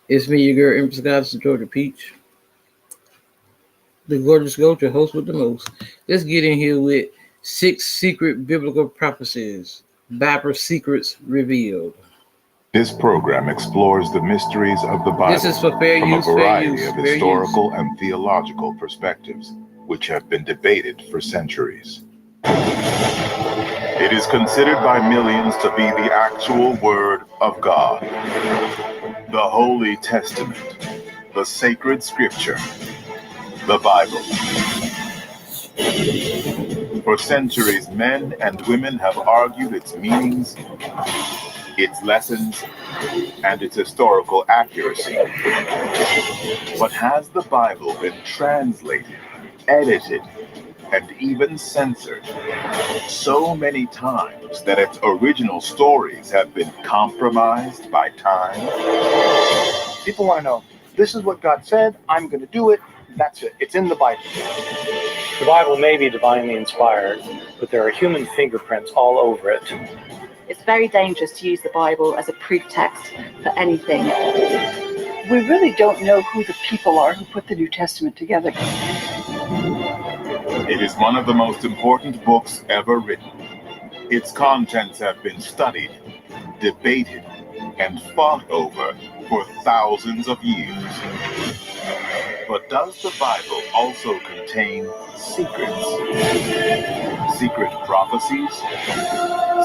It's me, your girl, Empress Goddess of Georgia Peach, the gorgeous goat, your host with the most. Let's get in here with 6 secret biblical prophecies, Bible secrets revealed. This program explores the mysteries of the This Bible is for fair from a use, fair variety use, of fair use. historical and theological perspectives, which have been debated for centuries. It is considered by millions to be the actual Word of God, the Holy Testament, the sacred Scripture, the Bible. For centuries, men and women have argued its meanings, its lessons, and its historical accuracy. But has the Bible been translated, edited, and even censored so many times that its original stories have been compromised by time? People want to know, this is what God said, I'm going to do it, that's it. It's in the Bible. The Bible may be divinely inspired, but there are human fingerprints all over it. It's very dangerous to use the Bible as a proof text for anything. We really don't know who the people are who put the New Testament together. It is one of the most important books ever written. Its contents have been studied, debated, and fought over for thousands of years. But does the Bible also contain secrets? Secret prophecies?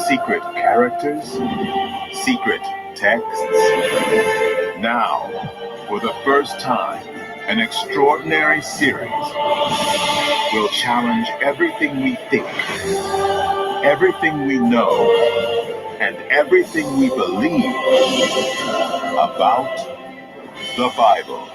Secret characters? Secret texts? Now, for the first time, an extraordinary series will challenge everything we think, everything we know, and everything we believe about the Bible.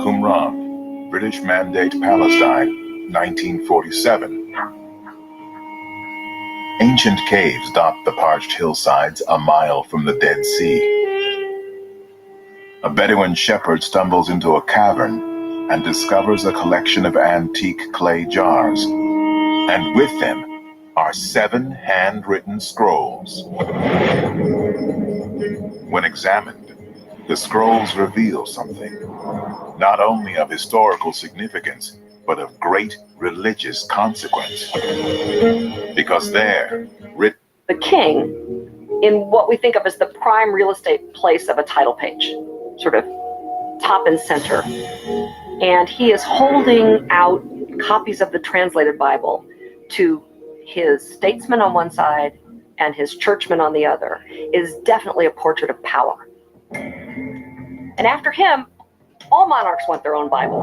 Qumran, British Mandate Palestine, 1947. Ancient caves dot the parched hillsides a mile from the Dead Sea. A Bedouin shepherd stumbles into a cavern and discovers a collection of antique clay jars, and with them are 7 handwritten scrolls. When examined, the scrolls reveal something, not only of historical significance, but of great religious consequence. Because there, The king, in what we think of as the prime real estate place of a title page, sort of top and center, and he is holding out copies of the translated Bible to his statesmen on one side and his churchmen on the other, is definitely a portrait of power. And after him, all monarchs want their own Bible.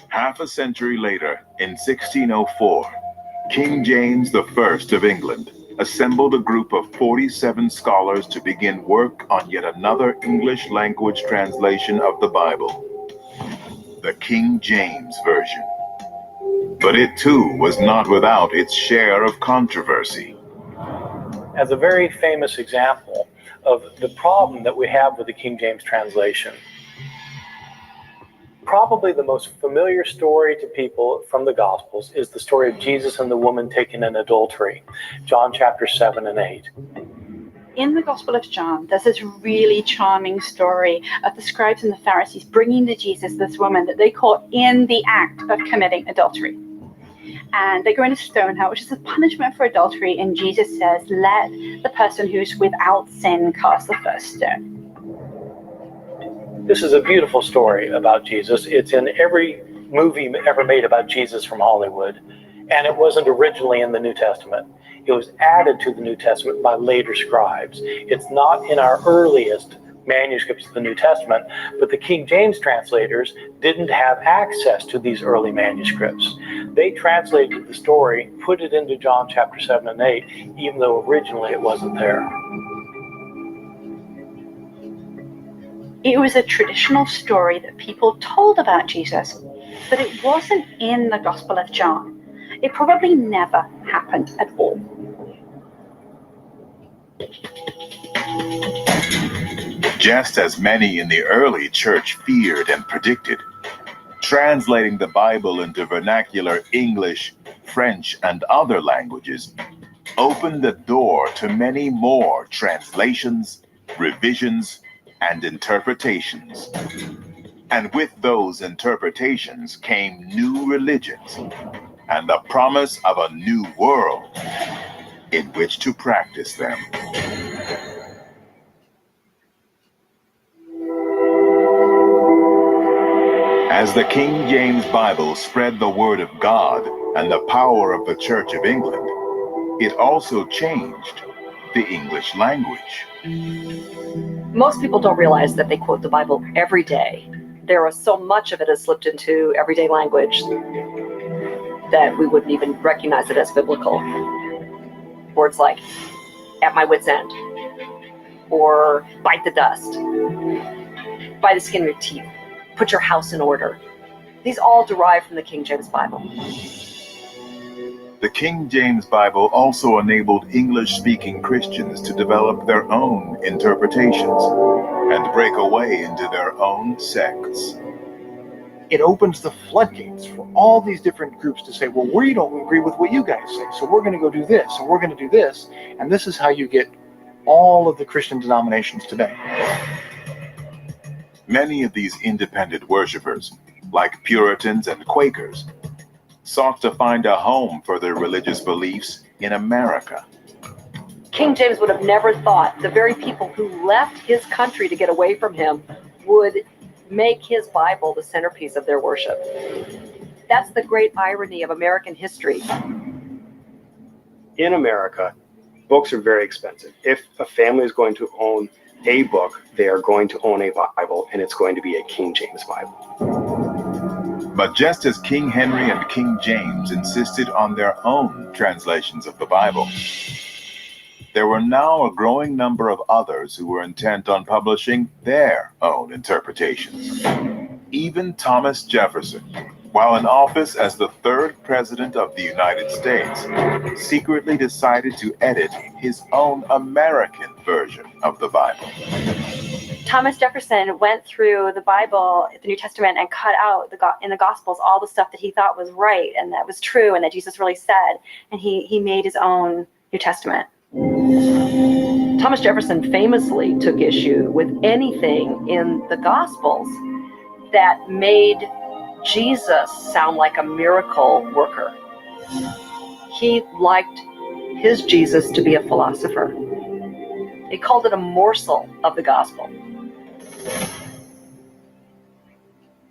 Half a century later, in 1604, King James I of England assembled a group of 47 scholars to begin work on yet another English language translation of the Bible, the King James Version. But it too was not without its share of controversy. As a very famous example of the problem that we have with the King James translation, probably the most familiar story to people from the Gospels is the story of Jesus and the woman taken in adultery, John chapter 7 and 8. In the Gospel of John, there's this really charming story of the scribes and the Pharisees bringing to Jesus this woman that they caught in the act of committing adultery. And they're going to stone her, which is a punishment for adultery. And Jesus says, let the person who's without sin cast the first stone. This is a beautiful story about Jesus. It's in every movie ever made about Jesus from Hollywood. And it wasn't originally in the New Testament. It was added to the New Testament by later scribes. It's not in our earliest manuscripts of the New Testament, but the King James translators didn't have access to these early manuscripts. They translated the story, put it into John chapter 7 and 8, even though originally it wasn't there. It was a traditional story that people told about Jesus, but it wasn't in the Gospel of John. It probably never happened at all. Just as many in the early church feared and predicted, translating the Bible into vernacular English, French, and other languages opened the door to many more translations, revisions, and interpretations. And with those interpretations came new religions and the promise of a new world in which to practice them. As the King James Bible spread the word of God and the power of the Church of England, it also changed the English language. Most people don't realize that they quote the Bible every day. There is so much of it has slipped into everyday language that we wouldn't even recognize it as biblical. Words like "at my wit's end," or "bite the dust," "by the skin of your teeth," "put your house in order." These all derive from the King James Bible. The King James Bible also enabled English-speaking Christians to develop their own interpretations and break away into their own sects. It opens the floodgates for all these different groups to say, well, we don't agree with what you guys say, so we're going to go do this, and we're going to do this. And this is how you get all of the Christian denominations today. Many of these independent worshipers, like Puritans and Quakers, sought to find a home for their religious beliefs in America. King James would have never thought the very people who left his country to get away from him would make his Bible the centerpiece of their worship. That's the great irony of American history. In America, books are very expensive. If a family is going to own a book, they are going to own a Bible, and it's going to be a King James Bible. But just as King Henry and King James insisted on their own translations of the Bible, there were now a growing number of others who were intent on publishing their own interpretations. Even Thomas Jefferson, while in office as the third president of the United States, secretly decided to edit his own American version of the Bible. Thomas Jefferson went through the Bible, the New Testament, and cut out in the Gospels all the stuff that he thought was right and that was true and that Jesus really said, and he made his own New Testament. Thomas Jefferson famously took issue with anything in the Gospels that made Jesus sound like a miracle worker. He liked his Jesus to be a philosopher. He called it a morsel of the gospel.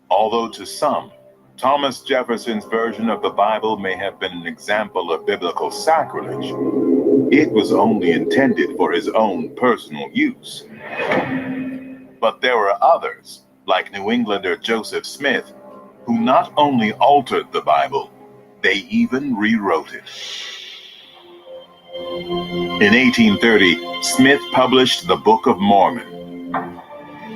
Although to some, Thomas Jefferson's version of the Bible may have been an example of biblical sacrilege, it was only intended for his own personal use. But there were others, like New Englander Joseph Smith, who not only altered the Bible, they even rewrote it. In 1830, Smith published the Book of Mormon,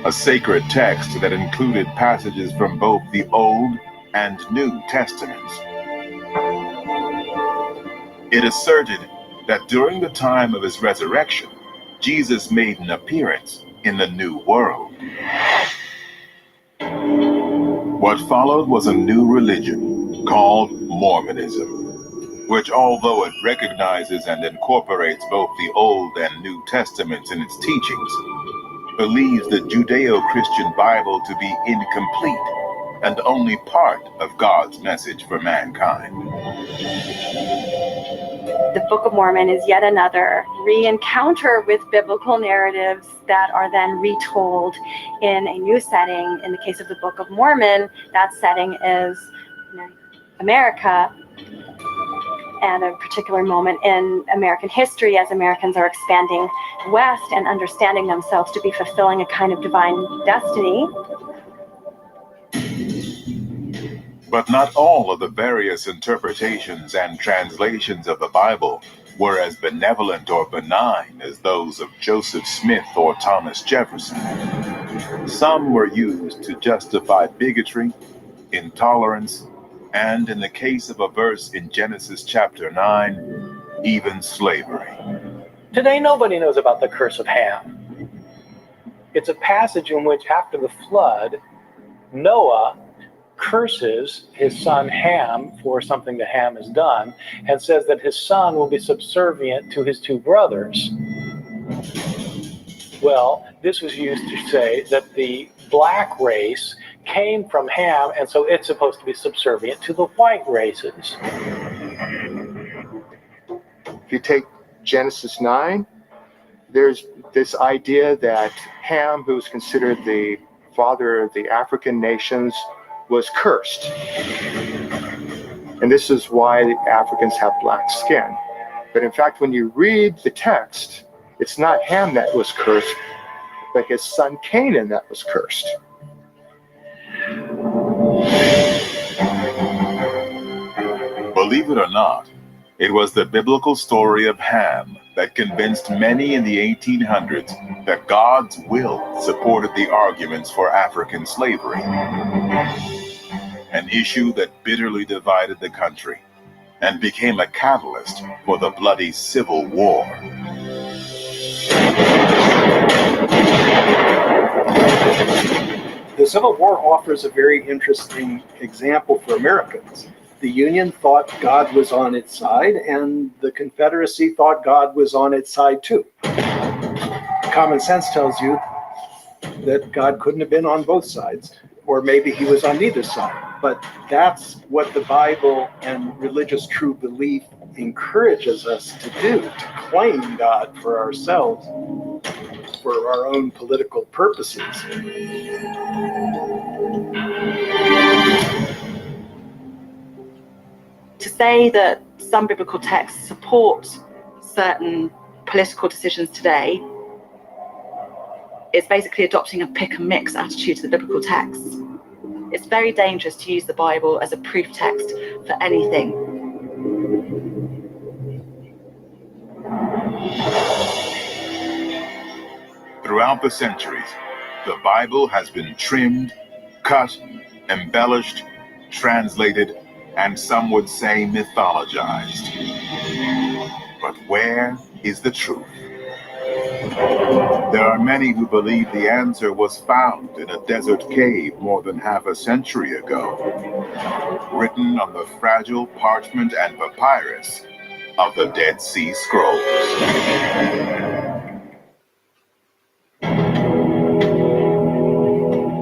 a sacred text that included passages from both the Old and New Testaments. It asserted that during the time of his resurrection, Jesus made an appearance in the New World. What followed was a new religion called Mormonism, which, although it recognizes and incorporates both the Old and New Testaments in its teachings, believes the Judeo-Christian Bible to be incomplete and only part of God's message for mankind. The Book of Mormon is yet another re-encounter with biblical narratives that are then retold in a new setting. In the case of the Book of Mormon, that setting is America and a particular moment in American history as Americans are expanding west and understanding themselves to be fulfilling a kind of divine destiny. But not all of the various interpretations and translations of the Bible were as benevolent or benign as those of Joseph Smith or Thomas Jefferson. Some were used to justify bigotry, intolerance, and in the case of a verse in Genesis chapter 9, even slavery. Today, nobody knows about the curse of Ham. It's a passage in which, after the flood, Noah curses his son Ham for something that Ham has done, and says that his son will be subservient to his two brothers. Well, this was used to say that the black race came from Ham, and so it's supposed to be subservient to the white races. If you take Genesis 9, there's this idea that Ham, who was considered the father of the African nations, was cursed. And this is why the Africans have black skin. But in fact, when you read the text, it's not Ham that was cursed, but his son Canaan that was cursed. Believe it or not, it was the biblical story of Ham that convinced many in the 1800s that God's will supported the arguments for African slavery, an issue that bitterly divided the country and became a catalyst for the bloody Civil War. The Civil War offers a very interesting example for Americans. The Union thought God was on its side, and the Confederacy thought God was on its side too. Common sense tells you that God couldn't have been on both sides, or maybe he was on neither side. But that's what the Bible and religious true belief encourages us to do, to claim God for ourselves, for our own political purposes. To say that some biblical texts support certain political decisions today is basically adopting a pick and mix attitude to the biblical texts. It's very dangerous to use the Bible as a proof text for anything. Throughout the centuries, the Bible has been trimmed, cut, embellished, translated, and some would say mythologized. But where is the truth? There are many who believe the answer was found in a desert cave more than half a century ago, written on the fragile parchment and papyrus of the Dead Sea Scrolls.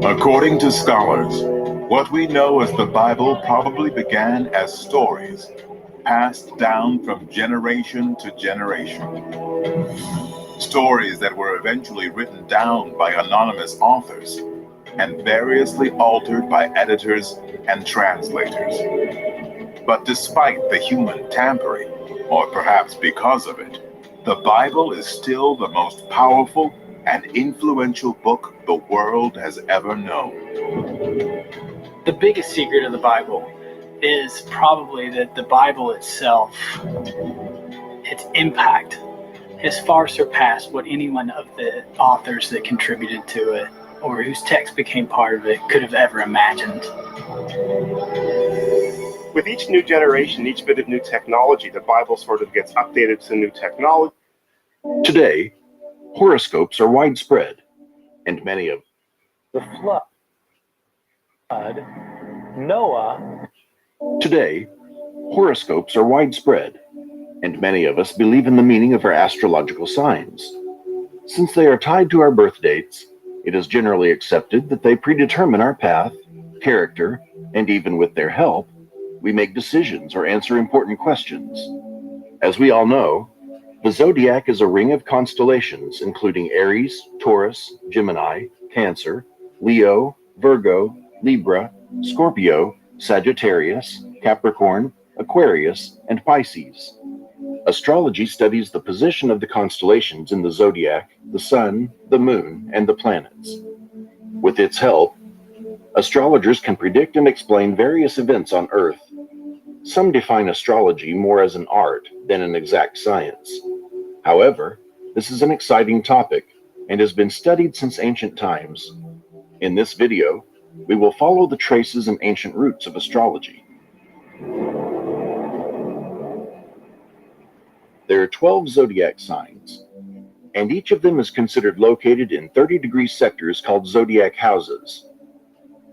According to scholars, what we know as the Bible probably began as stories passed down from generation to generation. Stories that were eventually written down by anonymous authors and variously altered by editors and translators. But despite the human tampering, or perhaps because of it, the Bible is still the most powerful and influential book the world has ever known. The biggest secret of the Bible is probably that the Bible itself, its impact, has far surpassed what any one of the authors that contributed to it or whose text became part of it could have ever imagined. With each new generation, each bit of new technology, the Bible sort of gets updated to new technology. Today, horoscopes are widespread, and many of The flood, Noah. Today, horoscopes are widespread, and many of us believe in the meaning of our astrological signs. Since they are tied to our birth dates, it is generally accepted that they predetermine our path, character, and even with their help, we make decisions or answer important questions. As we all know, the zodiac is a ring of constellations including Aries, Taurus, Gemini, Cancer, Leo, Virgo, Libra, Scorpio, Sagittarius, Capricorn, Aquarius, and Pisces. Astrology studies the position of the constellations in the zodiac, the sun, the moon, and the planets. With its help, astrologers can predict and explain various events on Earth. Some define astrology more as an art than an exact science. However, this is an exciting topic and has been studied since ancient times. In this video, we will follow the traces and ancient roots of astrology. There are 12 zodiac signs, and each of them is considered located in 30-degree sectors called zodiac houses.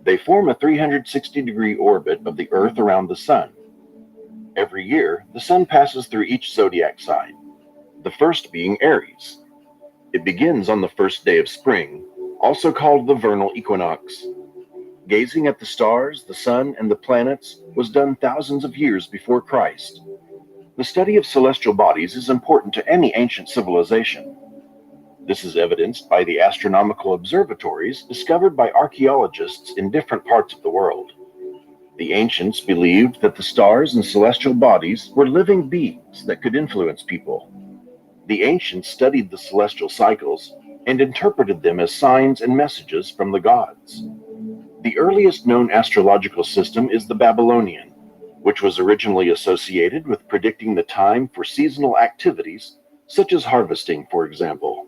They form a 360-degree orbit of the Earth around the Sun. Every year, the Sun passes through each zodiac sign, the first being Aries. It begins on the first day of spring, also called the vernal equinox. Gazing at the stars, the Sun, and the planets was done thousands of years before Christ. The study of celestial bodies is important to any ancient civilization. This is evidenced by the astronomical observatories discovered by archaeologists in different parts of the world. The ancients believed that the stars and celestial bodies were living beings that could influence people. The ancients studied the celestial cycles and interpreted them as signs and messages from the gods. The earliest known astrological system is the Babylonian, which was originally associated with predicting the time for seasonal activities, such as harvesting, for example.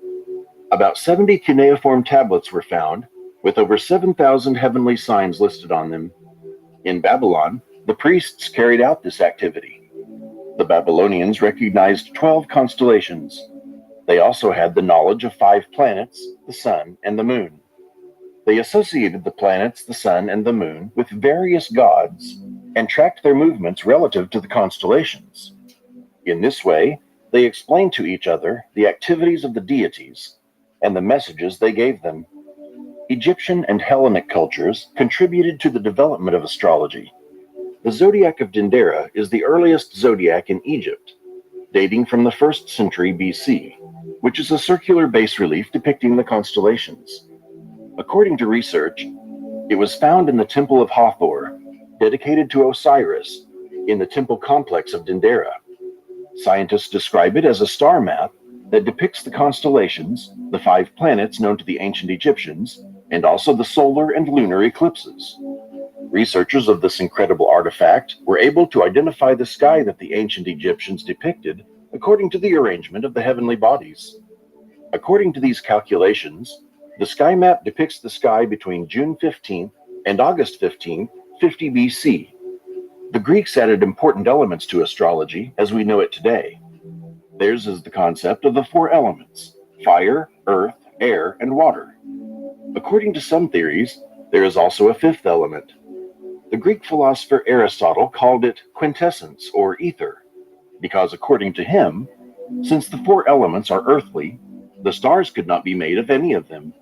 About 70 cuneiform tablets were found, with over 7,000 heavenly signs listed on them. In Babylon, the priests carried out this activity. The Babylonians recognized 12 constellations. They also had the knowledge of 5 planets, the sun and the moon. They associated the planets, the sun, and the moon with various gods and tracked their movements relative to the constellations. In this way, they explained to each other the activities of the deities and the messages they gave them. Egyptian and Hellenic cultures contributed to the development of astrology. The zodiac of Dendera is the earliest zodiac in Egypt, dating from the 1st century BC, which is a circular bas relief depicting the constellations. According to research, it was found in the Temple of Hathor, dedicated to Osiris, in the temple complex of Dendera. Scientists describe it as a star map that depicts the constellations, the 5 planets known to the ancient Egyptians, and also the solar and lunar eclipses. Researchers of this incredible artifact were able to identify the sky that the ancient Egyptians depicted according to the arrangement of the heavenly bodies. According to these calculations, the sky map depicts the sky between June 15th and August 15th, 50 BC. The Greeks added important elements to astrology as we know it today. Theirs is the concept of the 4 elements: fire, earth, air, and water. According to some theories, there is also a 5th element. The Greek philosopher Aristotle called it quintessence or ether, because according to him, since the 4 elements are earthly, the stars could not be made of any of them.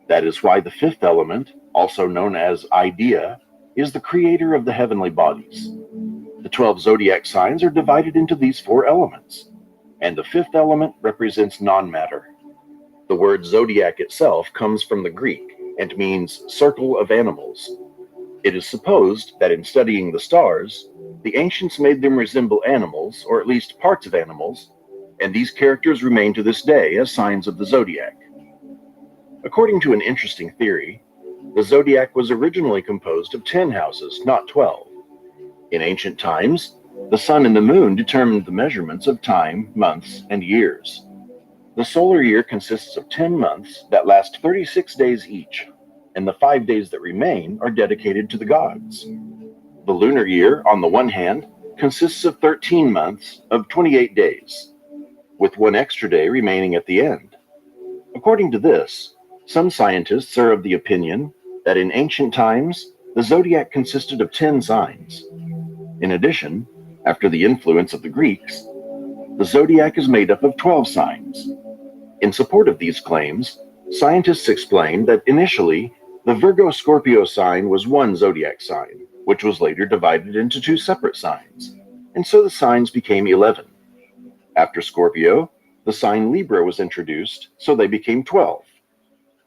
That is why the 5th element, also known as idea, is the creator of the heavenly bodies. The 12 zodiac signs are divided into these 4 elements, and the 5th element represents non-matter. The word zodiac itself comes from the Greek and means circle of animals. It is supposed that in studying the stars, the ancients made them resemble animals, or at least parts of animals, and these characters remain to this day as signs of the zodiac. According to an interesting theory, the zodiac was originally composed of 10 houses, not 12. In ancient times, the sun and the moon determined the measurements of time, months, and years. The solar year consists of 10 months that last 36 days each, and the 5 days that remain are dedicated to the gods. The lunar year, on the one hand, consists of 13 months of 28 days, with 1 extra day remaining at the end. According to this, some scientists are of the opinion that in ancient times, the zodiac consisted of 10 signs. In addition, after the influence of the Greeks, the zodiac is made up of 12 signs. In support of these claims, scientists explained that initially, the Virgo-Scorpio sign was 1 zodiac sign, which was later divided into 2 separate signs, and so the signs became 11. After Scorpio, the sign Libra was introduced, so they became 12.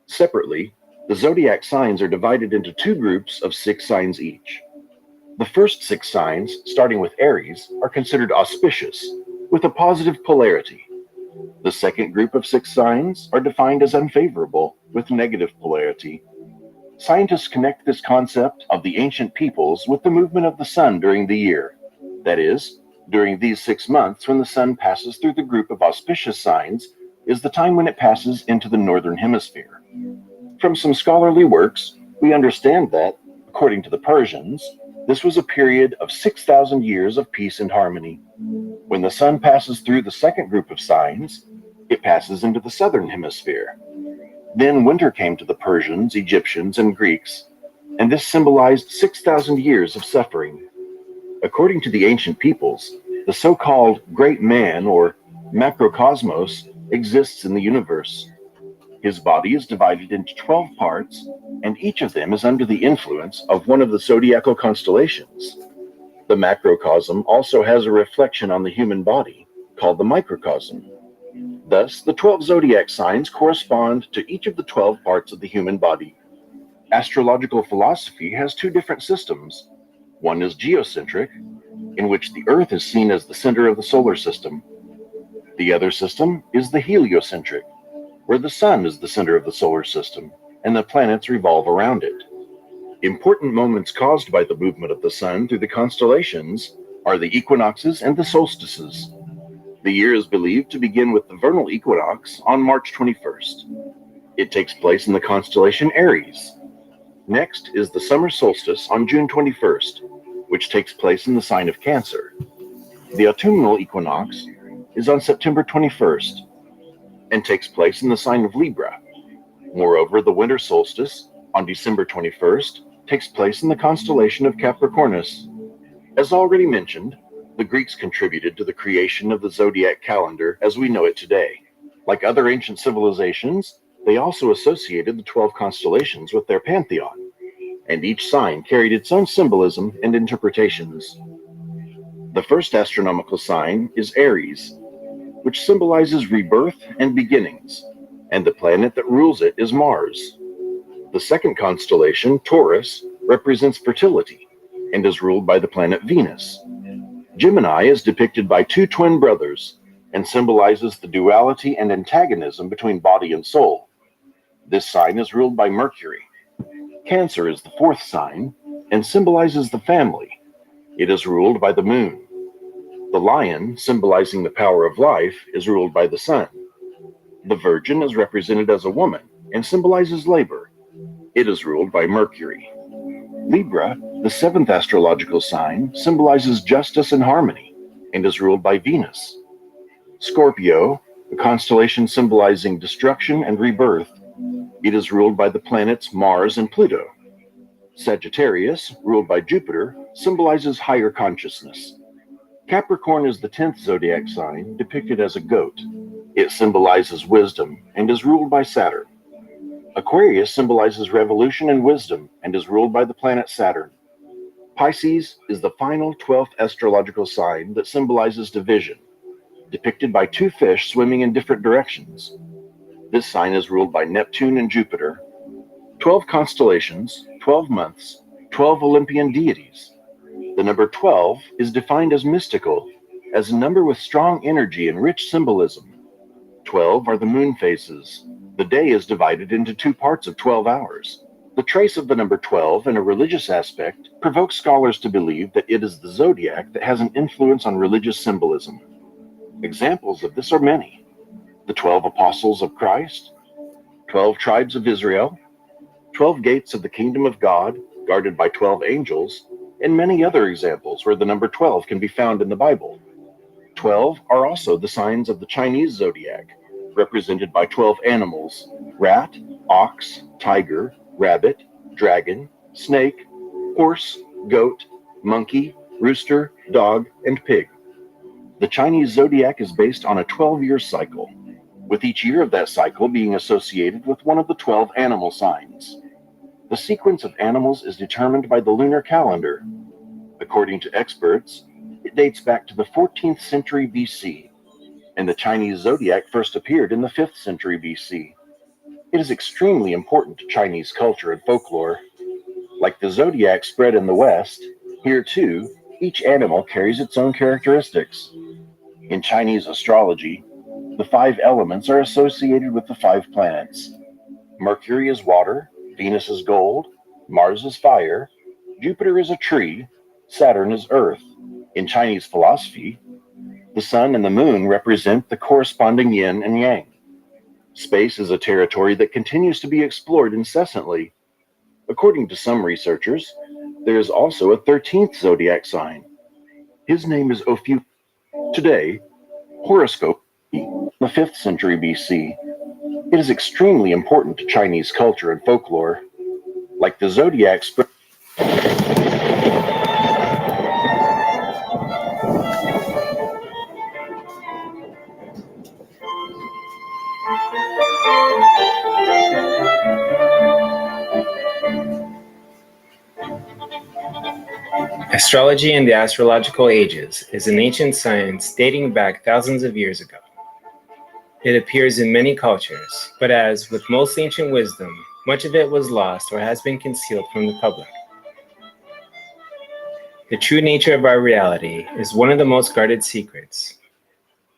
Separately, the zodiac signs are divided into 2 groups of 6 signs each. The first 6 signs, starting with Aries, are considered auspicious, with a positive polarity. The second group of 6 signs are defined as unfavorable, with negative polarity. Scientists connect this concept of the ancient peoples with the movement of the sun during the year. That is, during these 6 months when the sun passes through the group of auspicious signs is the time when it passes into the northern hemisphere. From some scholarly works, we understand that, according to the Persians, This was a period of 6,000 years of peace and harmony. When the sun passes through the second group of signs, it passes into the southern hemisphere. Then winter came to the Persians, Egyptians, and Greeks, and this symbolized 6,000 years of suffering. According to the ancient peoples, the so-called Great Man, or macrocosmos, exists in the universe. His body is divided into 12 parts, and each of them is under the influence of one of the zodiacal constellations. The macrocosm also has a reflection on the human body, called the microcosm. Thus, the 12 zodiac signs correspond to each of the 12 parts of the human body. Astrological philosophy has two different systems. One is geocentric, in which the Earth is seen as the center of the solar system. The other system is the heliocentric, where the sun is the center of the solar system, and the planets revolve around it. Important moments caused by the movement of the sun through the constellations are the equinoxes and the solstices. The year is believed to begin with the vernal equinox on March 21st. It takes place in the constellation Aries. Next is the summer solstice on June 21st, which takes place in the sign of Cancer. The autumnal equinox is on September 21st and takes place in the sign of Libra. Moreover, the winter solstice on December 21st takes place in the constellation of Capricornus. As already mentioned, the Greeks contributed to the creation of the zodiac calendar as we know it today. Like other ancient civilizations, they also associated the 12 constellations with their pantheon, and each sign carried its own symbolism and interpretations. The first astronomical sign is Aries, which symbolizes rebirth and beginnings, and the planet that rules it is Mars. The second constellation, Taurus, represents fertility and is ruled by the planet Venus. Gemini is depicted by two twin brothers and symbolizes the duality and antagonism between body and soul. This sign is ruled by Mercury. Cancer is the fourth sign and symbolizes the family. It is ruled by the moon. The lion, symbolizing the power of life, is ruled by the sun. The Virgin is represented as a woman and symbolizes labor. It is ruled by Mercury. Libra, the seventh astrological sign, symbolizes justice and harmony and is ruled by Venus. Scorpio, a constellation symbolizing destruction and rebirth, it is ruled by the planets Mars and Pluto. Sagittarius, ruled by Jupiter, symbolizes higher consciousness. Capricorn is the 10th zodiac sign, depicted as a goat. It symbolizes wisdom and is ruled by Saturn. Aquarius symbolizes revolution and wisdom and is ruled by the planet Saturn. Pisces is the final 12th astrological sign that symbolizes division, depicted by two fish swimming in different directions. This sign is ruled by Neptune and Jupiter. 12 constellations, 12 months, 12 Olympian deities. The number 12 is defined as mystical, as a number with strong energy and rich symbolism. 12 are the moon phases. The day is divided into two parts of 12 hours. The trace of the number 12 in a religious aspect provokes scholars to believe that it is the zodiac that has an influence on religious symbolism. Examples of this are many. The 12 apostles of Christ, 12 tribes of Israel, 12 gates of the kingdom of God, guarded by 12 angels, and many other examples where the number 12 can be found in the Bible. 12 are also the signs of the Chinese zodiac, represented by 12 animals: rat, ox, tiger, rabbit, dragon, snake, horse, goat, monkey, rooster, dog, and pig. The Chinese zodiac is based on a 12-year cycle, with each year of that cycle being associated with one of the 12 animal signs. The sequence of animals is determined by the lunar calendar. According to experts, it dates back to the 14th century BC, and the Chinese zodiac first appeared in the 5th century BC. It is extremely important to Chinese culture and folklore. Like the zodiac spread in the West, here too, each animal carries its own characteristics. In Chinese astrology, the 5 elements are associated with the 5 planets. Mercury is water, Venus is gold, Mars is fire, Jupiter is a tree, Saturn is earth. In Chinese philosophy, the sun and the moon represent the corresponding yin and yang. Space is a territory that continues to be explored incessantly. According to some researchers, There is also a 13th zodiac sign. His name is Ophiuchus. Today, horoscope, in the 5th century BC. It is extremely important to Chinese culture and folklore. Like the zodiac Astrology and the astrological ages is an ancient science dating back thousands of years ago. It appears in many cultures, but as with most ancient wisdom, much of it was lost or has been concealed from the public. The true nature of our reality is one of the most guarded secrets.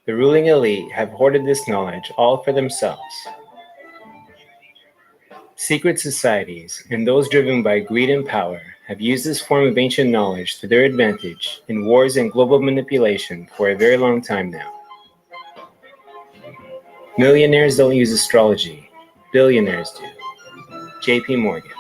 The ruling elite have hoarded this knowledge all for themselves. Secret societies and those driven by greed and power have used this form of ancient knowledge to their advantage in wars and global manipulation for a very long time now. Millionaires don't use astrology, billionaires do. JP Morgan.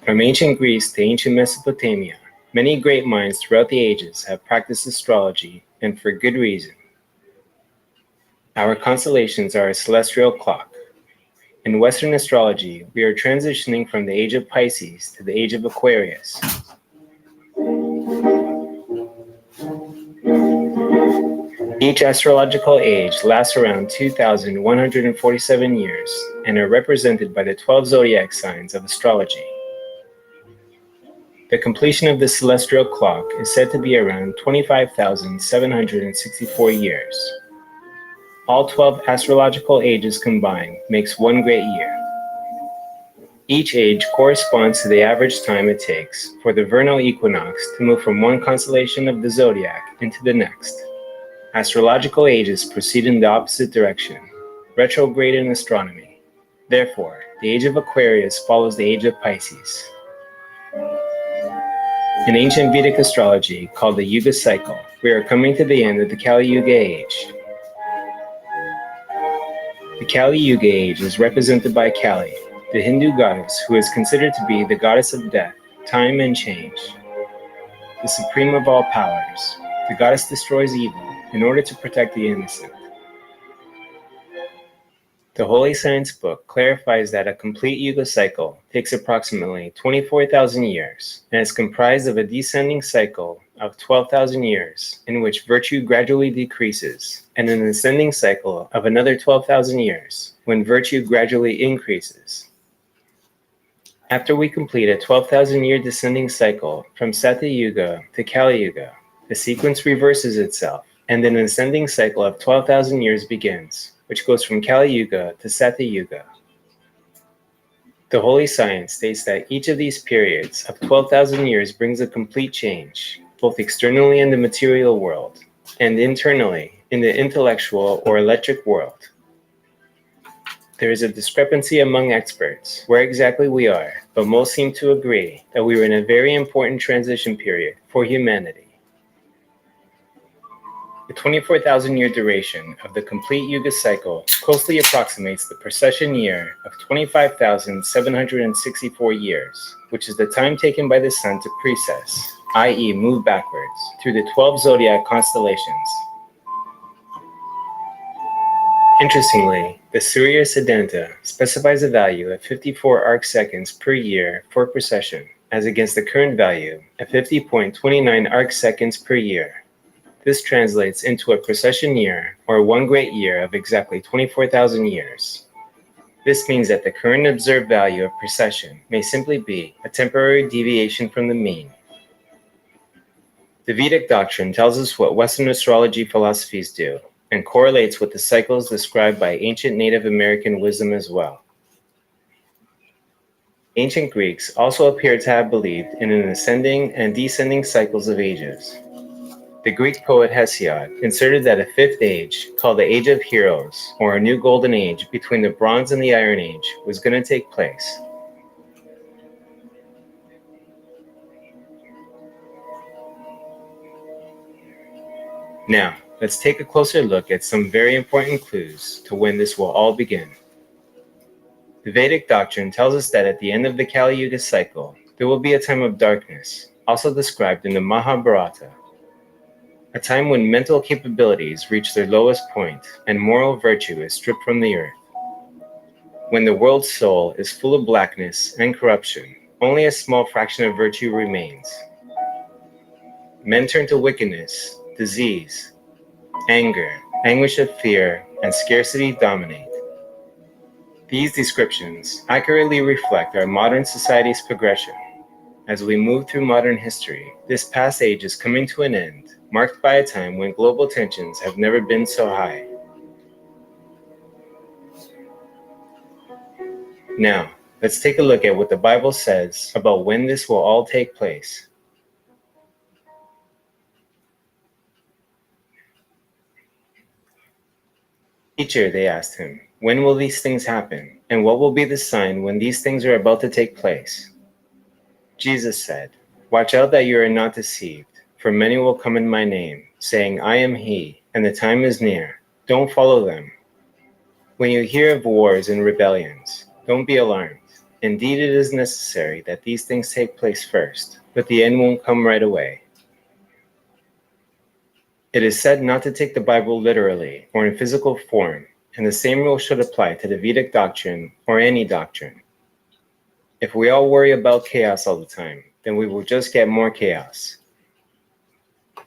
From ancient Greece to ancient Mesopotamia, many great minds throughout the ages have practiced astrology, and for good reason. Our constellations are a celestial clock. In Western astrology, we are transitioning from the age of Pisces to the age of Aquarius. Each astrological age lasts around 2,147 years and are represented by the 12 zodiac signs of astrology. The completion of the celestial clock is said to be around 25,764 years. All 12 astrological ages combined makes one great year. Each age corresponds to the average time it takes for the vernal equinox to move from one constellation of the zodiac into the next. Astrological ages proceed in the opposite direction, retrograde in astronomy. Therefore, the age of Aquarius follows the age of Pisces. In ancient Vedic astrology, called the Yuga cycle, we are coming to the end of the Kali Yuga age. The Kali Yuga age is represented by Kali, the Hindu goddess who is considered to be the goddess of death, time, and change. The supreme of all powers, the goddess destroys evil in order to protect the innocent. The Holy Science book clarifies that a complete Yuga cycle takes approximately 24,000 years and is comprised of a descending cycle of 12,000 years in which virtue gradually decreases, and an ascending cycle of another 12,000 years when virtue gradually increases. After we complete a 12,000-year descending cycle from Satya Yuga to Kali Yuga, the sequence reverses itself, and an ascending cycle of 12,000 years begins, which goes from Kali Yuga to Satya Yuga. The Holy Science states that each of these periods of 12,000 years brings a complete change, both externally in the material world, and internally in the intellectual or electric world. There is a discrepancy among experts where exactly we are, but most seem to agree that we are in a very important transition period for humanity. The 24,000-year duration of the complete Yuga cycle closely approximates the precession year of 25,764 years, which is the time taken by the sun to precess, i.e. move backwards, through the 12 zodiac constellations. Interestingly, the Surya Siddhanta specifies a value of 54 arcseconds per year for precession, as against the current value of 50.29 arcseconds per year. This translates into a precession year, or one great year of exactly 24,000 years. This means that the current observed value of precession may simply be a temporary deviation from the mean. The Vedic doctrine tells us what Western astrology philosophies do, and correlates with the cycles described by ancient Native American wisdom as well. Ancient Greeks also appear to have believed in an ascending and descending cycles of ages. The Greek poet Hesiod inserted that a fifth age, called the Age of Heroes, or a new golden age between the Bronze and the Iron Age, was going to take place. Now, let's take a closer look at some very important clues to when this will all begin. The Vedic doctrine tells us that at the end of the Kali Yuga cycle, there will be a time of darkness, also described in the Mahabharata, a time when mental capabilities reach their lowest point and moral virtue is stripped from the earth. When the world's soul is full of blackness and corruption, only a small fraction of virtue remains. Men turn to wickedness, disease, anger, anguish of fear, and scarcity dominate. These descriptions accurately reflect our modern society's progression. As we move through modern history, this past age is coming to an end, marked by a time when global tensions have never been so high. Now, let's take a look at what the Bible says about when this will all take place. Teacher, they asked him, when will these things happen? And what will be the sign when these things are about to take place? Jesus said, watch out that you are not deceived, for many will come in my name, saying, I am he, and the time is near. Don't follow them. When you hear of wars and rebellions, don't be alarmed. Indeed, it is necessary that these things take place first, but the end won't come right away. It is said not to take the Bible literally or in physical form, and the same rule should apply to the Vedic doctrine or any doctrine. If we all worry about chaos all the time, then we will just get more chaos. Look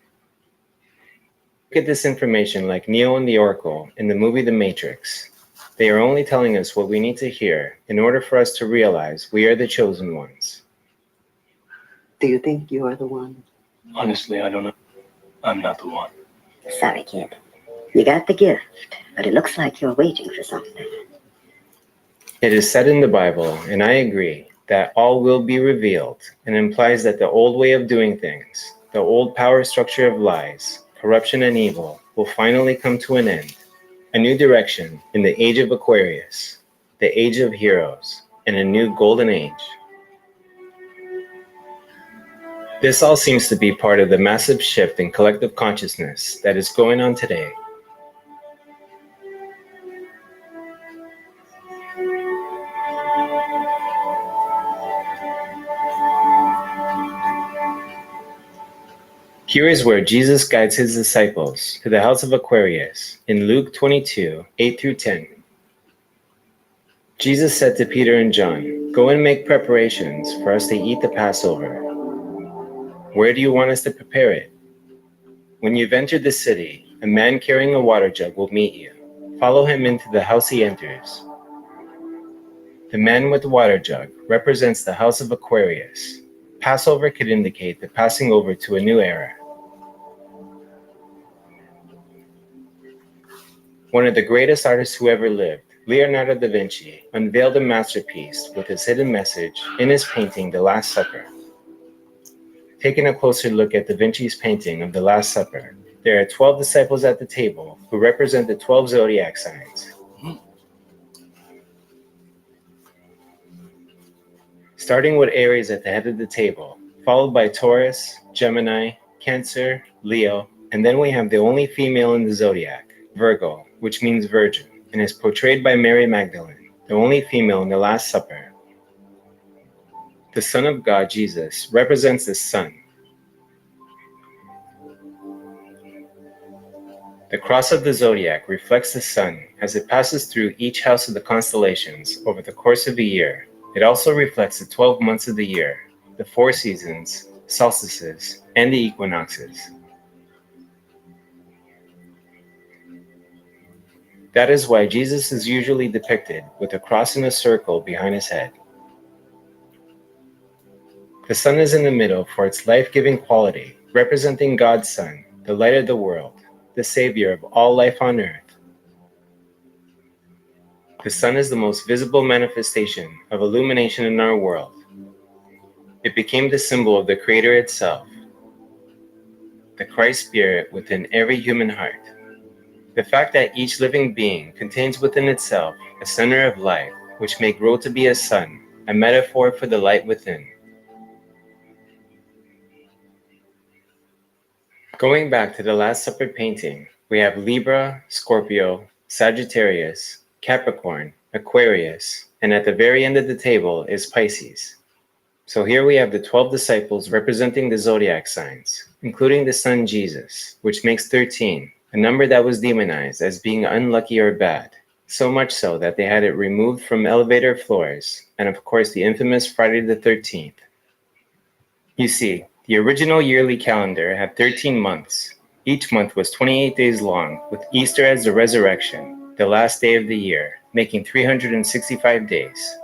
at this information like Neo and the Oracle in the movie The Matrix. They are only telling us what we need to hear in order for us to realize we are the chosen ones. Do you think you are the one? Honestly, I don't know. I'm not the one. Sorry, kid. You got the gift, but it looks like you're waiting for something. It is said in the Bible, and I agree, that all will be revealed, and implies that the old way of doing things, the old power structure of lies, corruption, and evil will finally come to an end. A new direction in the age of Aquarius, the age of heroes, and a new golden age. This all seems to be part of the massive shift in collective consciousness that is going on today. Here is where Jesus guides his disciples to the house of Aquarius in Luke 22, 8 through 10. Jesus said to Peter and John, go and make preparations for us to eat the Passover. Where do you want us to prepare it? When you've entered the city, a man carrying a water jug will meet you. Follow him into the house he enters. The man with the water jug represents the house of Aquarius. Passover could indicate the passing over to a new era. One of the greatest artists who ever lived, Leonardo da Vinci, unveiled a masterpiece with his hidden message in his painting, The Last Supper. Taking a closer look at Da Vinci's painting of The Last Supper, there are 12 disciples at the table who represent the 12 zodiac signs. Starting with Aries at the head of the table, followed by Taurus, Gemini, Cancer, Leo, and then we have the only female in the zodiac, Virgo, which means virgin, and is portrayed by Mary Magdalene, the only female in the Last Supper. The Son of God, Jesus, represents the sun. The cross of the zodiac reflects the sun as it passes through each house of the constellations over the course of a year. It also reflects the 12 months of the year, the 4 seasons, solstices, and the equinoxes. That is why Jesus is usually depicted with a cross in a circle behind his head. The sun is in the middle for its life-giving quality, representing God's Son, the light of the world, the savior of all life on earth. The sun is the most visible manifestation of illumination in our world. It became the symbol of the Creator itself, the Christ Spirit within every human heart. The fact that each living being contains within itself a center of life, which may grow to be a sun, a metaphor for the light within. Going back to the Last Supper painting, We have Libra, Scorpio, Sagittarius, Capricorn, Aquarius, and at the very end of the table is Pisces. So here we have the 12 disciples representing the zodiac signs, including the sun Jesus, which makes 13, a number that was demonized as being unlucky or bad, so much so that they had it removed from elevator floors, and of course the infamous Friday the 13th. You see, the original yearly calendar had 13 months. Each month was 28 days long, with Easter as the resurrection, the last day of the year, making 365 days.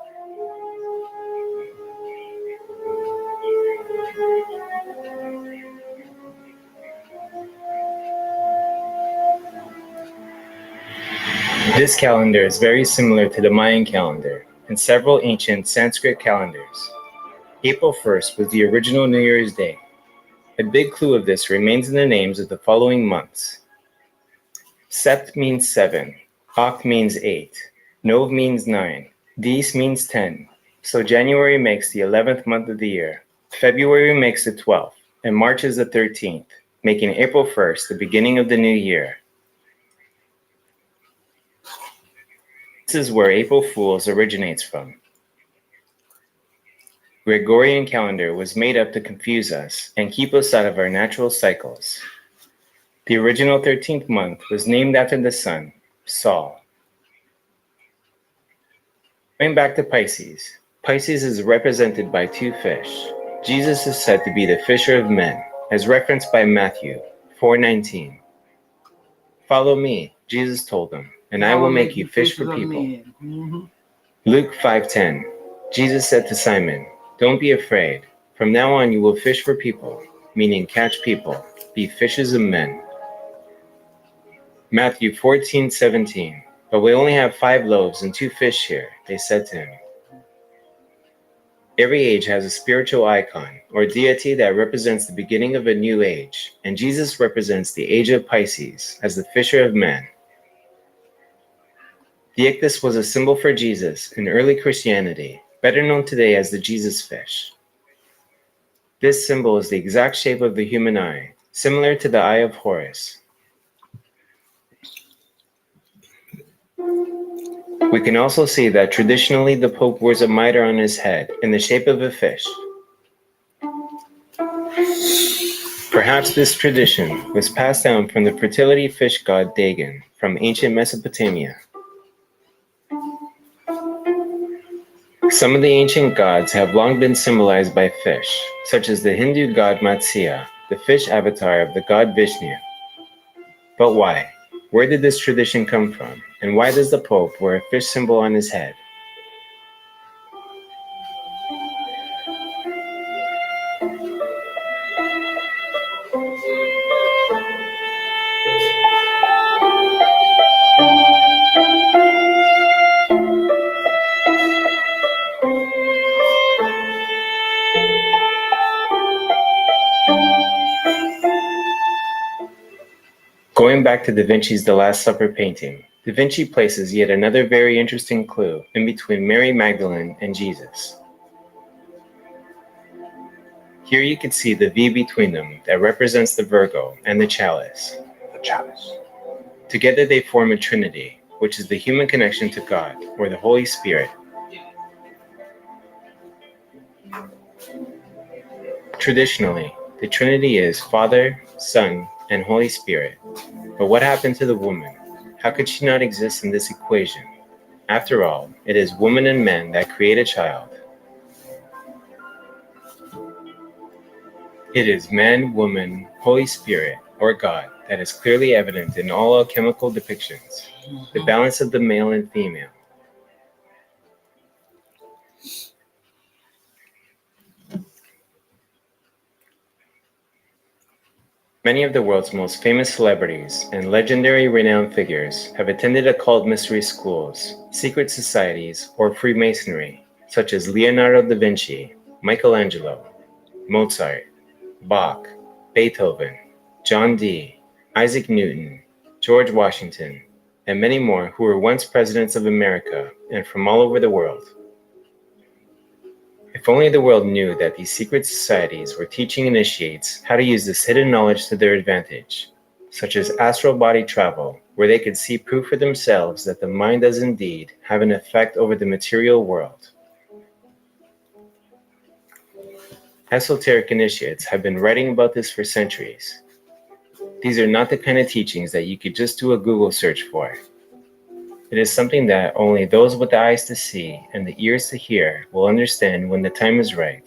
This calendar is very similar to the Mayan calendar and several ancient Sanskrit calendars. April 1st was the original New Year's Day. A big clue of this remains in the names of the following months. Sept means 7, Oct means 8, Nov means 9, Dis means 10. So January makes the 11th month of the year, February makes the 12th, and March is the 13th, making April 1st the beginning of the new year. This is where April Fools originates from. Gregorian calendar was made up to confuse us and keep us out of our natural cycles. The original 13th month was named after the sun, Sol. Going back to Pisces, Pisces is represented by two fish. Jesus is said to be the fisher of men, as referenced by Matthew 4:19. Follow me, Jesus told them, and I will make you fish for people. Luke 5:10, Jesus said to Simon, don't be afraid. From now on you will fish for people, meaning catch people, be fishers of men. Matthew 14:17, but we only have 5 loaves and 2 fish here, they said to him. Every age has a spiritual icon, or deity that represents the beginning of a new age, and Jesus represents the age of Pisces as the fisher of men. The ichthys was a symbol for Jesus in early Christianity, better known today as the Jesus fish. This symbol is the exact shape of the human eye, similar to the eye of Horus. We can also see that traditionally the Pope wears a mitre on his head in the shape of a fish. Perhaps this tradition was passed down from the fertility fish god Dagon from ancient Mesopotamia. Some of the ancient gods have long been symbolized by fish, such as the Hindu god Matsya, the fish avatar of the god Vishnu. But why? Where did this tradition come from? And why does the Pope wear a fish symbol on his head? Going back to Da Vinci's The Last Supper painting, Da Vinci places yet another very interesting clue in between Mary Magdalene and Jesus. Here you can see the V between them that represents the Virgo and the chalice. The chalice. Together they form a trinity, which is the human connection to God, or the Holy Spirit. Traditionally, the Trinity is Father, Son, and Holy Spirit. But what happened to the woman? How could she not exist in this equation? After all, it is woman and man that create a child. It is man, woman, Holy Spirit, or God that is clearly evident in all alchemical depictions, the balance of the male and female. Many of the world's most famous celebrities and legendary renowned figures have attended occult mystery schools, secret societies, or Freemasonry, such as Leonardo da Vinci, Michelangelo, Mozart, Bach, Beethoven, John Dee, Isaac Newton, George Washington, and many more who were once presidents of America and from all over the world. If only the world knew that these secret societies were teaching initiates how to use this hidden knowledge to their advantage. such as astral body travel, where they could see proof for themselves that the mind does indeed have an effect over the material world. Esoteric initiates have been writing about this for centuries. These are not the kind of teachings that you could just do a Google search for. It is something that only those with the eyes to see and the ears to hear will understand when the time is right.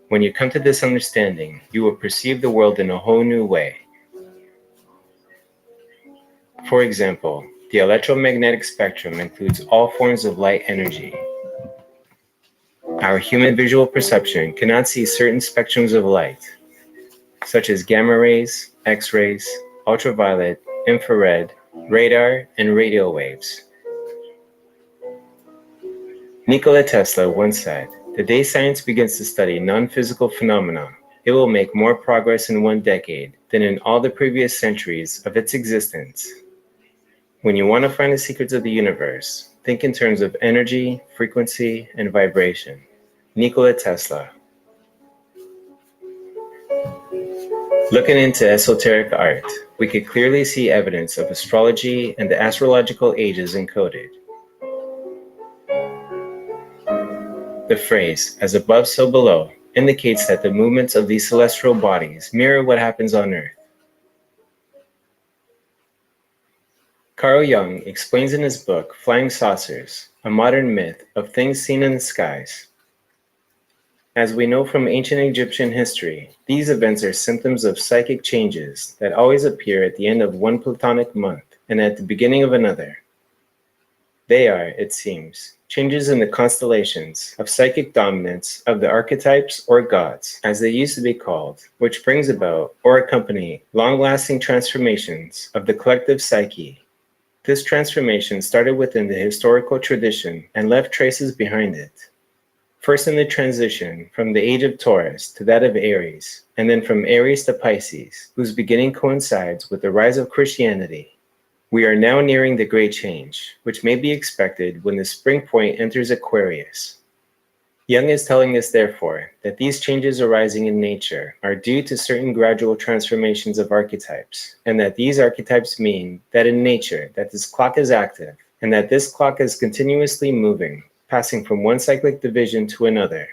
When you come to this understanding, you will perceive the world in a whole new way. For example, the electromagnetic spectrum includes all forms of light energy. Our human visual perception cannot see certain spectrums of light, such as gamma rays, X-rays, ultraviolet, infrared, radar, and radio waves. Nikola Tesla once said, "The day science begins to study non-physical phenomena, it will make more progress in 1 decade than in all the previous centuries of its existence." When you want to find the secrets of the universe, think in terms of energy, frequency, and vibration. Nikola Tesla. Looking into esoteric art, we could clearly see evidence of astrology and the astrological ages encoded. The phrase, "as above, so below," indicates that the movements of these celestial bodies mirror what happens on Earth. Carl Jung explains in his book, Flying Saucers, a modern myth of things seen in the skies. As we know from ancient Egyptian history, these events are symptoms of psychic changes that always appear at the end of one Platonic month and at the beginning of another. They are, it seems, changes in the constellations of psychic dominance of the archetypes or gods, as they used to be called, which brings about or accompany long-lasting transformations of the collective psyche. This transformation started within the historical tradition and left traces behind it. First in the transition from the age of Taurus to that of Aries, and then from Aries to Pisces, whose beginning coincides with the rise of Christianity. We are now nearing the great change, which may be expected when the spring point enters Aquarius. Jung is telling us, therefore, that these changes arising in nature are due to certain gradual transformations of archetypes, and that these archetypes mean that in nature that this clock is active, and that this clock is continuously moving, passing from one cyclic division to another.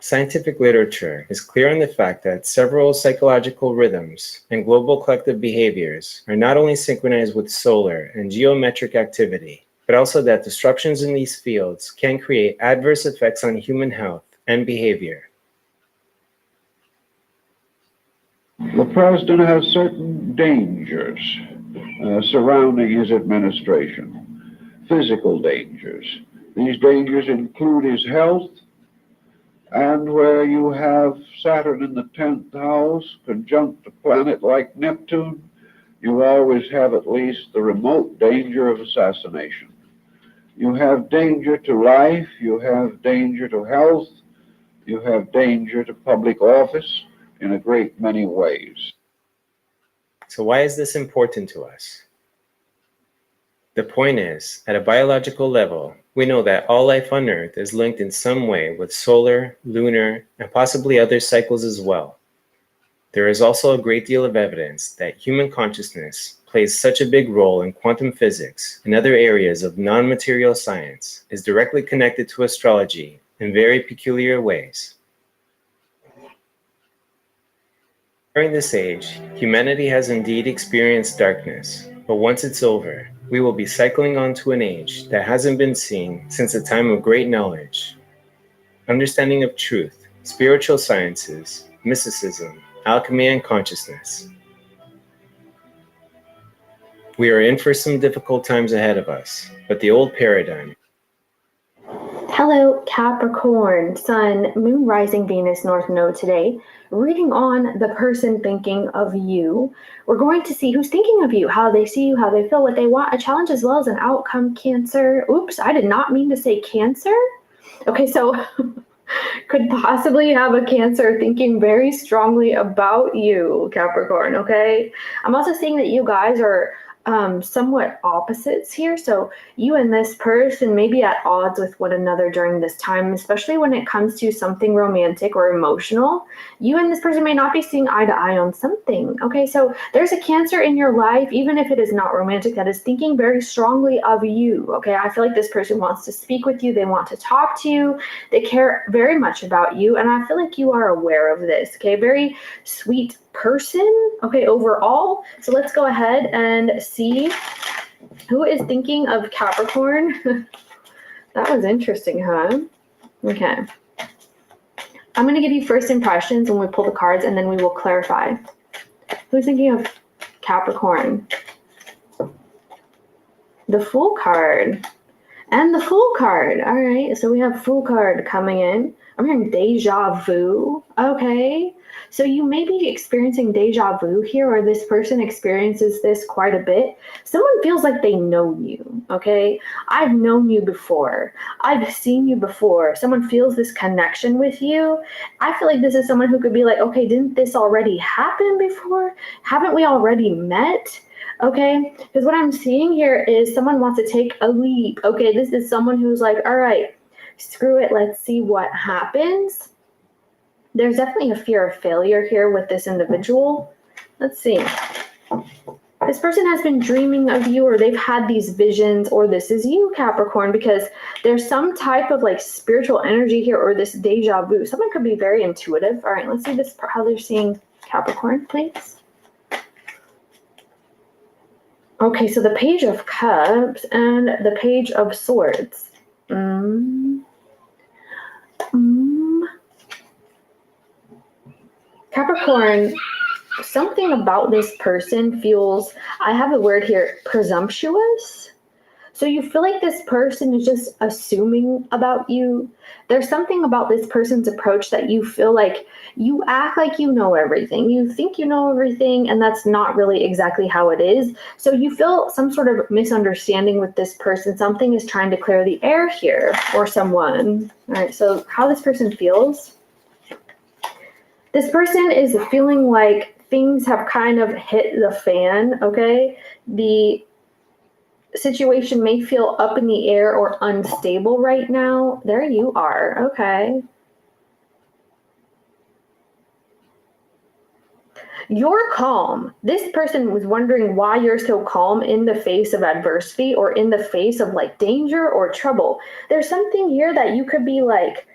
Scientific literature is clear on the fact that several psychological rhythms and global collective behaviors are not only synchronized with solar and geometric activity, but also that disruptions in these fields can create adverse effects on human health and behavior. The president has certain dangers surrounding his administration, physical dangers. These dangers include his health, and where you have Saturn in the 10th house, conjunct a planet like Neptune, you always have at least the remote danger of assassination. You have danger to life, you have danger to health, you have danger to public office in a great many ways. So why is this important to us? The point is, at a biological level, we know that all life on Earth is linked in some way with solar, lunar, and possibly other cycles as well. There is also a great deal of evidence that human consciousness plays such a big role in quantum physics and other areas of non-material science, is directly connected to astrology in very peculiar ways. During this age, humanity has indeed experienced darkness, but once it's over, we will be cycling on to an age that hasn't been seen since a time of great knowledge. Understanding of truth, spiritual sciences, mysticism, alchemy, and consciousness. We are in for some difficult times ahead of us, but the old paradigm. Hello, Capricorn, Sun, Moon, Rising, Venus, North Node today. Reading on the person thinking of you. We're going to see who's thinking of you, how they see you, how they feel, what they want, a challenge as well as an outcome, Cancer. Oops, I did not mean to say Cancer. Okay, so could possibly have a Cancer thinking very strongly about you, Capricorn, okay? I'm also seeing that you guys are somewhat opposites here. So you and this person may be at odds with one another during this time, especially when it comes to something romantic or emotional. You and this person may not be seeing eye to eye on something. Okay, so there's a Cancer in your life, even if it is not romantic, that is thinking very strongly of you. Okay, I feel like this person wants to speak with you. They want to talk to you. They care very much about you. And I feel like you are aware of this. Okay, very sweet person, okay, overall. So let's go ahead and see who is thinking of Capricorn. That was interesting, huh? Okay. I'm going to give you first impressions when we pull the cards, and then we will clarify. Who's thinking of Capricorn? The Fool card. And the Fool card. All right, so we have Fool card coming in. I'm hearing deja vu. Okay. So you may be experiencing deja vu here, or this person experiences this quite a bit. Someone feels like they know you, okay? I've known you before. I've seen you before. Someone feels this connection with you. I feel like this is someone who could be like, okay, didn't this already happen before? Haven't we already met? Okay, because what I'm seeing here is someone wants to take a leap. Okay, this is someone who's like, all right, screw it, let's see what happens. There's definitely a fear of failure here with this individual. Let's see. This person has been dreaming of you, or they've had these visions, or this is you, Capricorn, because there's some type of like spiritual energy here, or this deja vu. Someone could be very intuitive. All right, let's see this, how they're seeing Capricorn, please. Okay, so the Page of Cups and the Page of Swords. Capricorn, something about this person feels, I have a word here, presumptuous. So you feel like this person is just assuming about you. There's something about this person's approach that you feel like you act like you know everything. You think you know everything, and that's not really exactly how it is. So you feel some sort of misunderstanding with this person. Something is trying to clear the air here, or someone. All right, so how this person feels. This person is feeling like things have kind of hit the fan, okay? The situation may feel up in the air or unstable right now. There you are, okay. You're calm. This person was wondering why you're so calm in the face of adversity, or in the face of like danger or trouble. There's something here that you could be like,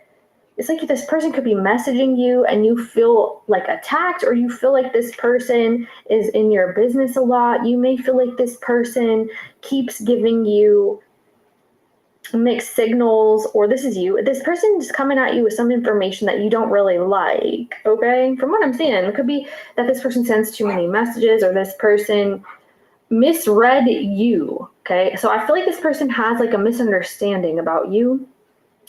it's like this person could be messaging you and you feel like attacked, or you feel like this person is in your business a lot. You may feel like this person keeps giving you mixed signals, or this is you. This person is coming at you with some information that you don't really like, okay? From what I'm seeing, it could be that this person sends too many messages, or this person misread you, okay? So I feel like this person has like a misunderstanding about you.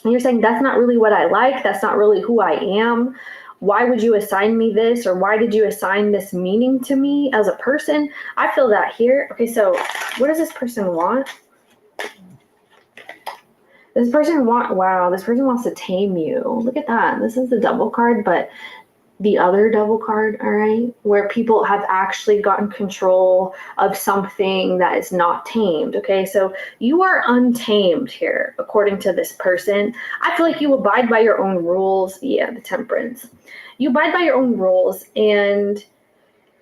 And you're saying, that's not really what I like. That's not really who I am. Why would you assign me this? Or why did you assign this meaning to me as a person? I feel that here. Okay, so what does this person want? This person this person wants to tame you. Look at that. This is the double card, but the other double card, all right, where people have actually gotten control of something that is not tamed, okay? So you are untamed here, according to this person. I feel like you abide by your own rules. Yeah, the Temperance. You abide by your own rules, and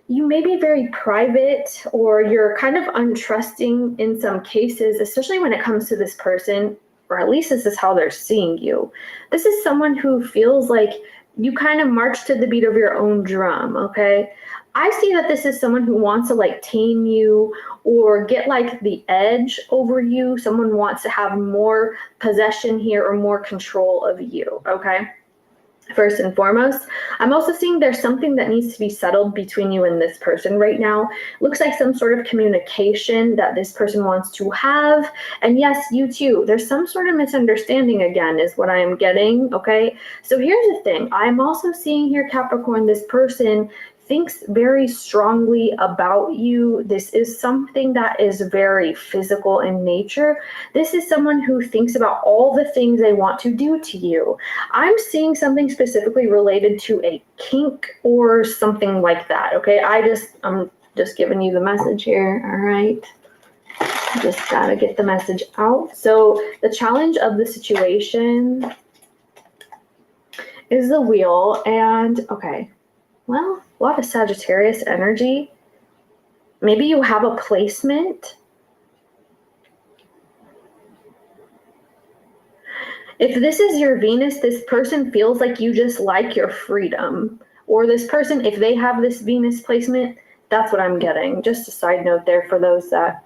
you may be very private, or you're kind of untrusting in some cases, especially when it comes to this person, or at least this is how they're seeing you. This is someone who feels like you kind of march to the beat of your own drum, okay? I see that this is someone who wants to like tame you or get like the edge over you. Someone wants to have more possession here, or more control of you, okay? First and foremost, I'm also seeing there's something that needs to be settled between you and this person right now. Looks like some sort of communication that this person wants to have. And yes, you too. There's some sort of misunderstanding again is what I am getting, okay? So here's the thing. I'm also seeing here, Capricorn, this person thinks very strongly about you. This is something that is very physical in nature. This is someone who thinks about all the things they want to do to you. I'm seeing something specifically related to a kink or something like that, okay? I'm Just giving you the message here, all right? Just gotta get the message out. So the challenge of the situation is the wheel, and okay, well, a lot of Sagittarius energy. Maybe you have a placement. If this is your Venus, this person feels like you just like your freedom. Or this person, if they have this Venus placement, that's what I'm getting. Just a side note there for those that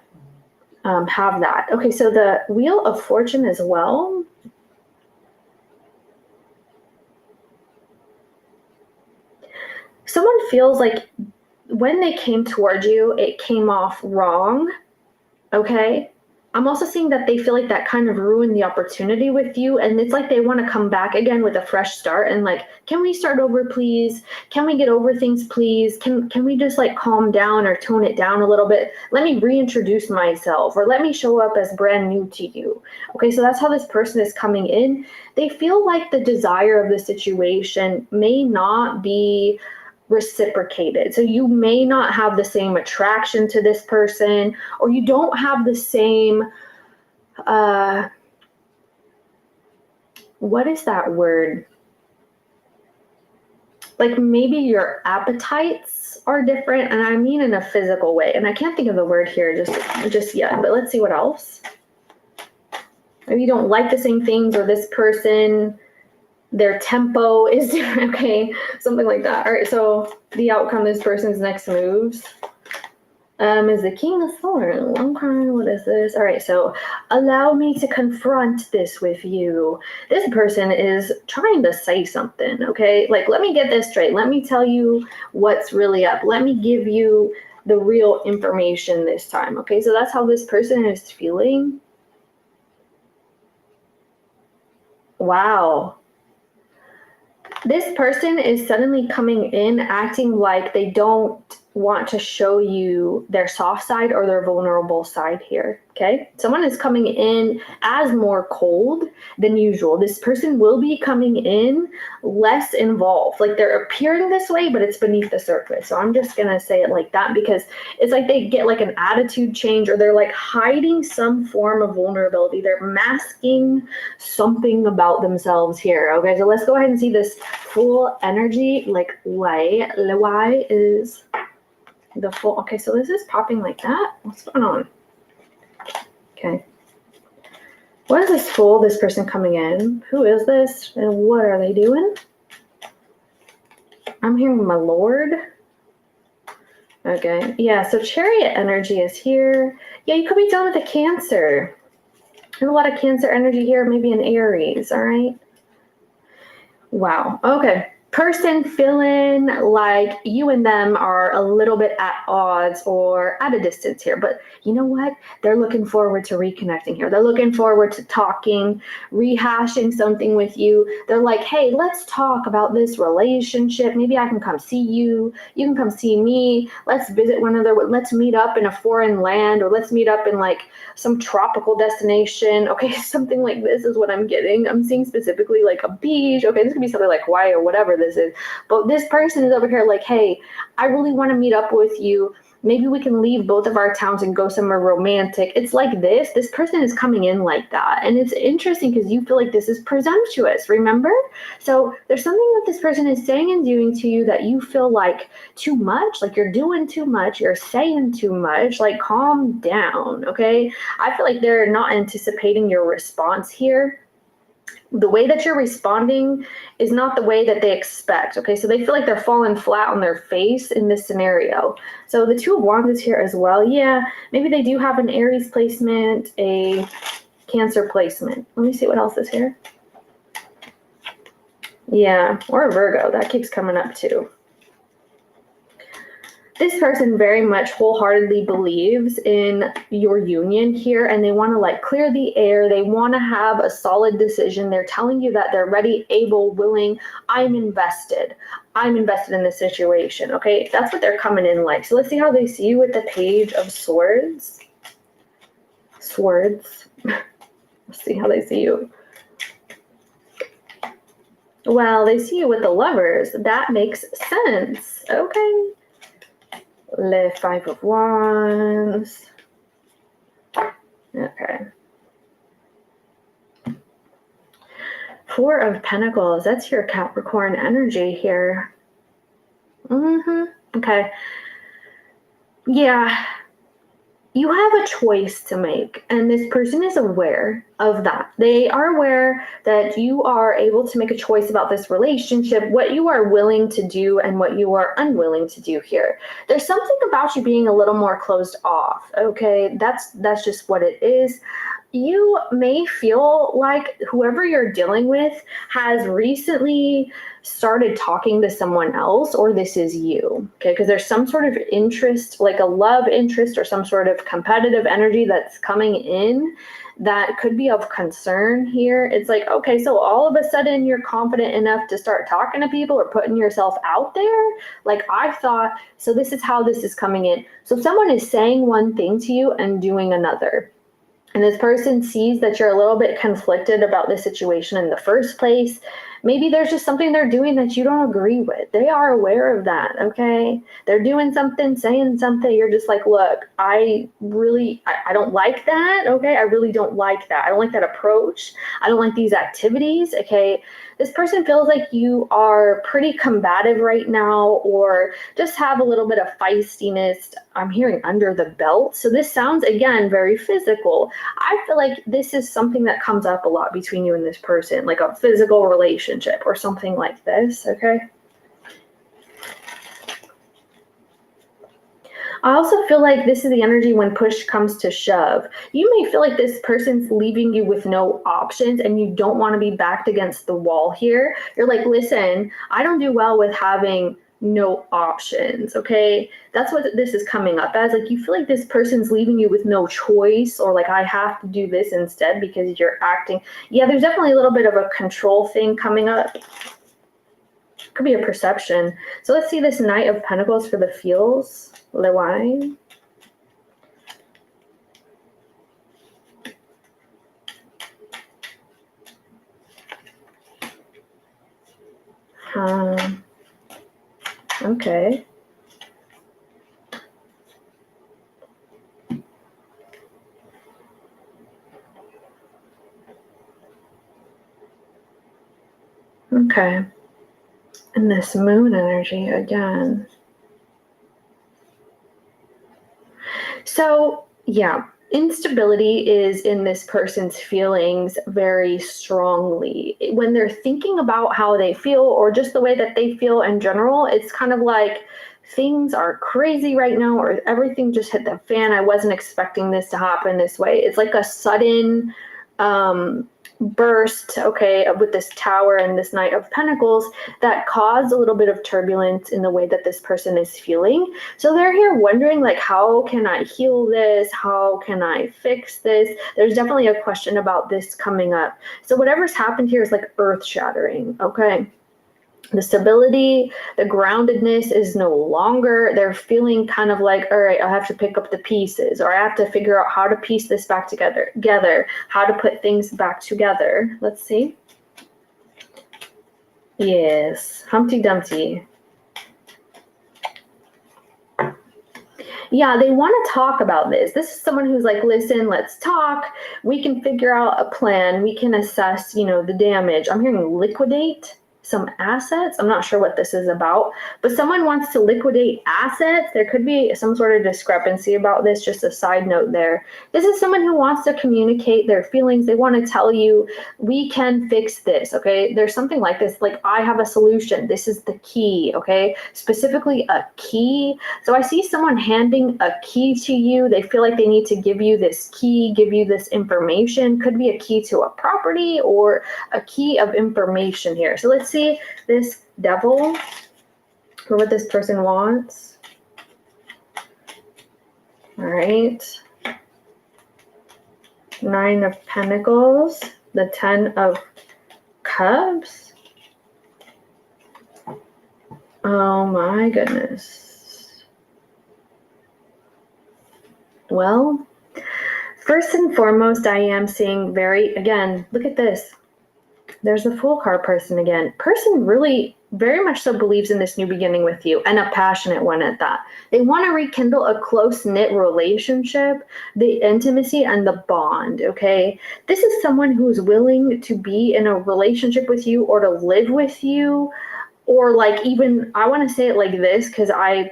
have that. Okay, so the Wheel of Fortune as well. Someone feels like when they came toward you, it came off wrong, okay? I'm also seeing that they feel like that kind of ruined the opportunity with you, and it's like they want to come back again with a fresh start and like, can we start over, please? Can we get over things, please? Can we just like calm down or tone it down a little bit? Let me reintroduce myself, or let me show up as brand new to you. Okay, so that's how this person is coming in. They feel like the desire of the situation may not be reciprocated. So you may not have the same attraction to this person, or you don't have the same, what is that word? Like maybe your appetites are different, and I mean in a physical way. And I can't think of the word here just yet, but let's see what else. Maybe you don't like the same things, or this person, their tempo is different, okay? Something like that. All right, so the outcome, this person's next moves is the King of Thorns. Okay, what is this? All right, so allow me to confront this with you. This person is trying to say something, okay? Like, let me get this straight. Let me tell you what's really up. Let me give you the real information this time, okay? So that's how this person is feeling. Wow. This person is suddenly coming in acting like they don't want to show you their soft side or their vulnerable side here, okay? Someone is coming in as more cold than usual. This person will be coming in less involved. Like they're appearing this way, but it's beneath the surface. So I'm just gonna say it like that because it's like they get like an attitude change, or they're like hiding some form of vulnerability. They're masking something about themselves here, okay? So let's go ahead and see this full energy, like why is the full, okay, so this is popping like that. What's going on? Okay. What is this fool, this person coming in? Who is this and what are they doing? I'm hearing my lord. Okay, yeah, so Chariot energy is here. Yeah, you could be dealing with a Cancer. There's a lot of Cancer energy here, maybe an Aries, all right? Wow, okay. Person feeling like you and them are a little bit at odds or at a distance here, but you know what? They're looking forward to reconnecting here. They're looking forward to talking, rehashing something with you. They're like, hey, let's talk about this relationship. Maybe I can come see you. You can come see me. Let's visit one another. Let's meet up in a foreign land, or let's meet up in like some tropical destination. Okay, something like this is what I'm getting. I'm seeing specifically like a beach. Okay, this could be something like Hawaii or whatever this is. But this person is over here like, hey, I really want to meet up with you. Maybe we can leave both of our towns and go somewhere romantic. It's like this. This person is coming in like that. And it's interesting because you feel like this is presumptuous, remember? So there's something that this person is saying and doing to you that you feel like too much, like you're doing too much, you're saying too much, like calm down, okay? I feel like they're not anticipating your response here. The way that you're responding is not the way that they expect, okay? So they feel like they're falling flat on their face in this scenario. So the Two of Wands is here as well. Yeah, maybe they do have an Aries placement, a Cancer placement. Let me see what else is here. Yeah, or a Virgo. That keeps coming up too. This person very much wholeheartedly believes in your union here, and they want to like clear the air. They want to have a solid decision. They're telling you that they're ready, able, willing. I'm invested. I'm invested in this situation. Okay, that's what they're coming in like. So let's see how they see you with the Page of Swords. Swords. Let's see how they see you. Well, they see you with the Lovers. That makes sense. Okay. The 5 of Wands. Okay. 4 of Pentacles. That's your Capricorn energy here. Okay. Yeah. You have a choice to make, and this person is aware of that. They are aware that you are able to make a choice about this relationship, what you are willing to do and what you are unwilling to do here. There's something about you being a little more closed off, okay? That's just what it is. You may feel like whoever you're dealing with has recently started talking to someone else, or this is you, okay? Because there's some sort of interest, like a love interest or some sort of competitive energy that's coming in that could be of concern here. It's like, okay, so all of a sudden you're confident enough to start talking to people or putting yourself out there? Like I thought, so this is how this is coming in. So someone is saying one thing to you and doing another. And this person sees that you're a little bit conflicted about the situation in the first place. Maybe there's just something they're doing that you don't agree with. They are aware of that, okay? They're doing something, saying something. You're just like, look, I don't like that, okay? I really don't like that. I don't like that approach. I don't like these activities, okay? This person feels like you are pretty combative right now, or just have a little bit of feistiness. I'm hearing under the belt. So this sounds, again, very physical. I feel like this is something that comes up a lot between you and this person, like a physical relationship or something like this, okay? I also feel like this is the energy when push comes to shove. You may feel like this person's leaving you with no options and you don't want to be backed against the wall here. You're like, listen, I don't do well with having no options, okay? That's what this is coming up as. Like you feel like this person's leaving you with no choice, or like I have to do this instead because you're acting. Yeah, there's definitely a little bit of a control thing coming up. Could be a perception. So let's see this Knight of Pentacles for the feels. Lewine. Okay. Okay. And this moon energy again. So, yeah, instability is in this person's feelings very strongly. When they're thinking about how they feel or just the way that they feel in general, it's kind of like things are crazy right now, or everything just hit the fan. I wasn't expecting this to happen this way. It's like a sudden burst, okay, with this Tower and this Knight of Pentacles that caused a little bit of turbulence in the way that this person is feeling. So they're here wondering, like, how can I heal this? How can I fix this? There's definitely a question about this coming up. So whatever's happened here is like earth-shattering, okay? The stability, the groundedness is no longer. They're feeling kind of like, all right, I have to pick up the pieces, or I have to figure out how to piece this back together, how to put things back together. Let's see. Yes, Humpty Dumpty. Yeah, they want to talk about this. This is someone who's like, listen, let's talk. We can figure out a plan. We can assess, the damage. I'm hearing liquidate some assets. I'm not sure what this is about, but someone wants to liquidate assets. There could be some sort of discrepancy about this. Just a side note there. This is someone who wants to communicate their feelings. They want to tell you, we can fix this, okay? There's something like this, like, I have a solution. This is the key, okay? Specifically a key. So I see someone handing a key to you. They feel like they need to give you this key, give you this information. Could be a key to a property or a key of information here. So let's see this Devil, for what this person wants. All right. 9 of Pentacles, the 10 of Cups. Oh my goodness. Well, first and foremost, I am seeing again, look at this. There's the Fool card person again. Person really very much so believes in this new beginning with you, and a passionate one at that. They want to rekindle a close-knit relationship, the intimacy and the bond, okay? This is someone who's willing to be in a relationship with you or to live with you, or like even, I want to say it like this because I'm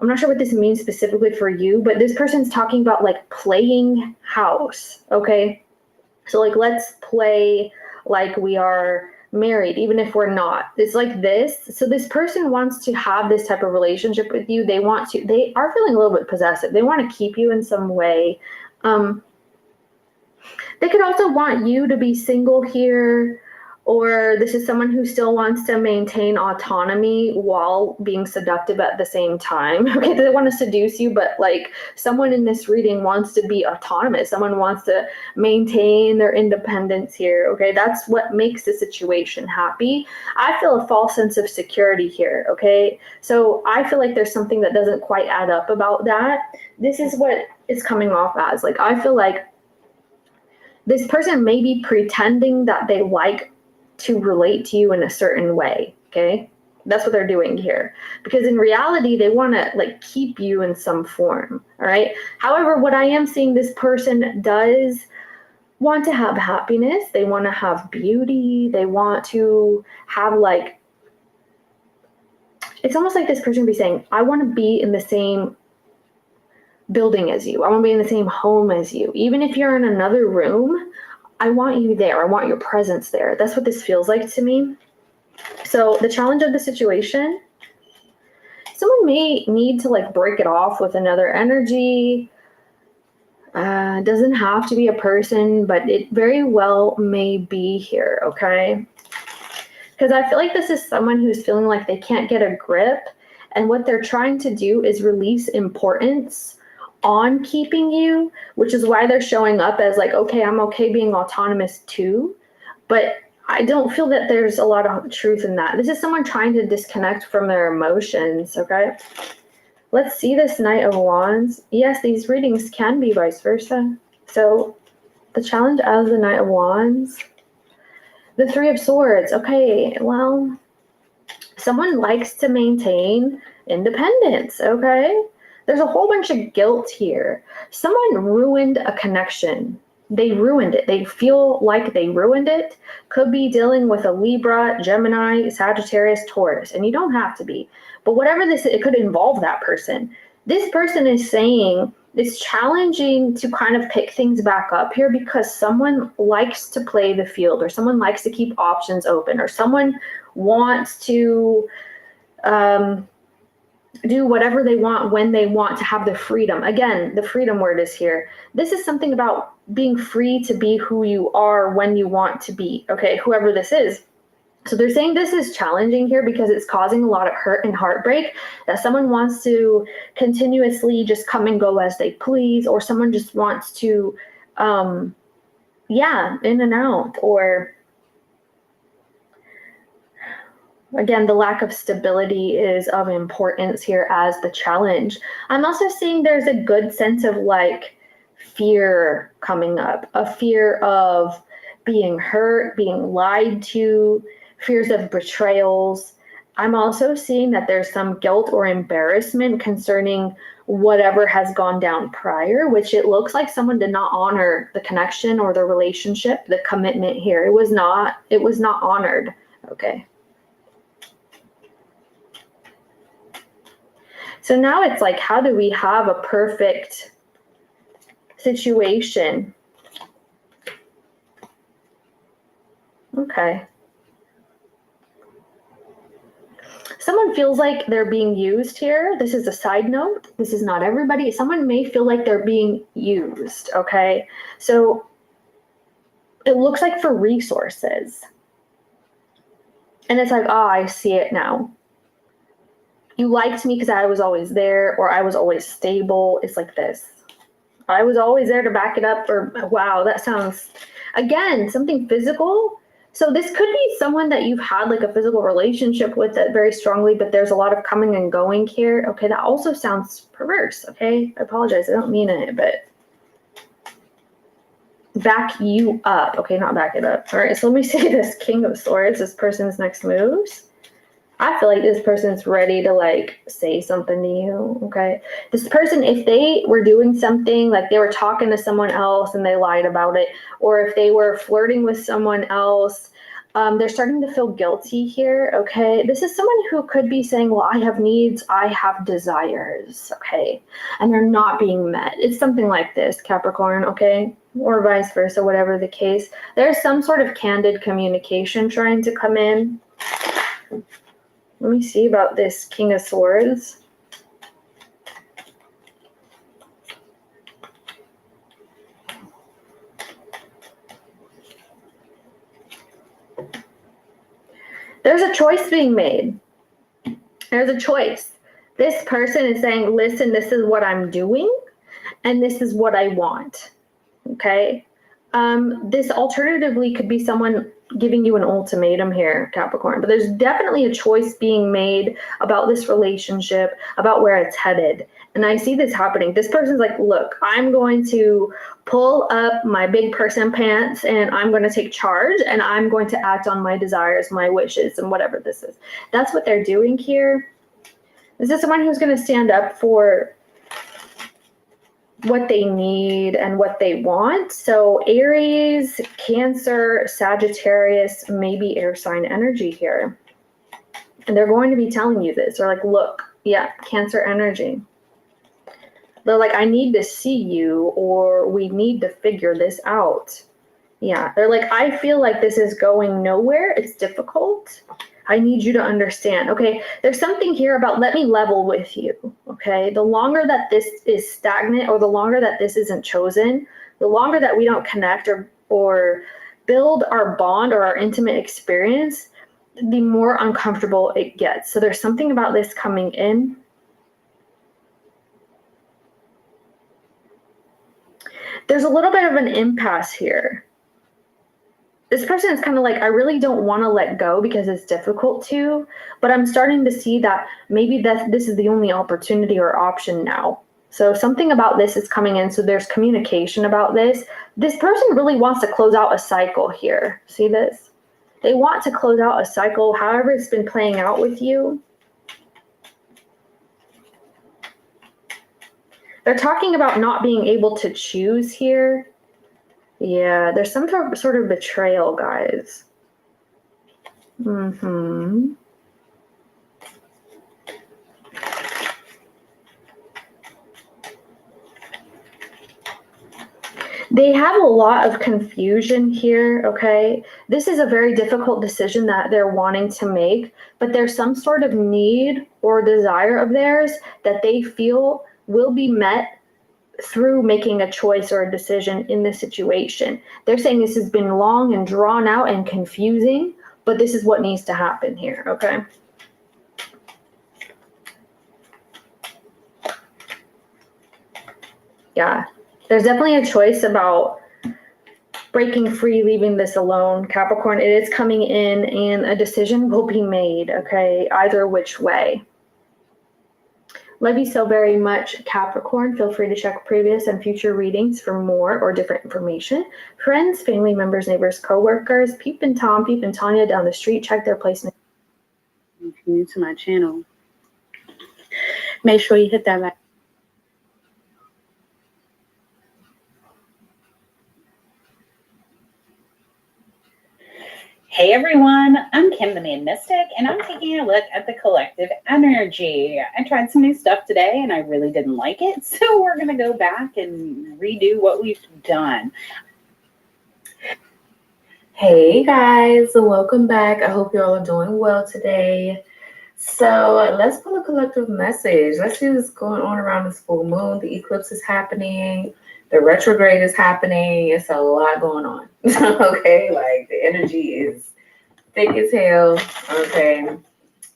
not sure what this means specifically for you, but this person's talking about like playing house, okay? So like, let's play like we are married, even if we're not. It's like this. So this person wants to have this type of relationship with you. They are feeling a little bit possessive. They want to keep you in some way. They could also want you to be single here, or this is someone who still wants to maintain autonomy while being seductive at the same time. Okay, they want to seduce you, but like someone in this reading wants to be autonomous. Someone wants to maintain their independence here. Okay, that's what makes the situation happy. I feel a false sense of security here. Okay, so I feel like there's something that doesn't quite add up about that. This is what it's coming off as. Like, I feel like this person may be pretending that they like to relate to you in a certain way, okay? That's what they're doing here. Because in reality, they want to like keep you in some form, all right? However, what I am seeing, this person does want to have happiness. They want to have beauty. They want to have like, it's almost like this person be saying, I want to be in the same building as you. I want to be in the same home as you. Even if you're in another room, I want you there. I want your presence there. That's what this feels like to me. So the challenge of the situation, someone may need to like break it off with another energy. Doesn't have to be a person, but it very well may be here, okay? Because I feel like this is someone who's feeling like they can't get a grip, and what they're trying to do is release importance on keeping you, which is why they're showing up as like, okay, I'm okay being autonomous too, but I don't feel that there's a lot of truth in that. This is someone trying to disconnect from their emotions, okay? Let's see this Knight of Wands. Yes, these readings can be vice versa. So the challenge as the Knight of Wands, the Three of Swords. Okay, well, someone likes to maintain independence, okay? There's a whole bunch of guilt here. Someone ruined a connection. They ruined it. They feel like they ruined it. Could be dealing with a Libra, Gemini, Sagittarius, Taurus, and you don't have to be. But whatever this is, it could involve that person. This person is saying it's challenging to kind of pick things back up here because someone likes to play the field, or someone likes to keep options open, or someone wants to do whatever they want when they want to have the freedom. Again, the freedom word is here. This is something about being free to be who you are when you want to be, okay, whoever this is. So they're saying this is challenging here because it's causing a lot of hurt and heartbreak, that someone wants to continuously just come and go as they please, or someone just wants to, in and out, or again, the lack of stability is of importance here as the challenge. I'm also seeing there's a good sense of like fear coming up, a fear of being hurt, being lied to, fears of betrayals. I'm also seeing that there's some guilt or embarrassment concerning whatever has gone down prior, which it looks like someone did not honor the connection or the relationship, the commitment here. It was not honored, okay? So now it's like, how do we have a perfect situation? Okay. Someone feels like they're being used here. This is a side note. This is not everybody. Someone may feel like they're being used, okay? So it looks like for resources. And it's like, oh, I see it now. You liked me because I was always there, or I was always stable. It's like this. I was always there to back it up, or wow, that sounds, again, something physical. So this could be someone that you've had like a physical relationship with that very strongly, but there's a lot of coming and going here. Okay, that also sounds perverse, okay? I apologize, I don't mean it, but back you up. Okay, not back it up. All right, so let me see this King of Swords, this person's next moves. I feel like this person's ready to like say something to you, okay? This person, if they were doing something, like they were talking to someone else and they lied about it, or if they were flirting with someone else, they're starting to feel guilty here, okay? This is someone who could be saying, well, I have needs, I have desires, okay? And they're not being met. It's something like this, Capricorn, okay? Or vice versa, whatever the case. There's some sort of candid communication trying to come in. Let me see about this King of Swords. There's a choice being made. There's a choice. This person is saying, listen, this is what I'm doing, and this is what I want. Okay? This alternatively could be someone giving you an ultimatum here, Capricorn, but there's definitely a choice being made about this relationship, about where it's headed. And I see this happening. This person's like, look, I'm going to pull up my big person pants and I'm going to take charge and I'm going to act on my desires, my wishes, and whatever this is. That's what they're doing here. This is someone who's going to stand up for what they need and what they want. So Aries, Cancer, Sagittarius, maybe air sign energy here. And they're going to be telling you this. They're like, look, yeah, Cancer energy. They're like, I need to see you, or we need to figure this out. Yeah, they're like, I feel like this is going nowhere. It's difficult. I need you to understand. Okay, there's something here about let me level with you. Okay, the longer that this is stagnant, or the longer that this isn't chosen, the longer that we don't connect or build our bond or our intimate experience, the more uncomfortable it gets. So there's something about this coming in. There's a little bit of an impasse here. This person is kind of like, I really don't want to let go because it's difficult to, but I'm starting to see that maybe this is the only opportunity or option now. So something about this is coming in. So there's communication about this. This person really wants to close out a cycle here. See this? They want to close out a cycle, however it's been playing out with you. They're talking about not being able to choose here. Yeah, there's some sort of betrayal, guys. They have a lot of confusion here, okay? This is a very difficult decision that they're wanting to make, but there's some sort of need or desire of theirs that they feel will be met through making a choice or a decision in this situation. They're saying this has been long and drawn out and confusing, but this is what needs to happen here, okay? Yeah, there's definitely a choice about breaking free, leaving this alone, Capricorn. It is coming in and a decision will be made, okay, either which way. Love you so very much, Capricorn. Feel free to check previous and future readings for more or different information. Friends, family members, neighbors, co-workers, Peep and Tom, Peep and Tanya down the street, check their placement. If you're new to my channel, make sure you hit that like. Hey everyone, I'm Kim the Main Mystic, and I'm taking a look at the collective energy. I tried some new stuff today, and I really didn't like it, so we're going to go back and redo what we've done. Hey guys, welcome back. I hope you all are doing well today. So let's pull a collective message. Let's see what's going on around this full moon. The eclipse is happening. The retrograde is happening. It's a lot going on. Okay, like the energy is thick as hell. Okay,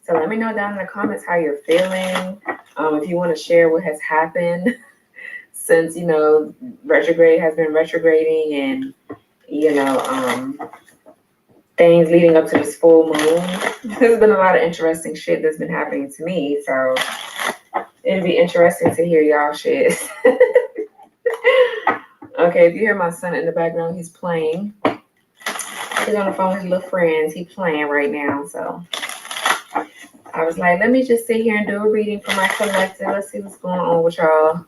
so let me know down in the comments how you're feeling. If you want to share what has happened since, you know, retrograde has been retrograding, and you know, things leading up to this full moon. There's been a lot of interesting shit that's been happening to me, so it'd be interesting to hear y'all shit. Okay, Okay, if you hear my son in the background, he's playing. He's on the phone with his little friends. He's playing right now. So I was like, let me just sit here and do a reading for my collective. Let's see what's going on with y'all.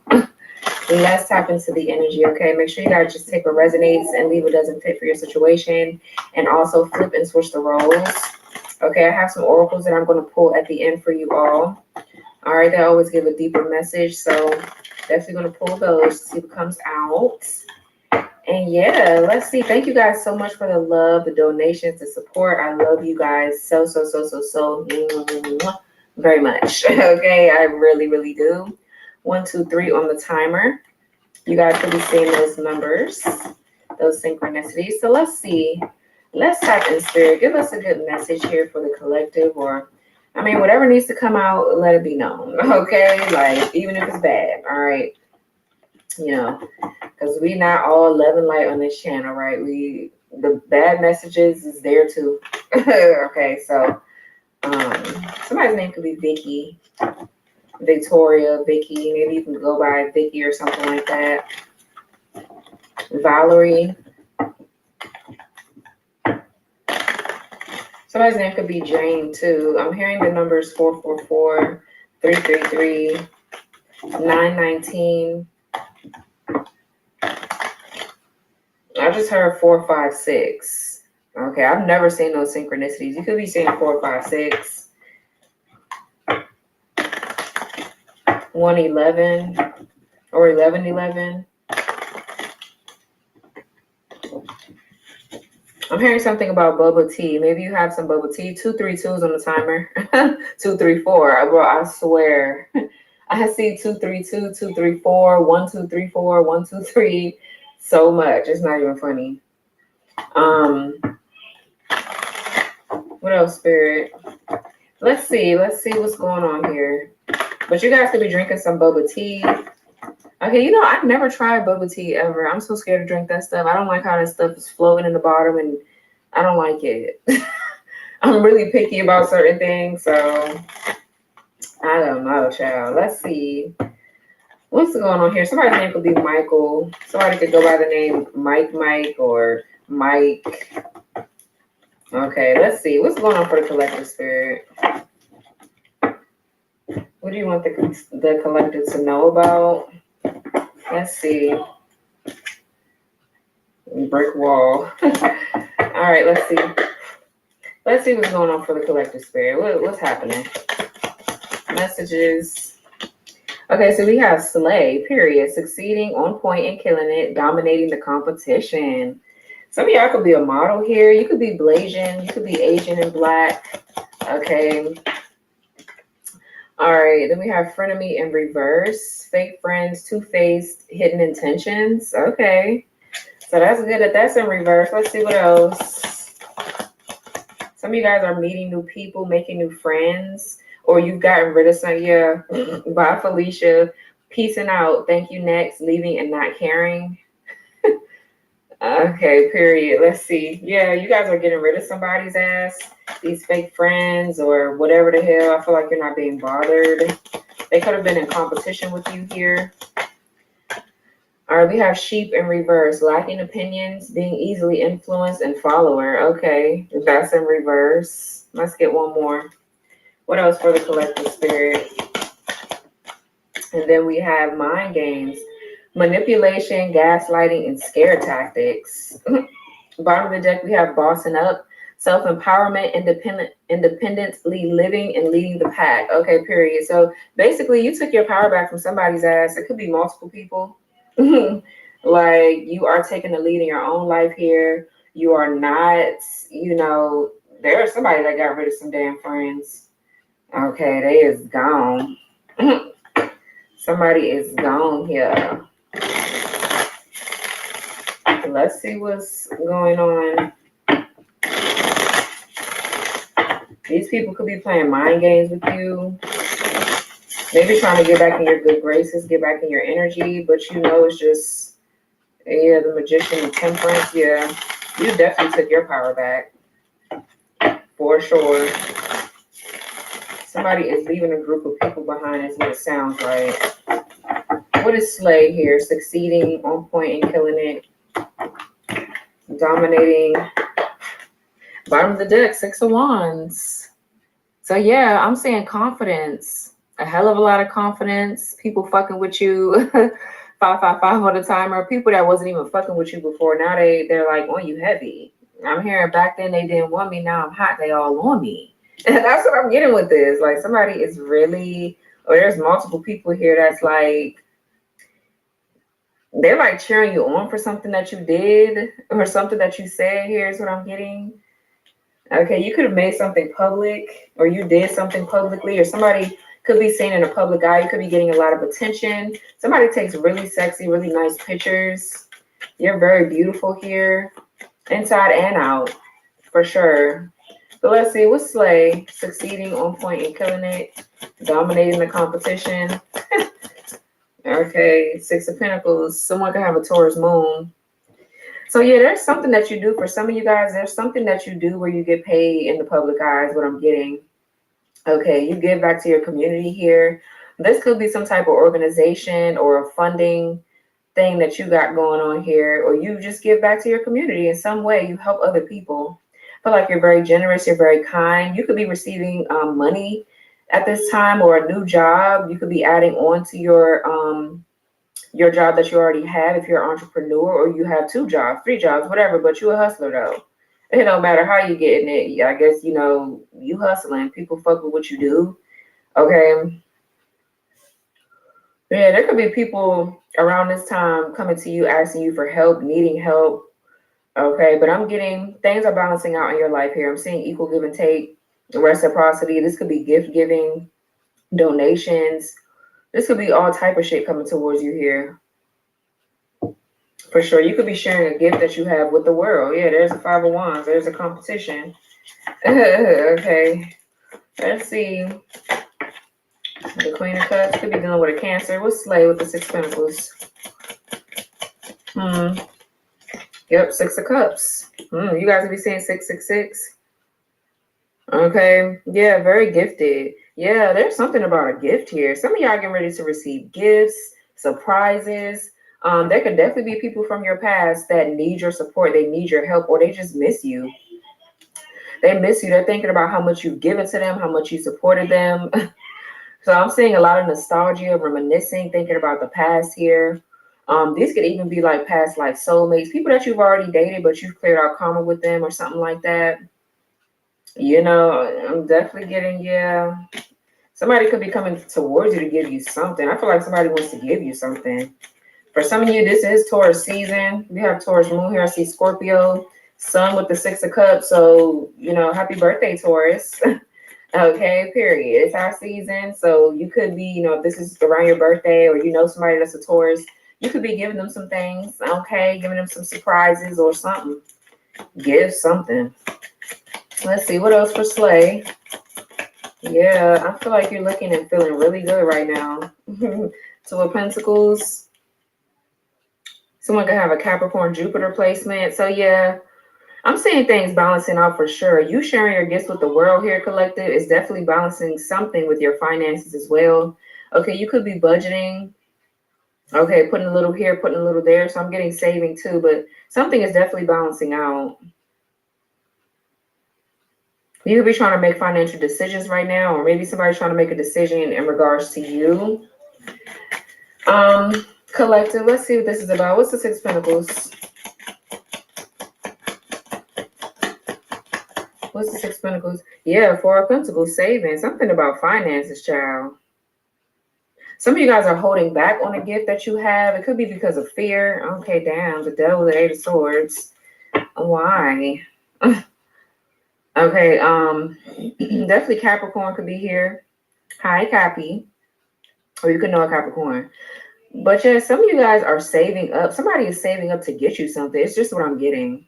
Let's tap into the energy, okay? Make sure you guys just take what resonates and leave what doesn't fit for your situation. And also flip and switch the roles. Okay, I have some oracles that I'm going to pull at the end for you all. All right, they always give a deeper message. So definitely going to pull those to see what comes out. And yeah, let's see. Thank you guys so much for the love, the donations, the support. I love you guys so very much. Okay, I really, really do. 1, 2, 3 on the timer. You guys could be seeing those numbers, those synchronicities. So let's see. Let's tap in spirit. Give us a good message here for the collective, or I mean, whatever needs to come out, let it be known. Okay, like even if it's bad. All right. You know, because we not all love and light on this channel, right? The bad messages is there too. Okay, so somebody's name could be Vicky, Victoria, Vicky. Maybe you can go by Vicky or something like that. Valerie. Somebody's name could be Jane too. I'm hearing the numbers 444, 333, 919. I just heard 456. Okay, I've never seen those synchronicities. You could be seeing 456, 111, or 1111. I'm hearing something about bubble tea. Maybe you have some bubble tea. 232s on the timer. 234. Bro, I swear. I see 232, 234, 1234, 123. So much. It's not even funny. What else, Spirit? Let's see what's going on here. But you guys could be drinking some boba tea. Okay, you know, I've never tried boba tea ever. I'm so scared to drink that stuff. I don't like how that stuff is floating in the bottom, and I don't like it. I'm really picky about certain things, so I don't know, child. Let's see. What's going on here? Somebody's name could be Michael. Somebody could go by the name Mike or Mike. Okay, let's see. What's going on for the collective, Spirit? What do you want the collective to know about? Let's see. Brick wall. All right, let's see. Let's see what's going on for the collective, Spirit. What's happening? Messages. Okay, so we have slay, period. Succeeding, on point, and killing it. Dominating the competition. Some of y'all could be a model here. You could be Blasian. You could be Asian and Black. Okay. All right, then we have frenemy in reverse. Fake friends, two-faced, hidden intentions. Okay. So that's good that that's in reverse. Let's see what else. Some of you guys are meeting new people, making new friends, or you've gotten rid of some. Yeah. Bye, Felicia. Peacing out. Thank you, next. Leaving and not caring. Okay, period. Let's see. Yeah, you guys are getting rid of somebody's ass. These fake friends or whatever the hell. I feel like you're not being bothered. They could have been in competition with you here. All right, we have sheep in reverse. Lacking opinions, being easily influenced, and follower. Okay, that's in reverse. Let's get one more. What else for the collective, Spirit? And then we have mind games. Manipulation, gaslighting, and scare tactics. Bottom of the deck, we have bossing up, self-empowerment, independently living, and leading the pack. Okay, period. So basically, you took your power back from somebody's ass. It could be multiple people. Like, you are taking the lead in your own life here. You are not, you know, there's somebody that got rid of some damn friends. Okay, they is gone. Somebody is gone here. Let's see what's going on. These people could be playing mind games with you. Maybe trying to get back in your good graces, get back in your energy, but you know it's just, yeah, the magician and temperance. Yeah, you definitely took your power back. For sure. Somebody is leaving a group of people behind, is what it sounds like. What is slay here? Succeeding, on point, and killing it. Dominating. Bottom of the deck, 6 of Wands. So yeah, I'm saying confidence. A hell of a lot of confidence. People fucking with you 555 all the time, or people that wasn't even fucking with you before. Now they're like on you heavy. I'm hearing back then they didn't want me. Now I'm hot. They all on me. And that's what I'm getting with this. Like somebody is really, or there's multiple people here that's like, they're like cheering you on for something that you did or something that you said. Here's what I'm getting. Okay, you could have made something public, or you did something publicly, or somebody could be seen in a public eye. You could be getting a lot of attention. Somebody takes really sexy, really nice pictures. You're very beautiful here, inside and out, for sure. But let's see, what's slay? Succeeding, on point, and killing it. Dominating the competition. Okay, 6 of Pentacles. Someone could have a Taurus moon. So yeah, there's something that you do for some of you guys. There's something that you do where you get paid in the public eye is what I'm getting. Okay, you give back to your community here. This could be some type of organization or a funding thing that you got going on here, or you just give back to your community in some way. You help other people. I feel like you're very generous. You're very kind. You could be receiving money at this time, or a new job. You could be adding on to your job that you already have if you're an entrepreneur, or you have 2 jobs, 3 jobs, whatever, but you're a hustler though. It don't matter how you getting it. I guess, you know, you hustling. People fuck with what you do. Okay. Yeah, there could be people around this time coming to you, asking you for help, needing help. Okay, but I'm getting things are balancing out in your life here. I'm seeing equal give and take, reciprocity. This could be gift giving, donations. This could be all type of shit coming towards you here. For sure. You could be sharing a gift that you have with the world. Yeah, there's a 5 of Wands. There's a competition. Okay. Let's see. The Queen of Cups could be dealing with a Cancer. What's slay with the 6 Pentacles? Yep, 6 of Cups. You guys will be saying 666. Okay. Yeah, very gifted. Yeah, there's something about a gift here. Some of y'all getting ready to receive gifts, surprises. There could definitely be people from your past that need your support. They need your help, or they just miss you. They miss you. They're thinking about how much you've given to them, how much you supported them. So I'm seeing a lot of nostalgia, reminiscing, thinking about the past here. These could even be like past life soulmates, people that you've already dated, but you've cleared out karma with them or something like that. You know, I'm definitely getting, yeah. Somebody could be coming towards you to give you something. I feel like somebody wants to give you something. For some of you, this is Taurus season. We have Taurus moon here. I see Scorpio, sun with the 6 of Cups. So, you know, happy birthday, Taurus. Okay, period. It's our season. So you could be, you know, if this is around your birthday, or you know somebody that's a Taurus, you could be giving them some things. Okay, giving them some surprises or something. Give something. Let's see, what else for slay? Yeah, I feel like you're looking and feeling really good right now. 2 of Pentacles. Someone could have a Capricorn Jupiter placement. So yeah, I'm seeing things balancing out for sure. You sharing your gifts with the world here, collective, is definitely balancing something with your finances as well. Okay, you could be budgeting. Okay, putting a little here, putting a little there. So I'm getting saving too, but something is definitely balancing out. You could be trying to make financial decisions right now, or maybe somebody's trying to make a decision in regards to you. Collective, let's see what this is about. What's the 6 Pentacles? What's the 6 Pentacles? Yeah, 4 of Pentacles, saving. Something about finances, child. Some of you guys are holding back on a gift that you have. It could be because of fear. Okay, damn. The Devil, the 8 of Swords. Why? Okay, definitely Capricorn could be here. Hi, Cappy. Or you could know a Capricorn. But yeah, some of you guys are saving up. Somebody is saving up to get you something. It's just what I'm getting.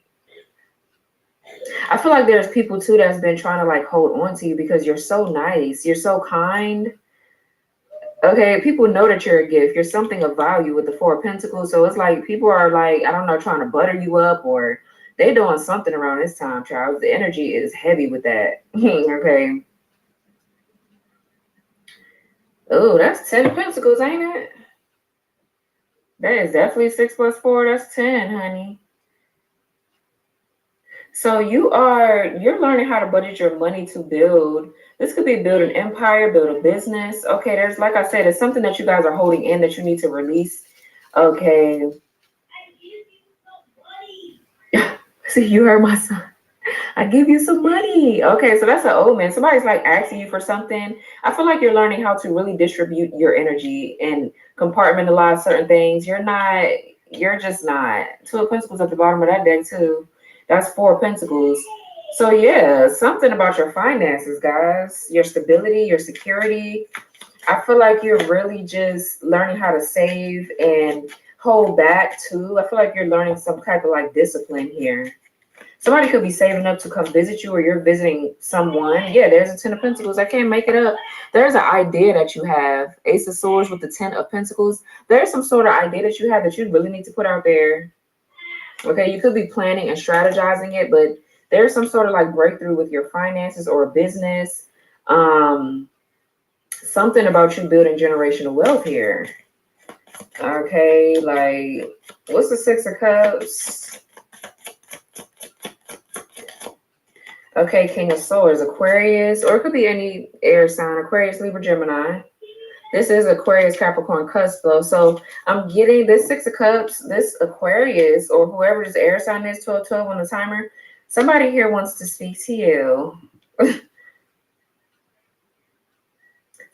I feel like there's people too that's been trying to like hold on to you because you're so nice. You're so kind. Okay, people know that you're a gift. You're something of value with the 4 of Pentacles. So it's like people are like, I don't know, trying to butter you up, or they're doing something around this time, child. The energy is heavy with that. Okay. Oh, that's 10 of Pentacles, ain't it? That is definitely 6 plus 4. That's 10, honey. So you're learning how to budget your money to build. This could be build an empire, build a business. Okay, there's, like I said, it's something that you guys are holding in that you need to release. Okay. See, you heard my son. I give you some money. Okay, so that's an old man. Somebody's like asking you for something. I feel like you're learning how to really distribute your energy and compartmentalize certain things. You're just not. 2 of Pentacles at the bottom of that deck too. That's 4 of Pentacles. So yeah, something about your finances, guys. Your stability, your security. I feel like you're really just learning how to save and hold back too. I feel like you're learning some type of like discipline here. Somebody could be saving up to come visit you, or you're visiting someone. Yeah, there's a 10 of Pentacles. I can't make it up. There's an idea that you have. Ace of Swords with the 10 of Pentacles. There's some sort of idea that you have that you really need to put out there. Okay, you could be planning and strategizing it, but there's some sort of like breakthrough with your finances or a business. Something about you building generational wealth here. Okay, like, what's the 6 of Cups? Okay, King of Swords, Aquarius, or it could be any air sign, Aquarius, Libra, Gemini. This is Aquarius, Capricorn, cusp though. So I'm getting this 6 of Cups, this Aquarius, or whoever this air sign is, 1212 on the timer. Somebody here wants to speak to you.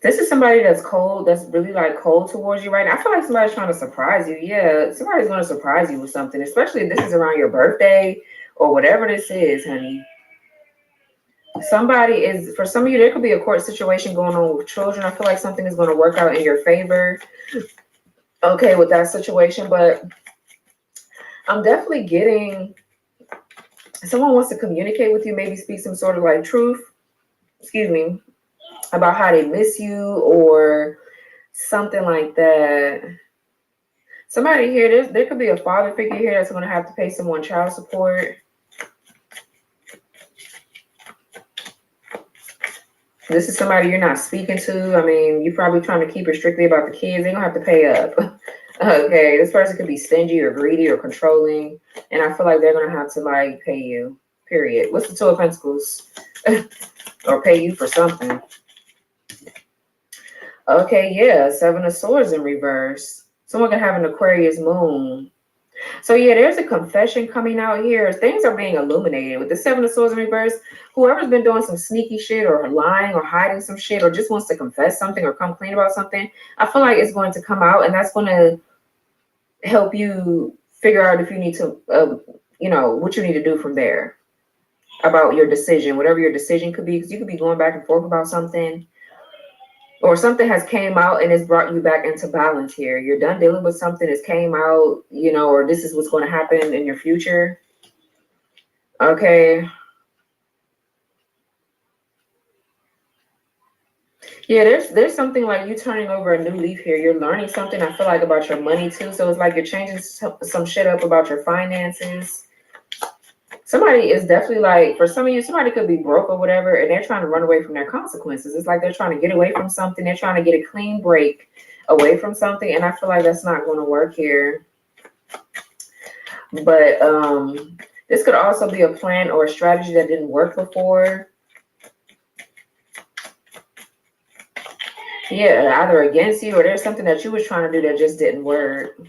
This is somebody that's cold, that's really like cold towards you right now. I feel like somebody's trying to surprise you. Yeah, somebody's going to surprise you with something, especially if this is around your birthday or whatever this is, honey. Somebody is, for some of you, there could be a court situation going on with children. I feel like something is going to work out in your favor. Okay, with that situation, but I'm definitely getting someone wants to communicate with you, maybe speak some sort of like truth, excuse me, about how they miss you or something like that. Somebody here, there could be a father figure here that's going to have to pay someone child support. This is somebody you're not speaking to. I mean, you're probably trying to keep it strictly about the kids. They're going to have to pay up. Okay, this person could be stingy or greedy or controlling. And I feel like they're going to have to, like, pay you, period. What's the 2 of Pentacles? Or pay you for something. Okay, yeah, 7 of Swords in reverse. Someone can have an Aquarius moon. So yeah, there's a confession coming out here. Things are being illuminated with the 7 of Swords in reverse. Whoever's been doing some sneaky shit or lying or hiding some shit or just wants to confess something or come clean about something, I feel like it's going to come out, and that's going to help you figure out if you need to, you know, what you need to do from there about your decision, whatever your decision could be, because you could be going back and forth about something. Or something has came out and it's brought you back into balance here. You're done dealing with something that's came out, you know, or this is what's going to happen in your future. Okay. Yeah, there's something like you turning over a new leaf here. You're learning something, I feel like, about your money too. So it's like you're changing some shit up about your finances. Somebody is definitely like, for some of you, somebody could be broke or whatever, and they're trying to run away from their consequences. It's like they're trying to get away from something. They're trying to get a clean break away from something, and I feel like that's not going to work here. But this could also be a plan or a strategy that didn't work before. Yeah, either against you or there's something that you was trying to do that just didn't work.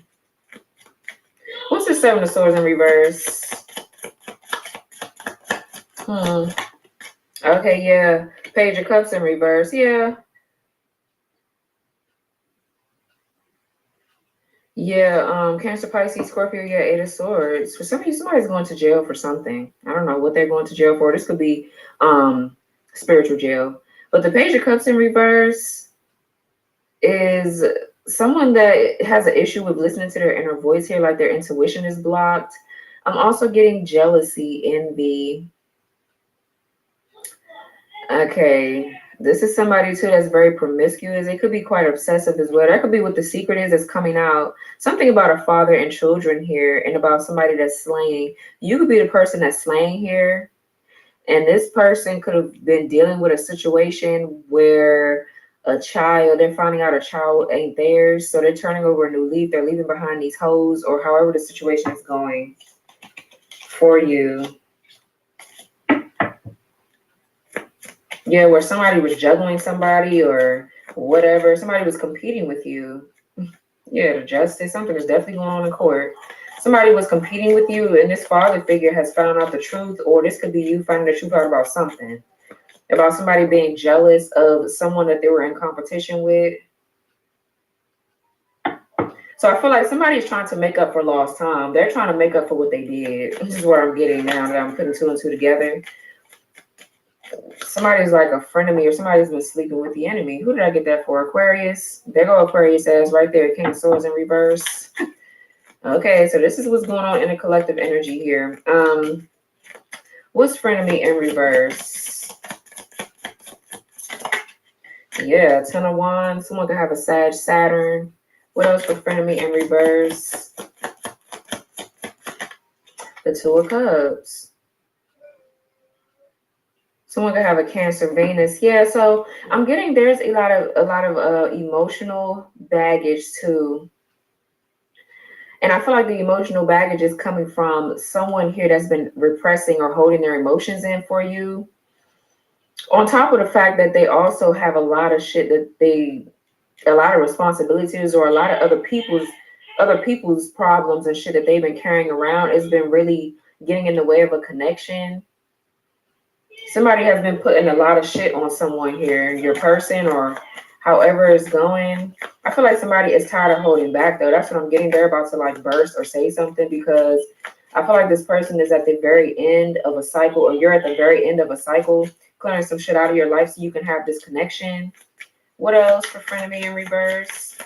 What's the 7 of Swords in reverse? Okay, yeah. Page of Cups in reverse, yeah. Yeah, Cancer, Pisces, Scorpio, yeah, 8 of Swords. For some of you, somebody's going to jail for something. I don't know what they're going to jail for. This could be spiritual jail. But the Page of Cups in reverse is someone that has an issue with listening to their inner voice here, like their intuition is blocked. I'm also getting jealousy, envy. Okay, this is somebody too that's very promiscuous. It could be quite obsessive as well. That could be what the secret is that's coming out. Something about a father and children here, and about somebody that's slaying. You could be the person that's slaying here, and this person could have been dealing with a situation where a child. They're finding out a child ain't theirs, so they're turning over a new leaf. They're leaving behind these hoes, or however the situation is going for you. Yeah, where somebody was juggling somebody or whatever. Somebody was competing with you. Yeah, the justice. Something is definitely going on in court. Somebody was competing with you, and this father figure has found out the truth, or this could be you finding the truth out about something. About somebody being jealous of someone that they were in competition with. So I feel like somebody is trying to make up for lost time. They're trying to make up for what they did. This is what I'm getting now that I'm putting two and two together. Somebody's like a friend of me, or somebody's been sleeping with the enemy. Who did I get that for? Aquarius. There go Aquarius ass right there. King of Swords in reverse. Okay, so this is what's going on in the collective energy here. What's friend of me in reverse? Yeah, Ten of Wands. Someone could have a Sag Saturn. What else for friend of me in reverse? The Two of Cups. Someone could have a Cancer Venus. Yeah, so I'm getting there's a lot of emotional baggage too. And I feel like the emotional baggage is coming from someone here that's been repressing or holding their emotions in for you. On top of the fact that they also have a lot of shit that a lot of responsibilities or a lot of other people's problems and shit that they've been carrying around. It's been really getting in the way of a connection. Somebody has been putting a lot of shit on someone here, your person or however it's going. I feel like somebody is tired of holding back though. That's what I'm getting. They're about to like burst or say something because I feel like this person is at the very end of a cycle, or you're at the very end of a cycle, clearing some shit out of your life so you can have this connection. What else for friend of me in reverse?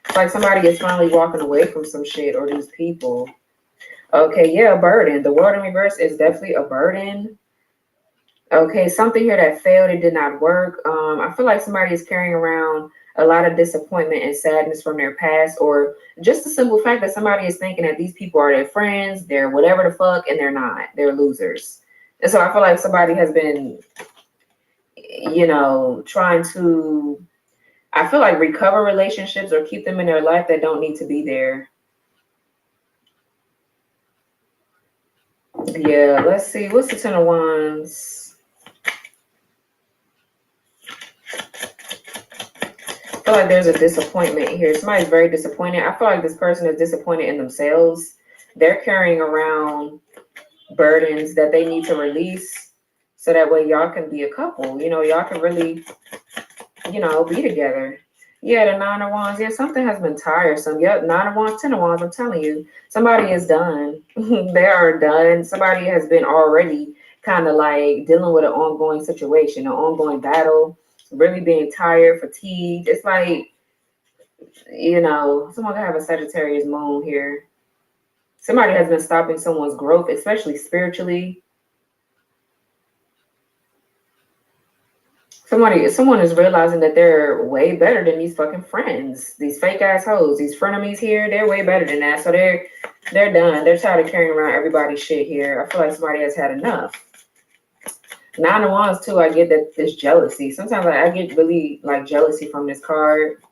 It's like somebody is finally walking away from some shit or these people. Okay, yeah, a burden. The world in reverse is definitely a burden. Okay, something here that failed, it did not work. I feel like somebody is carrying around a lot of disappointment and sadness from their past, or just the simple fact that somebody is thinking that these people are their friends, they're whatever the fuck, and they're not. They're losers. And so I feel like somebody has been, trying to, I feel like recover relationships or keep them in their life that don't need to be there. Yeah, let's see. What's the Ten of Wands? I feel like there's a disappointment here. Somebody's very disappointed. I feel like this person is disappointed in themselves. They're carrying around burdens that they need to release so that way y'all can be a couple. Y'all can really, be together. Yeah, the Nine of Wands. Yeah, something has been tiresome. Yep, Nine of Wands, Ten of Wands. I'm telling you, somebody is done. They are done. Somebody has been already kind of like dealing with an ongoing situation, an ongoing battle, really being tired, fatigued. It's like, someone can have a Sagittarius moon here. Somebody has been stopping someone's growth, especially spiritually. Someone is realizing that they're way better than these fucking friends, these fake ass hoes, these frenemies here. They're way better than that. So they're done. They're tired of carrying around everybody's shit here. I feel like somebody has had enough. Nine of Wands too. I get that this jealousy. Sometimes I get really like jealousy from this card.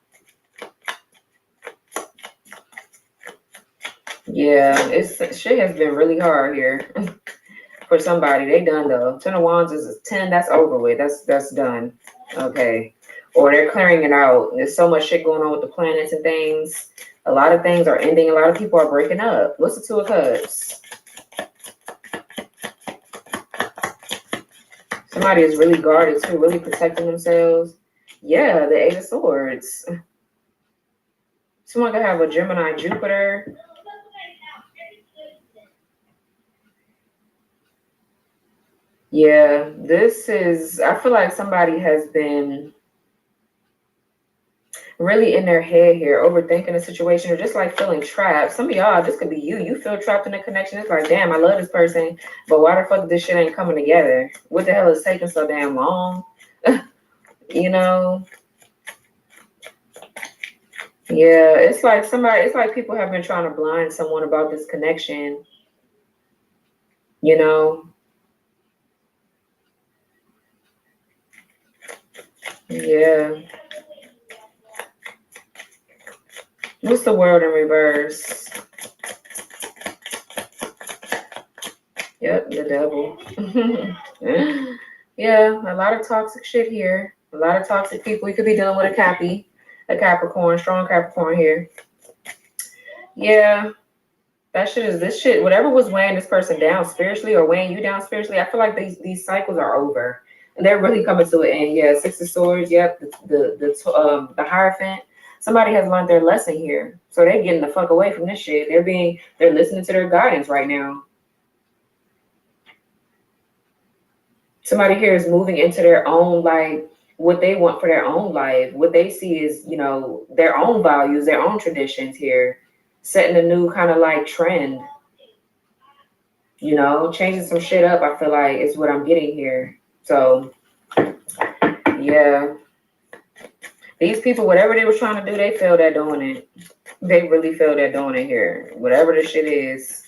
Yeah, shit has been really hard here for somebody. They done though. Ten of Wands is 10. That's over with. That's done. Okay. Or they're clearing it out. There's so much shit going on with the planets and things. A lot of things are ending. A lot of people are breaking up. What's the Two of Cups? Somebody is really guarded too, really protecting themselves. Yeah, the Eight of Swords. Someone could have a Gemini, Jupiter. Yeah, I feel like somebody has been really in their head here, overthinking the situation, or just like feeling trapped. Some of y'all, this could be you. You feel trapped in a connection. It's like, damn, I love this person, but why the fuck this shit ain't coming together? What the hell is taking so damn long? Yeah, it's like people have been trying to blind someone about this connection. Yeah. What's the world in reverse? Yep, the devil. Yeah, a lot of toxic shit here. A lot of toxic people. We could be dealing with a Capricorn, strong Capricorn here. Yeah, this shit, whatever was weighing this person down spiritually or weighing you down spiritually, I feel like these cycles are over. And they're really coming to an end. Yeah, Six of Swords, yep, the Hierophant. Somebody has learned their lesson here. So they're getting the fuck away from this shit. They're listening to their guidance right now. Somebody here is moving into their own, like, what they want for their own life. What they see is, their own values, their own traditions here. Setting a new kind of like trend. Changing some shit up, I feel like is what I'm getting here. So, yeah. These people, whatever they were trying to do, they failed at doing it. They really failed at doing it here. Whatever the shit is.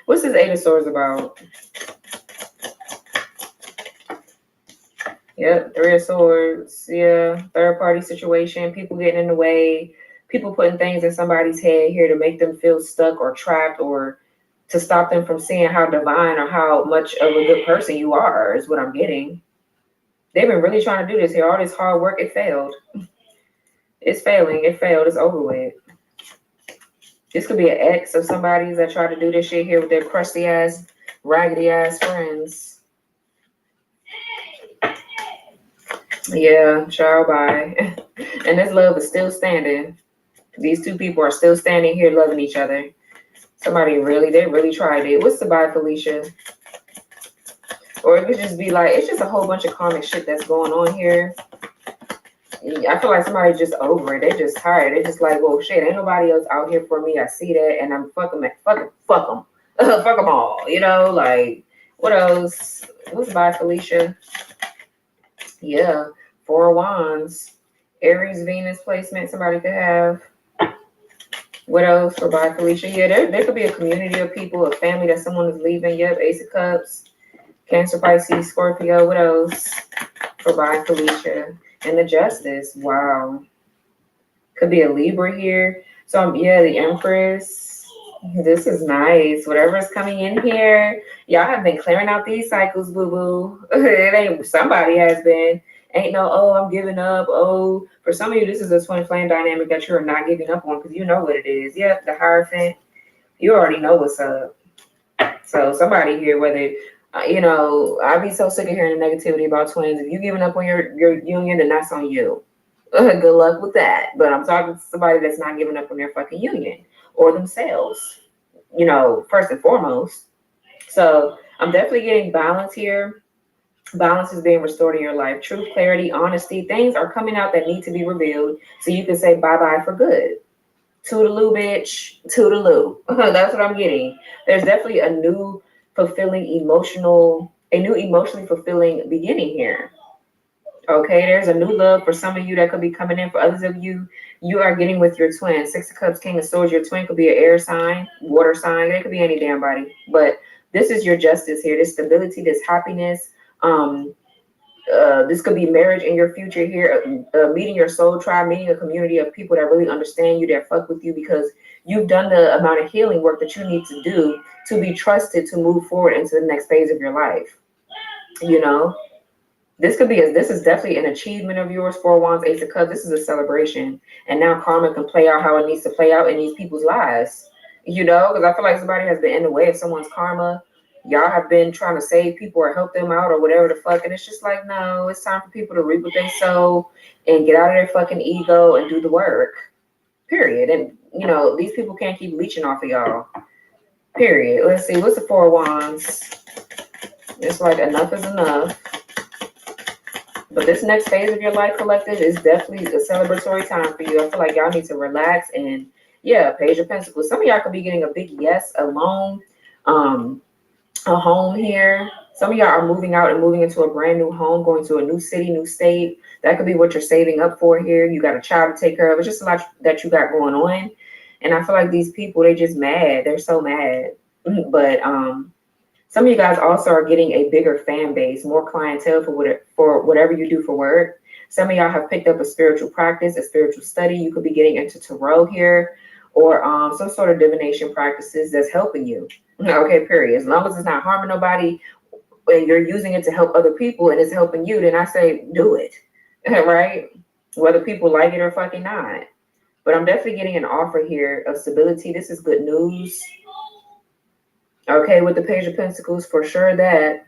What's this Eight of Swords about? Yep, Three of Swords. Yeah, third party situation. People getting in the way. People putting things in somebody's head here to make them feel stuck or trapped or to stop them from seeing how divine or how much of a good person you are is what I'm getting. They've been really trying to do this here. All this hard work, it failed. It's failing. It failed. It's over with. This could be an ex of somebody's that tried to do this shit here with their crusty ass, raggedy ass friends. Yeah, ciao, bye. And this love is still standing. These two people are still standing here loving each other. They really tried it. What's the bye, Felicia? Or it could just be like, it's just a whole bunch of karmic shit that's going on here. I feel like somebody's just over it. They're just tired. They're just like, well, shit, ain't nobody else out here for me. I see that, and I'm fuck them, fuck them, fuck them all. Like, what else? What's by Felicia? Yeah, Four of Wands, Aries, Venus placement. Somebody could have. What else for by Felicia? Yeah, there could be a community of people, a family that someone is leaving. Yep, Ace of Cups, Cancer, Pisces, Scorpio. What else for by Felicia? And the Justice. Wow. Could be a Libra here. So, yeah, the Empress. This is nice. Whatever's coming in here. Y'all have been clearing out these cycles, boo-boo. It ain't, somebody has been. Ain't no, oh, I'm giving up. Oh, for some of you, this is a twin flame dynamic that you're not giving up on because you know what it is. Yep, the Hierophant. You already know what's up. So somebody here, whether, I'd be so sick of hearing the negativity about twins. If you're giving up on your union, then that's on you. Good luck with that. But I'm talking to somebody that's not giving up on their fucking union or themselves, first and foremost. So I'm definitely getting balance here. Balance is being restored in your life. Truth, clarity, honesty. Things are coming out that need to be revealed. So you can say bye-bye for good. Toodaloo, bitch. Toodaloo. That's what I'm getting. There's definitely a new emotionally fulfilling beginning here. Okay, there's a new love for some of you that could be coming in. For others of you, you are getting with your twin. Six of Cups, King of Swords. Your twin could be an air sign, water sign. It could be any damn body. But this is your justice here. This stability, this happiness. This could be marriage in your future here. Meeting your soul tribe, meeting a community of people that really understand you, that fuck with you because you've done the amount of healing work that you need to do to be trusted to move forward into the next phase of your life. This is definitely an achievement of yours. Four of Wands, Ace of Cups. This is a celebration. And now karma can play out how it needs to play out in these people's lives. Because I feel like somebody has been in the way of someone's karma. Y'all have been trying to save people or help them out or whatever the fuck. And it's just like, no, it's time for people to reap what they sow and get out of their fucking ego and do the work. Period. And, these people can't keep leeching off of y'all. Period. Let's see. What's the Four of Wands? It's like enough is enough. But this next phase of your life, collective, is definitely a celebratory time for you. I feel like y'all need to relax and, Page of Pentacles. Some of y'all could be getting a big yes, a loan, a home here. Some of y'all are moving out and moving into a brand new home, going to a new city, new state. That could be what you're saving up for here. You got a child to take care of. It's just a lot that you got going on. And I feel like these people, they just mad. They're so mad. But some of you guys also are getting a bigger fan base, more clientele for whatever you do for work. Some of y'all have picked up a spiritual practice, a spiritual study. You could be getting into tarot here, or some sort of divination practices that's helping you. Okay, period. As long as it's not harming nobody and you're using it to help other people and it's helping you, then I say do it. Right? Whether people like it or fucking not. But I'm definitely getting an offer here of stability. This is good news. Okay, with the Page of Pentacles, for sure that.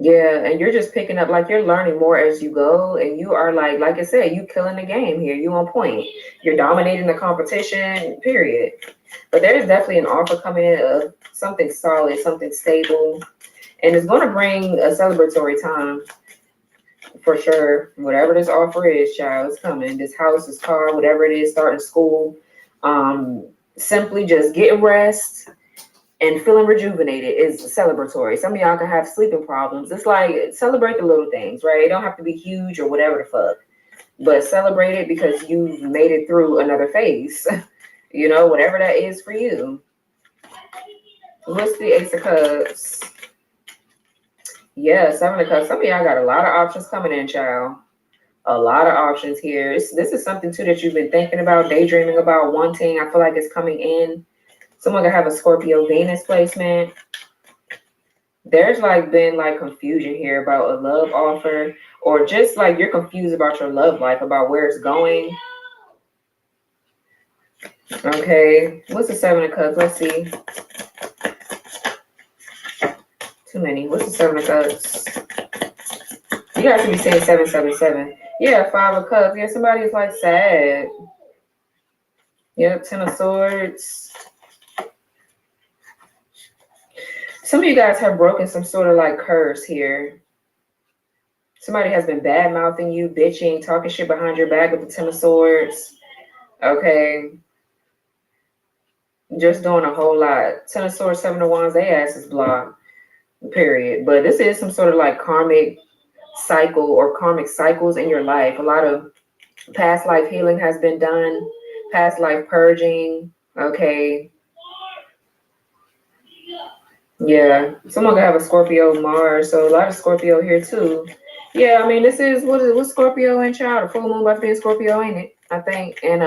Yeah, and you're just picking up, like you're learning more as you go, and you are like I said, you killing the game here. You on point. You're dominating the competition, period. But there's definitely an offer coming in of something solid, something stable, and it's going to bring a celebratory time for sure. Whatever this offer is, child, it's coming. This house, this car, whatever it is, starting school, simply just getting rest and feeling rejuvenated is celebratory. Some of y'all can have sleeping problems. It's like celebrate the little things, right? It don't have to be huge or whatever the fuck, but celebrate it because you've made it through another phase. You know, whatever that is for you. What's the Ace of Cups? Yeah, Seven of Cups. Some of y'all got a lot of options coming in, child. A lot of options here. This is something too that you've been thinking about, daydreaming about, wanting. I feel like it's coming in. Someone could have a Scorpio Venus placement. There's been confusion here about a love offer, or just like you're confused about your love life, about where it's going. Okay, what's the Seven of Cups? Let's see. Too many. What's the Seven of Cups? You guys should be saying 777. Yeah, Five of Cups. Yeah, somebody is sad. Yep, Ten of Swords. Some of you guys have broken some sort of curse here. Somebody has been bad mouthing you, bitching, talking shit behind your back with the Ten of Swords. Okay. Just doing a whole lot. Ten of Swords, Seven of Wands, they ass is blocked. Period. But this is some sort of karmic cycle or karmic cycles in your life. A lot of past life healing has been done. Past life purging. Okay. Yeah, someone could have a Scorpio Mars, so a lot of Scorpio here too. Yeah, I mean, this is what's Scorpio in, child? The full moon about to be in Scorpio, ain't it? I think. And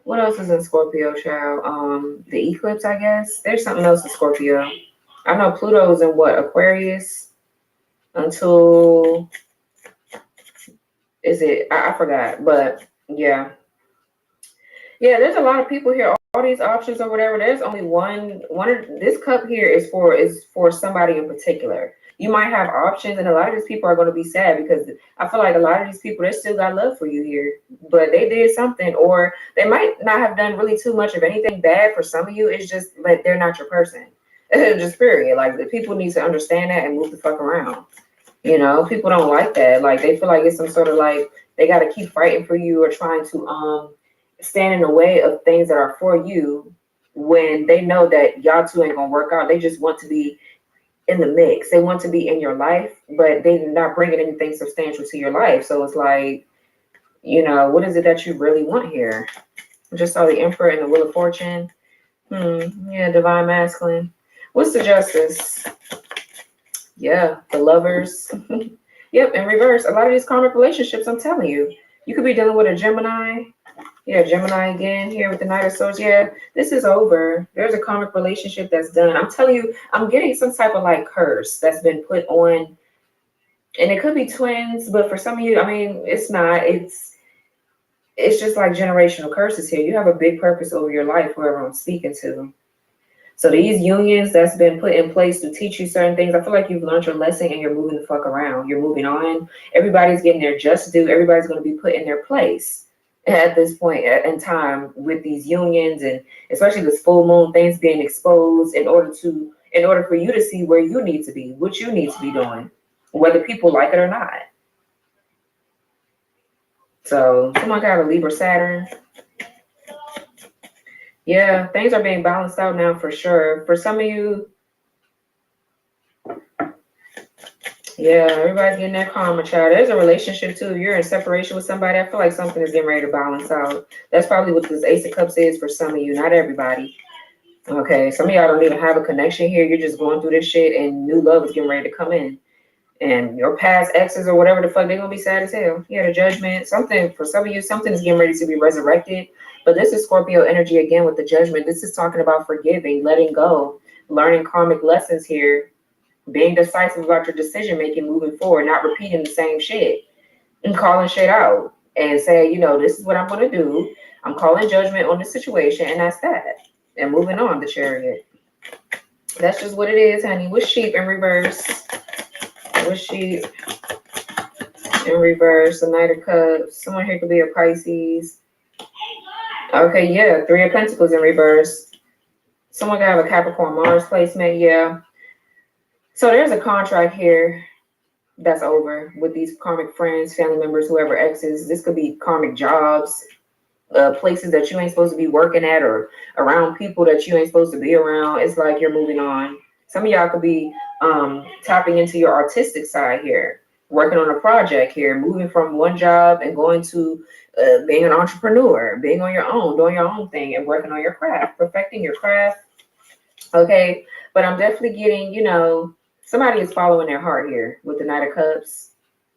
what else is in Scorpio, child? The eclipse, I guess. There's something else in Scorpio. I know Pluto's in what, Aquarius? Until is it? I forgot, but yeah. Yeah, there's a lot of people here. All these options or whatever. There's only one of this cup here is for somebody in particular. You might have options, and a lot of these people are going to be sad because I feel like a lot of these people, they still got love for you here, but they did something, or they might not have done really too much of anything bad for some of you. It's just like they're not your person. Just period. Like the people need to understand that and move the fuck around. You know, people don't like that. Like they feel like it's some sort of they got to keep fighting for you or trying to stand in the way of things that are for you when they know that y'all two ain't gonna work out. They just want to be in the mix. They want to be in your life, but they're not bringing anything substantial to your life. So it's like, you know, what is it that you really want here? I just saw the Emperor and the Wheel of Fortune. Yeah, Divine Masculine. What's the Justice? Yeah, the Lovers. Yep, in reverse. A lot of these karmic relationships, I'm telling you, you could be dealing with a Gemini. Yeah, Gemini again here with the Knight of Swords. Yeah, this is over. There's a karmic relationship that's done. I'm telling you, I'm getting some type of curse that's been put on. And it could be twins, but for some of you, I mean, it's not. It's just like generational curses here. You have a big purpose over your life, whoever I'm speaking to. So these unions that's been put in place to teach you certain things, I feel like you've learned your lesson and you're moving the fuck around. You're moving on. Everybody's getting their just due. Everybody's going to be put in their place at this point in time with these unions, and especially this full moon, things being exposed in order for you to see where you need to be, what you need to be doing, whether people like it or not. So someone got a Libra Saturn. Yeah, things are being balanced out now for sure. For some of you, yeah, everybody's getting that karma, child. There's a relationship too. If you're in separation with somebody, I feel like something is getting ready to balance out. That's probably what this Ace of Cups is for some of you, not everybody. Okay, some of y'all don't even have a connection here. You're just going through this shit and new love is getting ready to come in. And your past exes or whatever the fuck, they're gonna be sad as hell. You had a judgment, something for some of you, something is getting ready to be resurrected. But this is Scorpio energy again with the judgment. This is talking about forgiving, letting go, learning karmic lessons here, being decisive about your decision making moving forward, not repeating the same shit and calling shit out and saying, you know, this is what I'm gonna do. I'm calling judgment on the situation, and that's that. And moving on, the Chariot. That's just what it is, honey. With sheep in reverse. With sheep in reverse, the Knight of Cups. Someone here could be a Pisces. Okay, yeah, Three of Pentacles in reverse. Someone could have a Capricorn Mars placement, yeah. So there's a contract here that's over with these karmic friends, family members, whoever exes. This could be karmic jobs, places that you ain't supposed to be working at, or around people that you ain't supposed to be around. It's like you're moving on. Some of y'all could be tapping into your artistic side here, working on a project here, moving from one job and going to being an entrepreneur, being on your own, doing your own thing and working on your craft, perfecting your craft. Okay, but I'm definitely getting, you know, somebody is following their heart here with the Knight of Cups.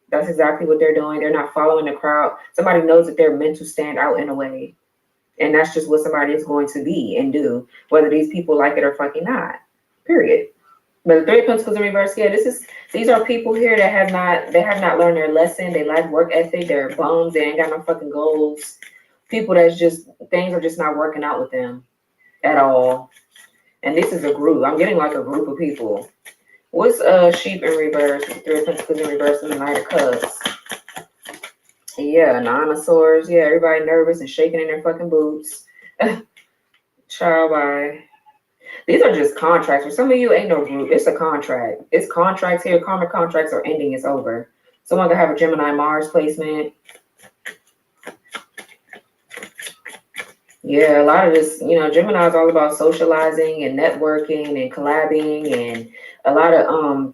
That's exactly what they're doing. They're not following the crowd. Somebody knows that they're meant to stand out in a way. And that's just what somebody is going to be and do, whether these people like it or fucking not. Period. But the Three of Pentacles in reverse, yeah, these are people here that have not learned their lesson. They lack work ethic. They're bums. They ain't got no fucking goals. People that's just, things are just not working out with them at all. And this is a group. I'm getting like a group of people. What's sheep in reverse? Three of Pentacles in reverse and the Knight of Cups. Yeah, Nine of Swords. Yeah, everybody nervous and shaking in their fucking boots. Child, bye. These are just contracts. For some of you, ain't no group. It's a contract. It's contracts here. Karmic contracts are ending. It's over. Someone could have a Gemini Mars placement. Yeah, a lot of this, you know, Gemini is all about socializing and networking and collabing, and a lot of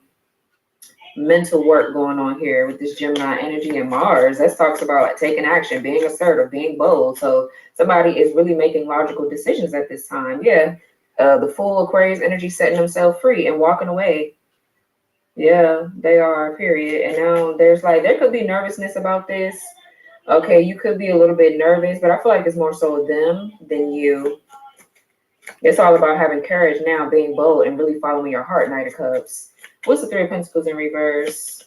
mental work going on here with this Gemini energy and Mars. That talks about taking action, being assertive, being bold. So somebody is really making logical decisions at this time. Yeah. The Fool, Aquarius energy, setting themselves free and walking away. Yeah, they are, period. And now there's like, there could be nervousness about this. Okay, you could be a little bit nervous, but I feel like it's more so them than you. It's all about having courage now, being bold, and really following your heart, Knight of Cups. What's the Three of Pentacles in reverse?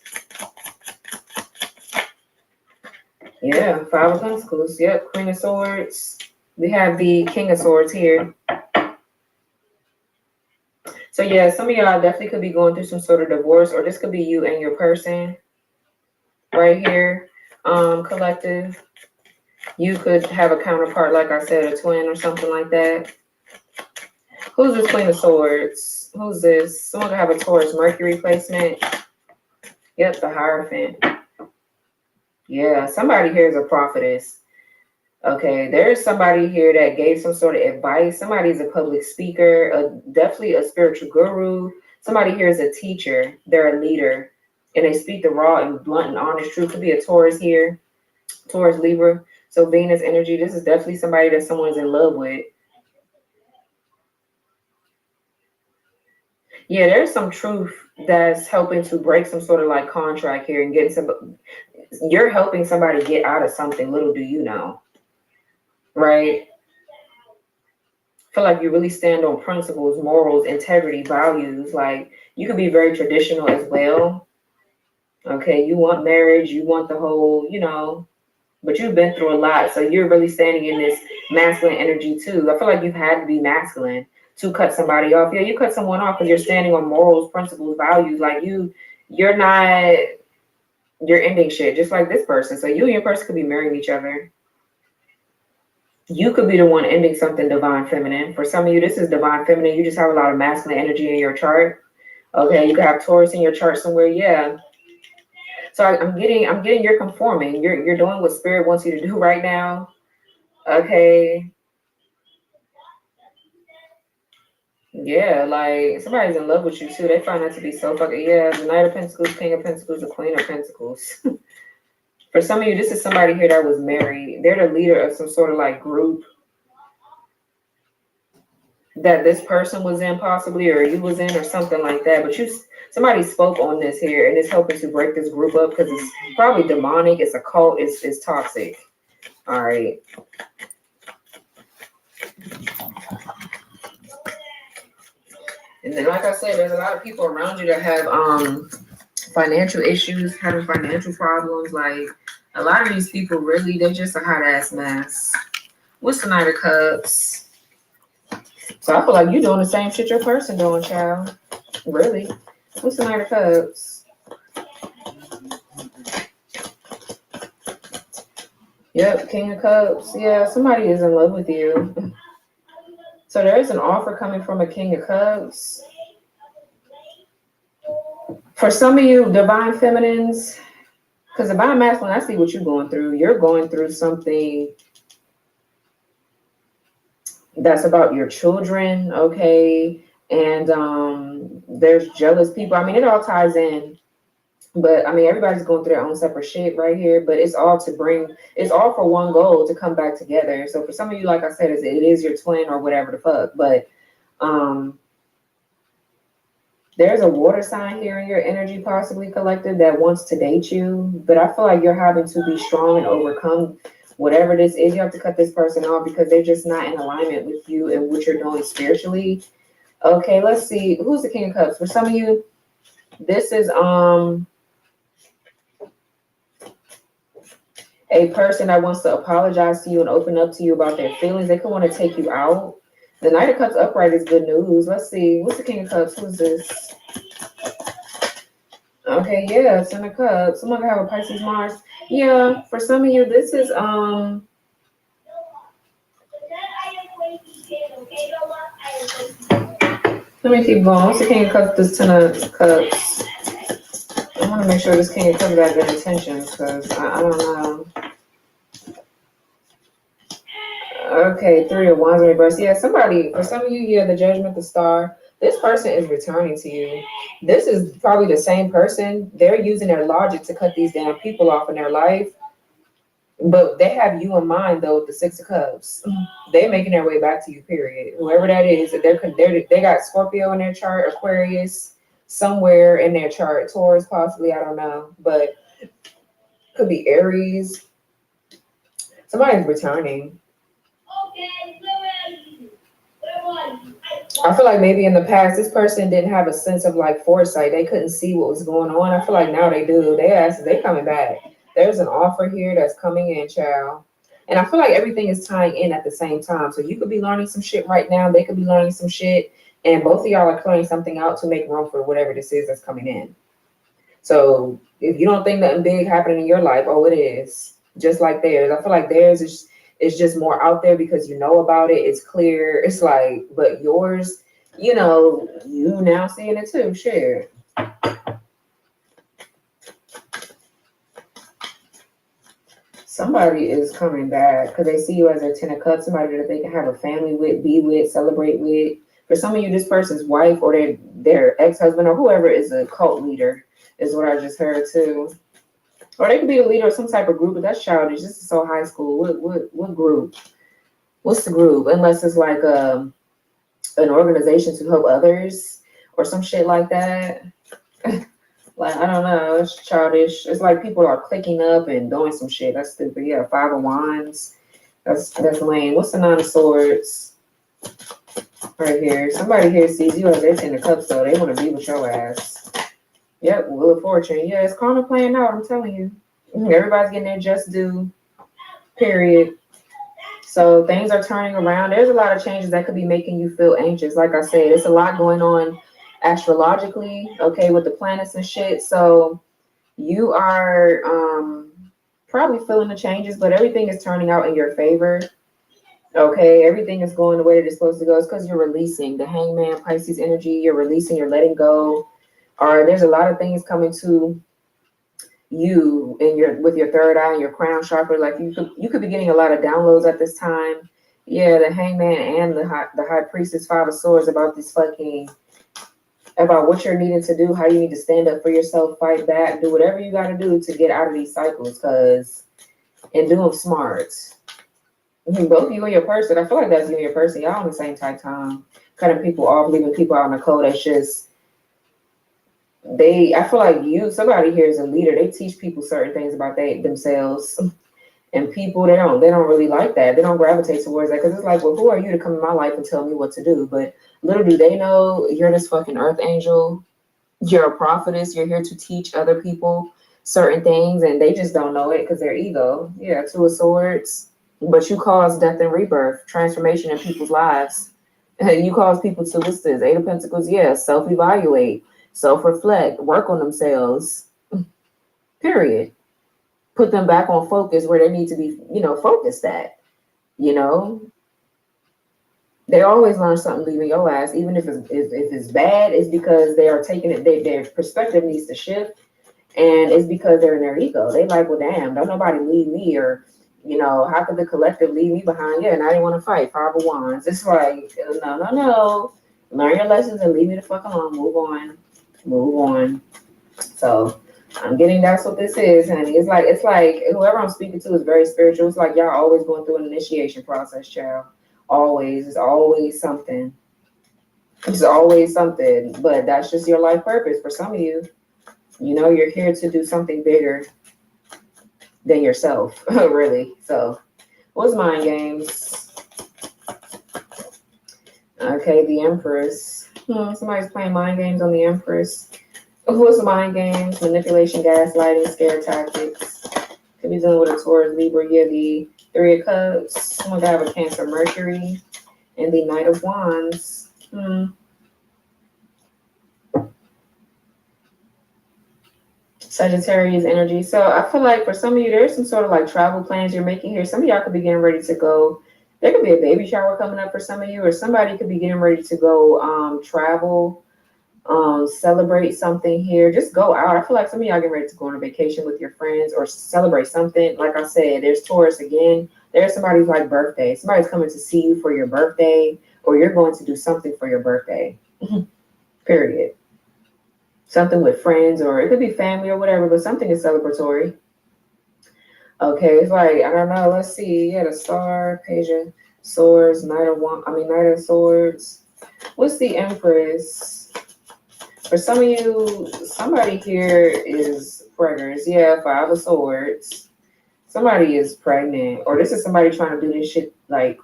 Yeah, Five of Pentacles. Yep, Queen of Swords. We have the King of Swords here. So yeah, some of y'all definitely could be going through some sort of divorce, or this could be you and your person right here, collective. You could have a counterpart, like I said, a twin or something like that. Who's this Queen of Swords? Who's this? Someone could have a Taurus Mercury placement. Yep, the Hierophant. Yeah, somebody here is a prophetess. Okay, there's somebody here that gave some sort of advice. Somebody's a public speaker, definitely a spiritual guru. Somebody here is a teacher. They're a leader, and they speak the raw and blunt and honest truth. Could be a Taurus here, Taurus, Libra. So Venus energy, this is definitely somebody that someone's in love with. Yeah, there's some truth that's helping to break some sort of like contract here and getting some, you're helping somebody get out of something, little do you know. Right? I feel like you really stand on principles, morals, integrity, values. Like, you could be very traditional as well. Okay, you want marriage, you want the whole, you know, but you've been through a lot. So you're really standing in this masculine energy too. I feel like you've had to be masculine to cut somebody off. Yeah, you cut someone off because you're standing on morals, principles, values. Like you're ending shit just like this person. So you and your person could be marrying each other. You could be the one ending something divine feminine. For some of you, this is divine feminine. You just have a lot of masculine energy in your chart. Okay, you could have Taurus in your chart somewhere. Yeah. So I'm getting you're conforming. You're doing what spirit wants you to do right now. Okay. Yeah, like somebody's in love with you too. They find that to be so fucking, yeah. The Knight of Pentacles, King of Pentacles, the Queen of Pentacles. For some of you, this is somebody here that was married. They're the leader of some sort of like group that this person was in possibly, or you was in, or something like that. But Somebody spoke on this here, and it's helping to break this group up because it's probably demonic. It's a cult. It's toxic. All right. And then, like I said, there's a lot of people around you that have financial issues, having financial problems. Like a lot of these people, really, they're just a hot ass mess. What's the Knight of Cups? So I feel like you're doing the same shit your person doing, child. Really? What's the Knight of Cups? Yep, King of Cups. Yeah, somebody is in love with you. So there is an offer coming from a King of Cups. For some of you, divine feminines, because divine masculine, I see what you're going through. You're going through something that's about your children, okay? And there's jealous people. I mean, it all ties in. But I mean, everybody's going through their own separate shit right here. But it's all for one goal, to come back together. So for some of you, like I said, it is your twin or whatever the fuck. But there's a water sign here in your energy, possibly collective, that wants to date you. But I feel like you're having to be strong and overcome whatever this is. You have to cut this person off because they're just not in alignment with you and what you're doing spiritually. Okay, let's see. Who's the King of Cups? For some of you, this is a person that wants to apologize to you and open up to you about their feelings. They could want to take you out. The Knight of Cups upright is good news. Let's see. What's the King of Cups? Who's this? Okay, yeah, Ten of Cups. Someone could have a Pisces Mars. Yeah, for some of you, this is let me keep going. What's the King of Cups? This Ten of Cups. I want to make sure this King of Cups got good intentions because I don't know. Okay, Three of Wands in reverse. Yeah, somebody, for some of you, yeah, the Judgment, the Star. This person is returning to you. This is probably the same person. They're using their logic to cut these damn people off in their life. But they have you in mind, though, with the Six of Cups. They're making their way back to you, period. Whoever that is, they got Scorpio in their chart, Aquarius, somewhere in their chart, Taurus possibly, I don't know. But could be Aries. Somebody's returning. I feel like maybe in the past, this person didn't have a sense of like foresight. They couldn't see what was going on. I feel like now they do. They coming back. There's an offer here that's coming in, child. And I feel like everything is tying in at the same time. So you could be learning some shit right now. They could be learning some shit. And both of y'all are clearing something out to make room for whatever this is that's coming in. So if you don't think nothing big happening in your life, oh, it is. Just like theirs. I feel like theirs is just more out there because you know about it. It's clear. It's like, but yours, you know, you now seeing it too. Share. Somebody is coming back because they see you as a Ten of Cups, somebody that they can have a family with, be with, celebrate with. For some of you, this person's wife or their ex-husband or whoever is a cult leader is what I just heard too. Or they could be the leader of some type of group, but that's childish. This is so high school. What group? What's the group? Unless it's like an organization to help others or some shit like that. Like, I don't know. It's childish. It's like people are clicking up and doing some shit. That's stupid. Yeah, Five of Wands. That's lame. What's the Nine of Swords? Right here. Somebody here sees you as their Ten of Cups, though. They want to be with your ass. Yep, Wheel of Fortune. Yeah, it's karma playing out, I'm telling you. Everybody's getting their just due, period. So things are turning around. There's a lot of changes that could be making you feel anxious. Like I said, it's a lot going on astrologically, okay, with the planets and shit. So you are probably feeling the changes, but everything is turning out in your favor. Okay, everything is going the way that it's supposed to go. It's because you're releasing the Hangman, Pisces energy. You're releasing, you're letting go. Or there's a lot of things coming to you in with your third eye and your crown chakra. Like you could be getting a lot of downloads at this time. Yeah, the Hangman and the High Priestess, Five of Swords, about what you're needing to do, how you need to stand up for yourself, fight back, do whatever you got to do to get out of these cycles, and do them smart. Both you and your person, I feel like that's you and your person. Y'all on the same type time, cutting people off, leaving people out in the cold. That's just I feel like somebody here is a leader. They teach people certain things about themselves. And people, they don't really like that. They don't gravitate towards that because it's like, well, who are you to come in my life and tell me what to do? But little do they know, you're this fucking earth angel. You're a prophetess. You're here to teach other people certain things, and they just don't know it because their ego. Yeah, Two of Swords. But you cause death and rebirth, transformation in people's lives. You cause people to, what's this? Eight of Pentacles. Yeah, self-evaluate, self-reflect, work on themselves. Period. Put them back on focus where they need to be, focused at. They always learn something leaving your ass, even if it's bad. It's because they are taking it. Their perspective needs to shift, and it's because they're in their ego. They like, well, damn, don't nobody leave me, or how could the collective leave me behind? Yeah, and I didn't want to fight. Five of Wands. It's like, no. Learn your lessons and leave me the fuck alone. Move on. So I'm getting that's what this is, honey. It's like whoever I'm speaking to is very spiritual. It's like y'all always going through an initiation process, child. Always. It's always something. It's always something. But that's just your life purpose. For some of you, you're here to do something bigger than yourself, really. So what's mind games? Okay, the Empress. Somebody's playing mind games on the Empress. What's mind games? Manipulation, gaslighting, scare tactics. Could be dealing with a Taurus, Libra. Yeah, the Three of Cups. Someone could have a Cancer, Mercury, and the Knight of Wands. Sagittarius energy. So I feel like for some of you, there's some sort of like travel plans you're making here. Some of y'all could be getting ready to go. There could be a baby shower coming up for some of you, or somebody could be getting ready to go travel. Celebrate something here. Just go out. I feel like some of y'all get ready to go on a vacation with your friends or celebrate something. Like I said, there's Taurus again. There's somebody's like birthday. Somebody's coming to see you for your birthday, or you're going to do something for your birthday. Period. Something with friends, or it could be family or whatever, but something is celebratory. Okay, it's like, I don't know. Let's see. Yeah, the Star, Page of Swords, Knight of Swords. What's the Empress? For some of you, somebody here is preggers. Yeah, Five of Swords. Somebody is pregnant. Or this is somebody trying to do this shit, like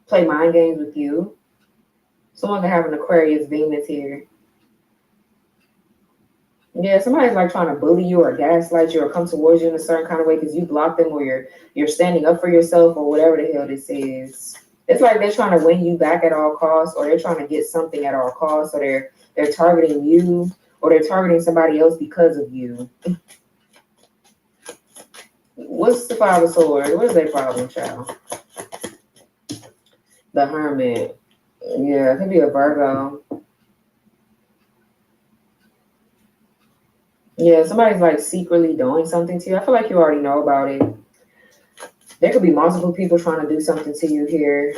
play mind games with you. Someone can have an Aquarius Venus here. Yeah, somebody's like trying to bully you or gaslight you or come towards you in a certain kind of way because you blocked them, or you're standing up for yourself, or whatever the hell this is. It's like they're trying to win you back at all costs, or they're trying to get something at all costs, so they're targeting you, or they're targeting somebody else because of you. What's the Five of Swords? What is their problem, child? The Hermit. Yeah, it could be a Virgo. Yeah, somebody's like secretly doing something to you. I feel like you already know about it. There could be multiple people trying to do something to you here.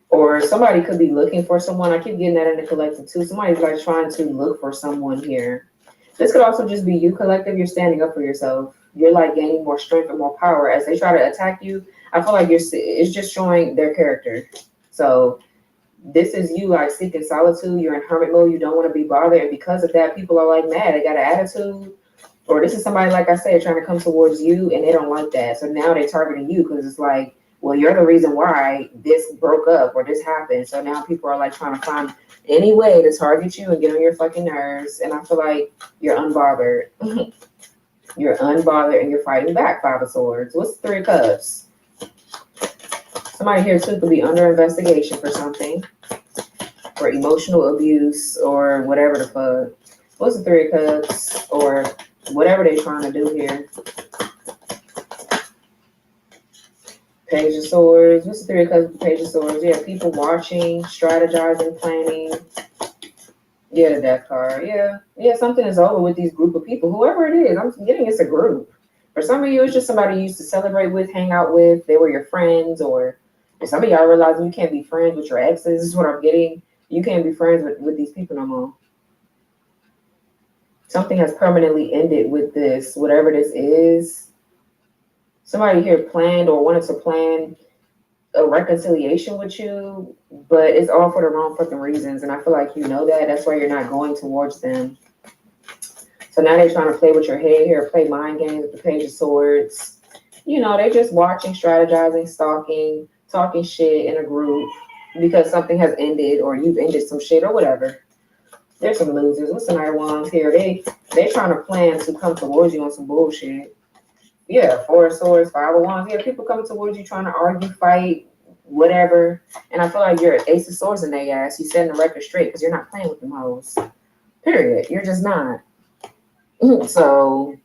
Or somebody could be looking for someone. I keep getting that in the collective too. Somebody's like trying to look for someone here. This could also just be you, collective. You're standing up for yourself. You're like gaining more strength and more power as they try to attack you. I feel like it's just showing their character. So this is you like seeking solitude. You're in hermit mode. You don't want to be bothered. And because of that, people are like mad. They got an attitude. Or this is somebody, like I said, trying to come towards you and they don't like that. So now they're targeting you because it's like, well, you're the reason why this broke up or this happened. So now people are like trying to find any way to target you and get on your fucking nerves. And I feel like you're unbothered. You're unbothered and you're fighting back. Five of Swords. What's the Three of Cups? Somebody here too could be under investigation for something. For emotional abuse or whatever the fuck. What's the Three of Cups? Or whatever they're trying to do here. Page of Swords. What's the Three of Cups? Page of Swords. Yeah, people watching, strategizing, planning. Yeah, the Death card. Yeah, something is over with these group of people. Whoever it is, I'm getting it's a group. For some of you, it's just somebody you used to celebrate with, hang out with. They were your friends, or and some of y'all realize you can't be friends with your exes. This is what I'm getting. You can't be friends with these people no more. Something has permanently ended with this, whatever this is. Somebody here planned or wanted to plan a reconciliation with you, but it's all for the wrong fucking reasons. And I feel like you know that. That's why you're not going towards them. So now they're trying to play with your head here, play mind games with the Page of Swords. You know, they're just watching, strategizing, stalking, talking shit in a group because something has ended or you've ended some shit or whatever. There's some losers. What's the Knight of Wands here? They trying to plan to come towards you on some bullshit. Yeah, Four of Swords, Five of Wands. Yeah, people coming towards you trying to argue, fight, whatever. And I feel like you're an Ace of Swords in their ass. You setting the record straight because you're not playing with them hoes. Period. You're just not. So,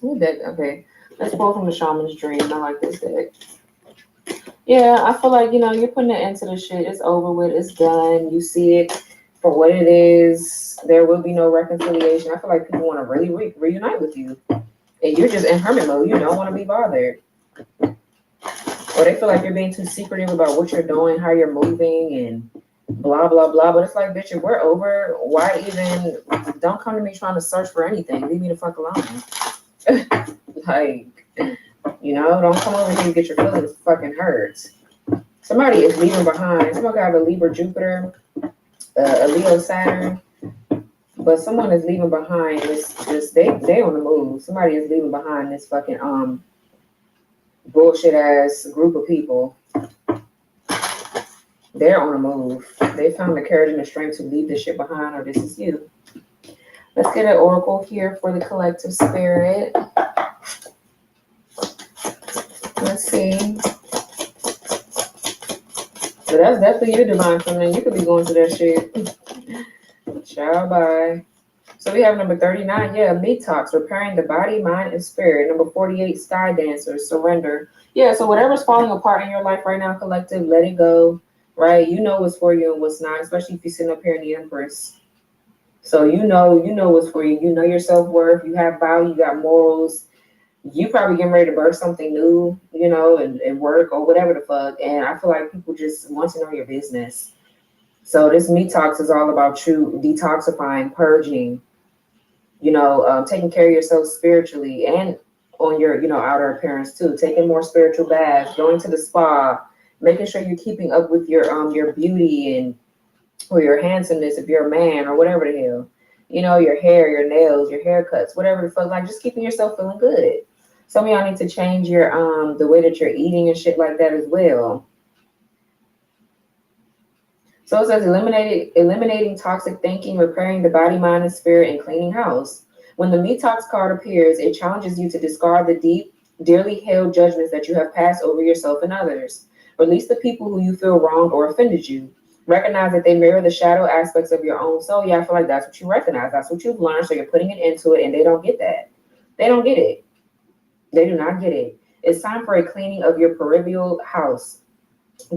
okay. Let's pull from the Shaman's Dream. I like this deck. Yeah, I feel like, you know, you're putting an end to the shit. It's over with. It's done. You see it for what it is. There will be no reconciliation. I feel like people want to really reunite with you. And you're just in hermit mode. You don't want to be bothered. Or they feel like you're being too secretive about what you're doing, how you're moving, and blah, blah, blah. But it's like, bitch, if we're over, why even, don't come to me trying to search for anything. Leave me the fuck alone. Like, you know, don't come over here and get your feelings fucking hurt. Somebody is leaving behind. Somebody have a Libra Jupiter, a Leo Saturn, but someone is leaving behind this they on the move. Somebody is leaving behind this fucking bullshit ass group of people. They're on the move. They found the courage and the strength to leave this shit behind, or this is you. Let's get an oracle here for the collective spirit. Let's see. So that's definitely your divine feminine. You could be going through that shit. Ciao, bye. So we have number 39. Yeah, meat talks, repairing the body, mind, and spirit. Number 48, sky dancers, surrender. Yeah, so whatever's falling apart in your life right now, collective, let it go. Right? You know what's for you and what's not, especially if you're sitting up here in the Empress. So you know what's for you. You know your self-worth. You have value. You got morals. You probably getting ready to birth something new, you know, and work or whatever the fuck. And I feel like people just want to know your business. So this meat talks is all about you detoxifying, purging, you know, taking care of yourself spiritually and on your, you know, outer appearance too. Taking more spiritual baths, going to the spa, making sure you're keeping up with your beauty and or your handsomeness if you're a man or whatever the hell. You know, your hair, your nails, your haircuts, whatever the fuck, like just keeping yourself feeling good. Some of y'all need to change your the way that you're eating and shit like that as well. So it says eliminating toxic thinking, repairing the body, mind, and spirit, and cleaning house. When the Detox card appears, it challenges you to discard the deep, dearly held judgments that you have passed over yourself and others. Release the people who you feel wronged or offended you. Recognize that they mirror the shadow aspects of your own soul. Yeah, I feel like that's what you recognize. That's what you've learned. So you're putting it into it, and they don't get that. They don't get it. They do not get it. It's time for a cleaning of your peripheral house.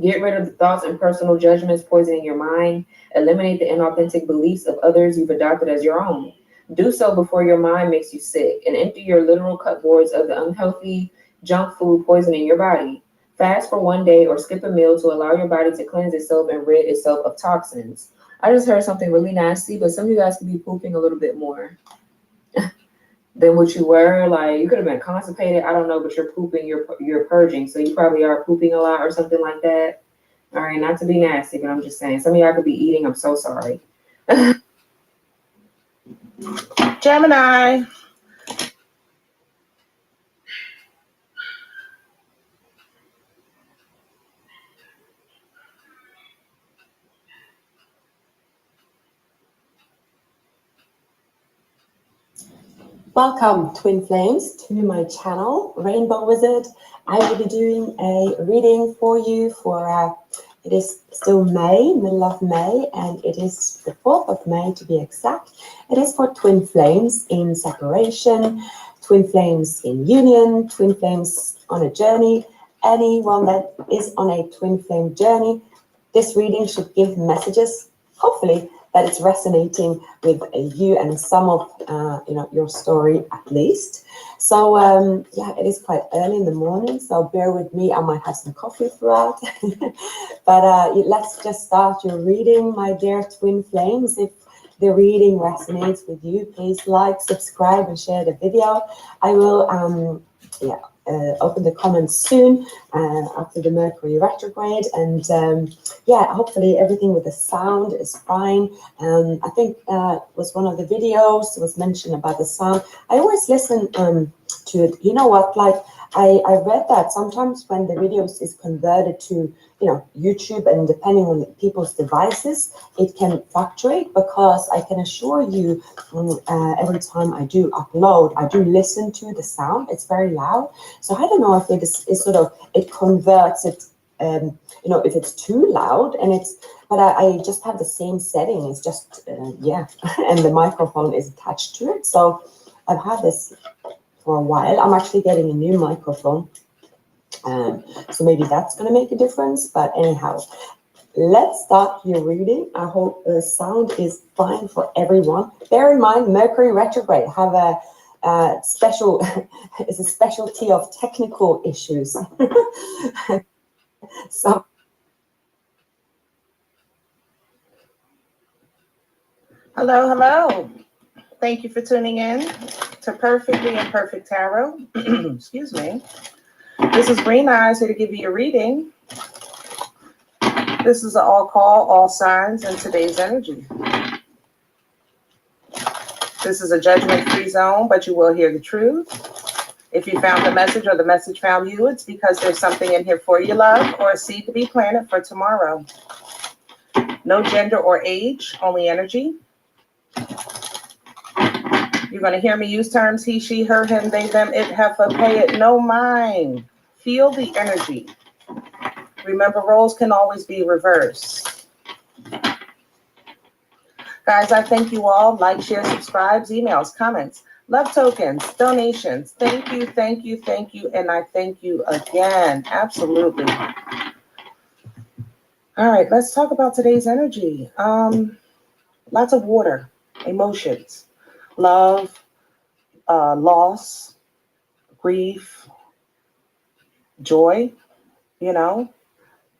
Get rid of the thoughts and personal judgments poisoning your mind. Eliminate the inauthentic beliefs of others you've adopted as your own. Do so before your mind makes you sick, and empty your literal cupboards of the unhealthy junk food poisoning your body. Fast for one day or skip a meal to allow your body to cleanse itself and rid itself of toxins. I just heard something really nasty, but some of you guys could be pooping a little bit more than what you were. Like, you could have been constipated, I don't know, but you're pooping, you're purging, so you probably are pooping a lot or something like that. All right, not to be nasty, but I'm just saying, some of y'all could be eating. I'm so sorry. Gemini. Welcome, Twin Flames, to my channel, Rainbow Wizard. I will be doing a reading for you for, it is still May, middle of May, and it is the 4th of May to be exact. It is for Twin Flames in separation, Twin Flames in union, Twin Flames on a journey. Anyone that is on a Twin Flame journey, this reading should give messages, hopefully, that it's resonating with you and some of your story at least. So yeah, it is quite early in the morning, so bear with me. I might have some coffee throughout. But let's just start your reading, my dear Twin Flames. If the reading resonates with you, please like, subscribe, and share the video. I will open the comments soon after the Mercury retrograde, and yeah, hopefully everything with the sound is fine. I think was one of the videos was mentioned about the sound. I always listen to it. You know what, like I read that sometimes when the videos is converted to, you know, YouTube, and depending on people's devices, it can fluctuate, because I can assure you, every time I do upload, I do listen to the sound. It's very loud. So I don't know if it is sort of, it converts it, you know, if it's too loud, and it's, but I just have the same setting. It's just, yeah, and the microphone is attached to it. So I've had this for a while. I'm actually getting a new microphone. So maybe that's going to make a difference. But anyhow, let's start your reading. I hope the sound is fine for everyone. Bear in mind, Mercury retrograde have a special, it's a specialty of technical issues. So. Hello, hello. Thank you for tuning in to Perfectly Imperfect Tarot. Excuse me. This is Green Eyes here to give you a reading. This is an all call, all signs, and today's energy. This is a judgment-free zone, but you will hear the truth. If you found the message or the message found you, it's because there's something in here for you, love, or a seed to be planted for tomorrow. No gender or age, only energy. You're going to hear me use terms he, she, her, him, they, them, it, heifer, pay it, no mind. Feel the energy. Remember, roles can always be reversed. Guys, I thank you all. Like, share, subscribe, emails, comments, love tokens, donations. Thank you, thank you, thank you, and I thank you again. Absolutely. All right, let's talk about today's energy. Lots of water, emotions, love, loss, grief, joy, you know,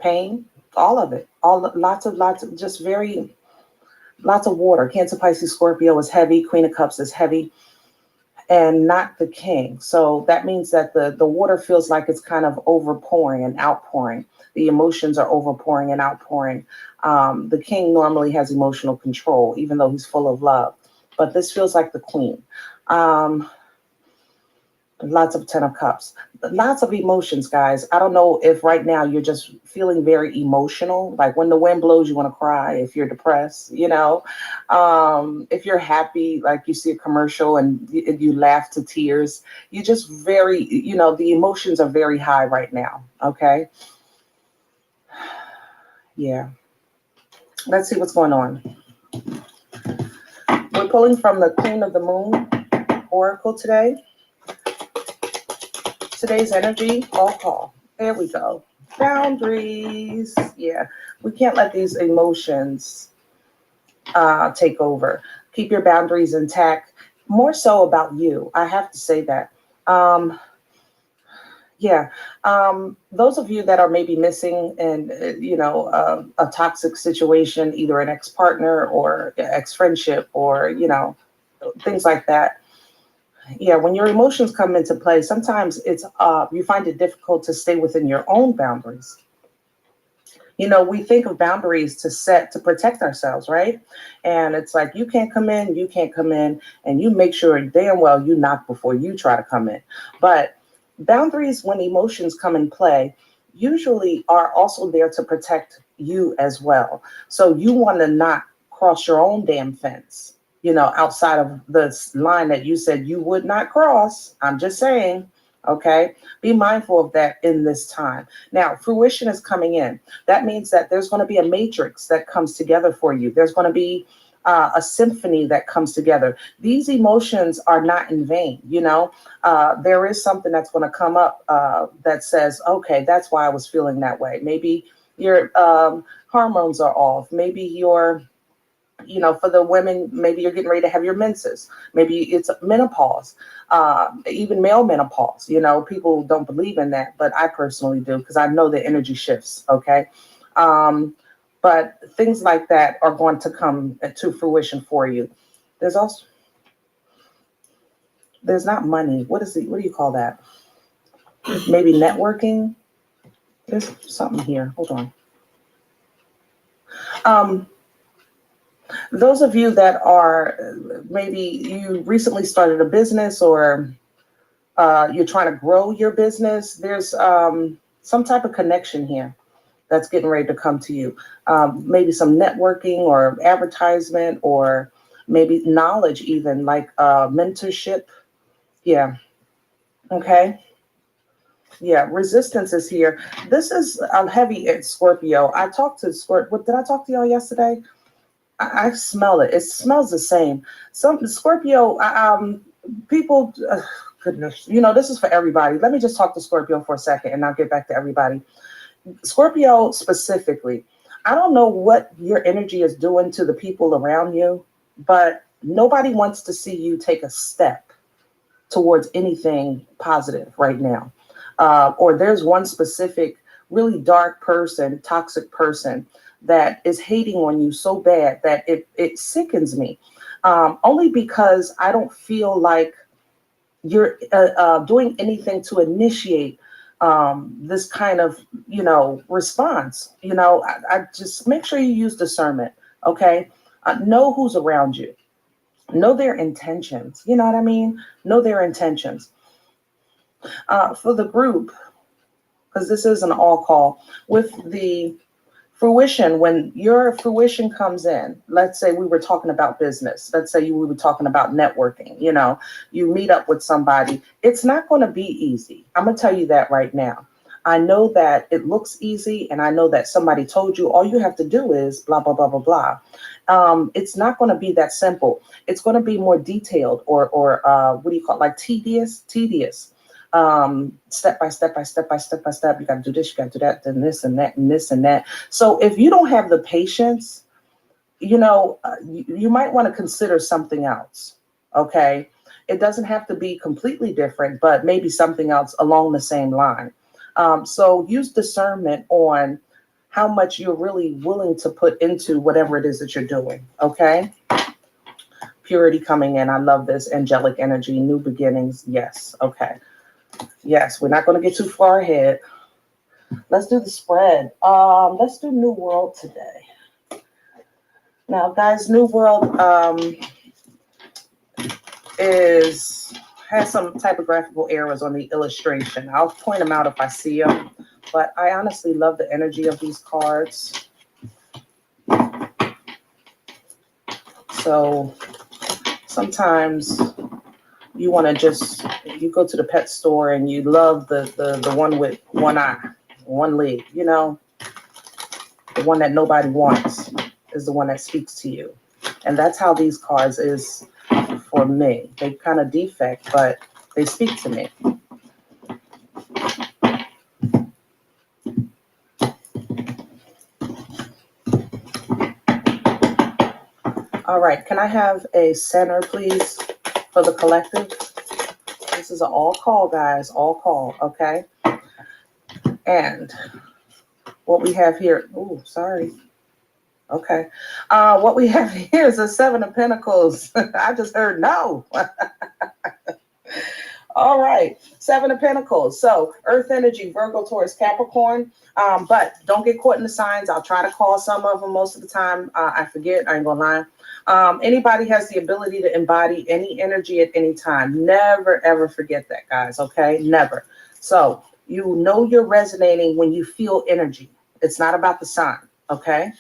pain, all of it. Lots of just lots of water. Cancer, Pisces, Scorpio is heavy. Queen of Cups is heavy, and not the King. So that means that the water feels like it's kind of overpouring and outpouring. The emotions are overpouring and outpouring. The King normally has emotional control, even though he's full of love. But this feels like the Queen. Lots of Ten of Cups. Lots of emotions, guys. I don't know if right now you're just feeling very emotional. Like when the wind blows, you want to cry. If you're depressed, you know. If you're happy, like you see a commercial and you laugh to tears. You just very, you know, the emotions are very high right now. Okay. Yeah. Let's see what's going on. We're pulling from the Queen of the Moon Oracle today. Today's energy, all call. There we go. Boundaries. Yeah, we can't let these emotions take over. Keep your boundaries intact. More so about you. I have to say that. Those of you that are maybe missing and, you know, a toxic situation, either an ex-partner or ex-friendship or, you know, things like that. Yeah, when your emotions come into play, sometimes it's you find it difficult to stay within your own boundaries. You know, we think of boundaries to set to protect ourselves, right? And it's like, you can't come in, and you make sure damn well you knock before you try to come in. But boundaries, when emotions come in play, usually are also there to protect you as well. So you want to not cross your own damn fence. You know, outside of the line that you said you would not cross. I'm just saying, okay? Be mindful of that in this time. Now, fruition is coming in. That means that there's going to be a matrix that comes together for you. There's going to be a symphony that comes together. These emotions are not in vain, you know? There is something that's going to come up that says, okay, that's why I was feeling that way. Maybe your hormones are off. Maybe your... You know, for the women, maybe you're getting ready to have your menses. Maybe it's menopause, even male menopause. You know, people don't believe in that, but I personally do because I know the energy shifts. Okay. But things like that are going to come to fruition for you. There's not money. What do you call that? maybe networking. There's something here. Hold on. Those of you that are, maybe you recently started a business, or you're trying to grow your business, there's some type of connection here that's getting ready to come to you. Maybe some networking or advertisement, or maybe knowledge even, like mentorship. Yeah. Okay. Yeah, resistance is here. This is heavy at Scorpio. I talked to Scorpio. Did I talk to y'all yesterday? I smell it. It smells the same. Some Scorpio, people, goodness, this is for everybody. Let me just talk to Scorpio for a second, and I'll get back to everybody. Scorpio specifically, I don't know what your energy is doing to the people around you, but nobody wants to see you take a step towards anything positive right now. Or there's one specific really dark person, toxic person that is hating on you so bad that it sickens me. Only because I don't feel like you're doing anything to initiate this kind of, response. I just make sure you use discernment. Okay. Know who's around you. Know their intentions. You know what I mean? Know their intentions. For the group, because this is an all call, with the fruition, when your fruition comes in, let's say we were talking about business, let's say we were talking about networking, you meet up with somebody, it's not going to be easy. I'm going to tell you that right now. I know that it looks easy, and I know that somebody told you all you have to do is blah, blah, blah, blah, blah. It's not going to be that simple. It's going to be more detailed, or what do you call it? Like tedious. Step by step. You got to do this, you got to do that, then this and that, and this and that. So if you don't have the patience, you might want to consider something else. Okay. It doesn't have to be completely different, but maybe something else along the same line. So use discernment on how much you're really willing to put into whatever it is that you're doing. Okay. Purity coming in. I love this. Angelic energy, new beginnings. Yes. Okay. Yes, we're not going to get too far ahead. Let's do the spread. Let's do New World today. Now, guys, New World has some typographical errors on the illustration. I'll point them out if I see them, but I honestly love the energy of these cards. So sometimes you want to you go to the pet store and you love the one with one eye, one leg, the one that nobody wants is the one that speaks to you. And that's how these cards is for me. They kind of defect, but they speak to me. All right, can I have a center, please, for the collective? This is an all call, guys, all call, okay? And what we have here, sorry. Okay. What we have here is a 7 of Pentacles. I just heard no. All right, 7 of Pentacles. So Earth energy, Virgo, Taurus, Capricorn. But don't get caught in the signs. I'll try to call some of them most of the time. I forget, I ain't gonna lie. Anybody has the ability to embody any energy at any time. Never, ever forget that, guys, okay? Never. So you know you're resonating when you feel energy. It's not about the sign, okay?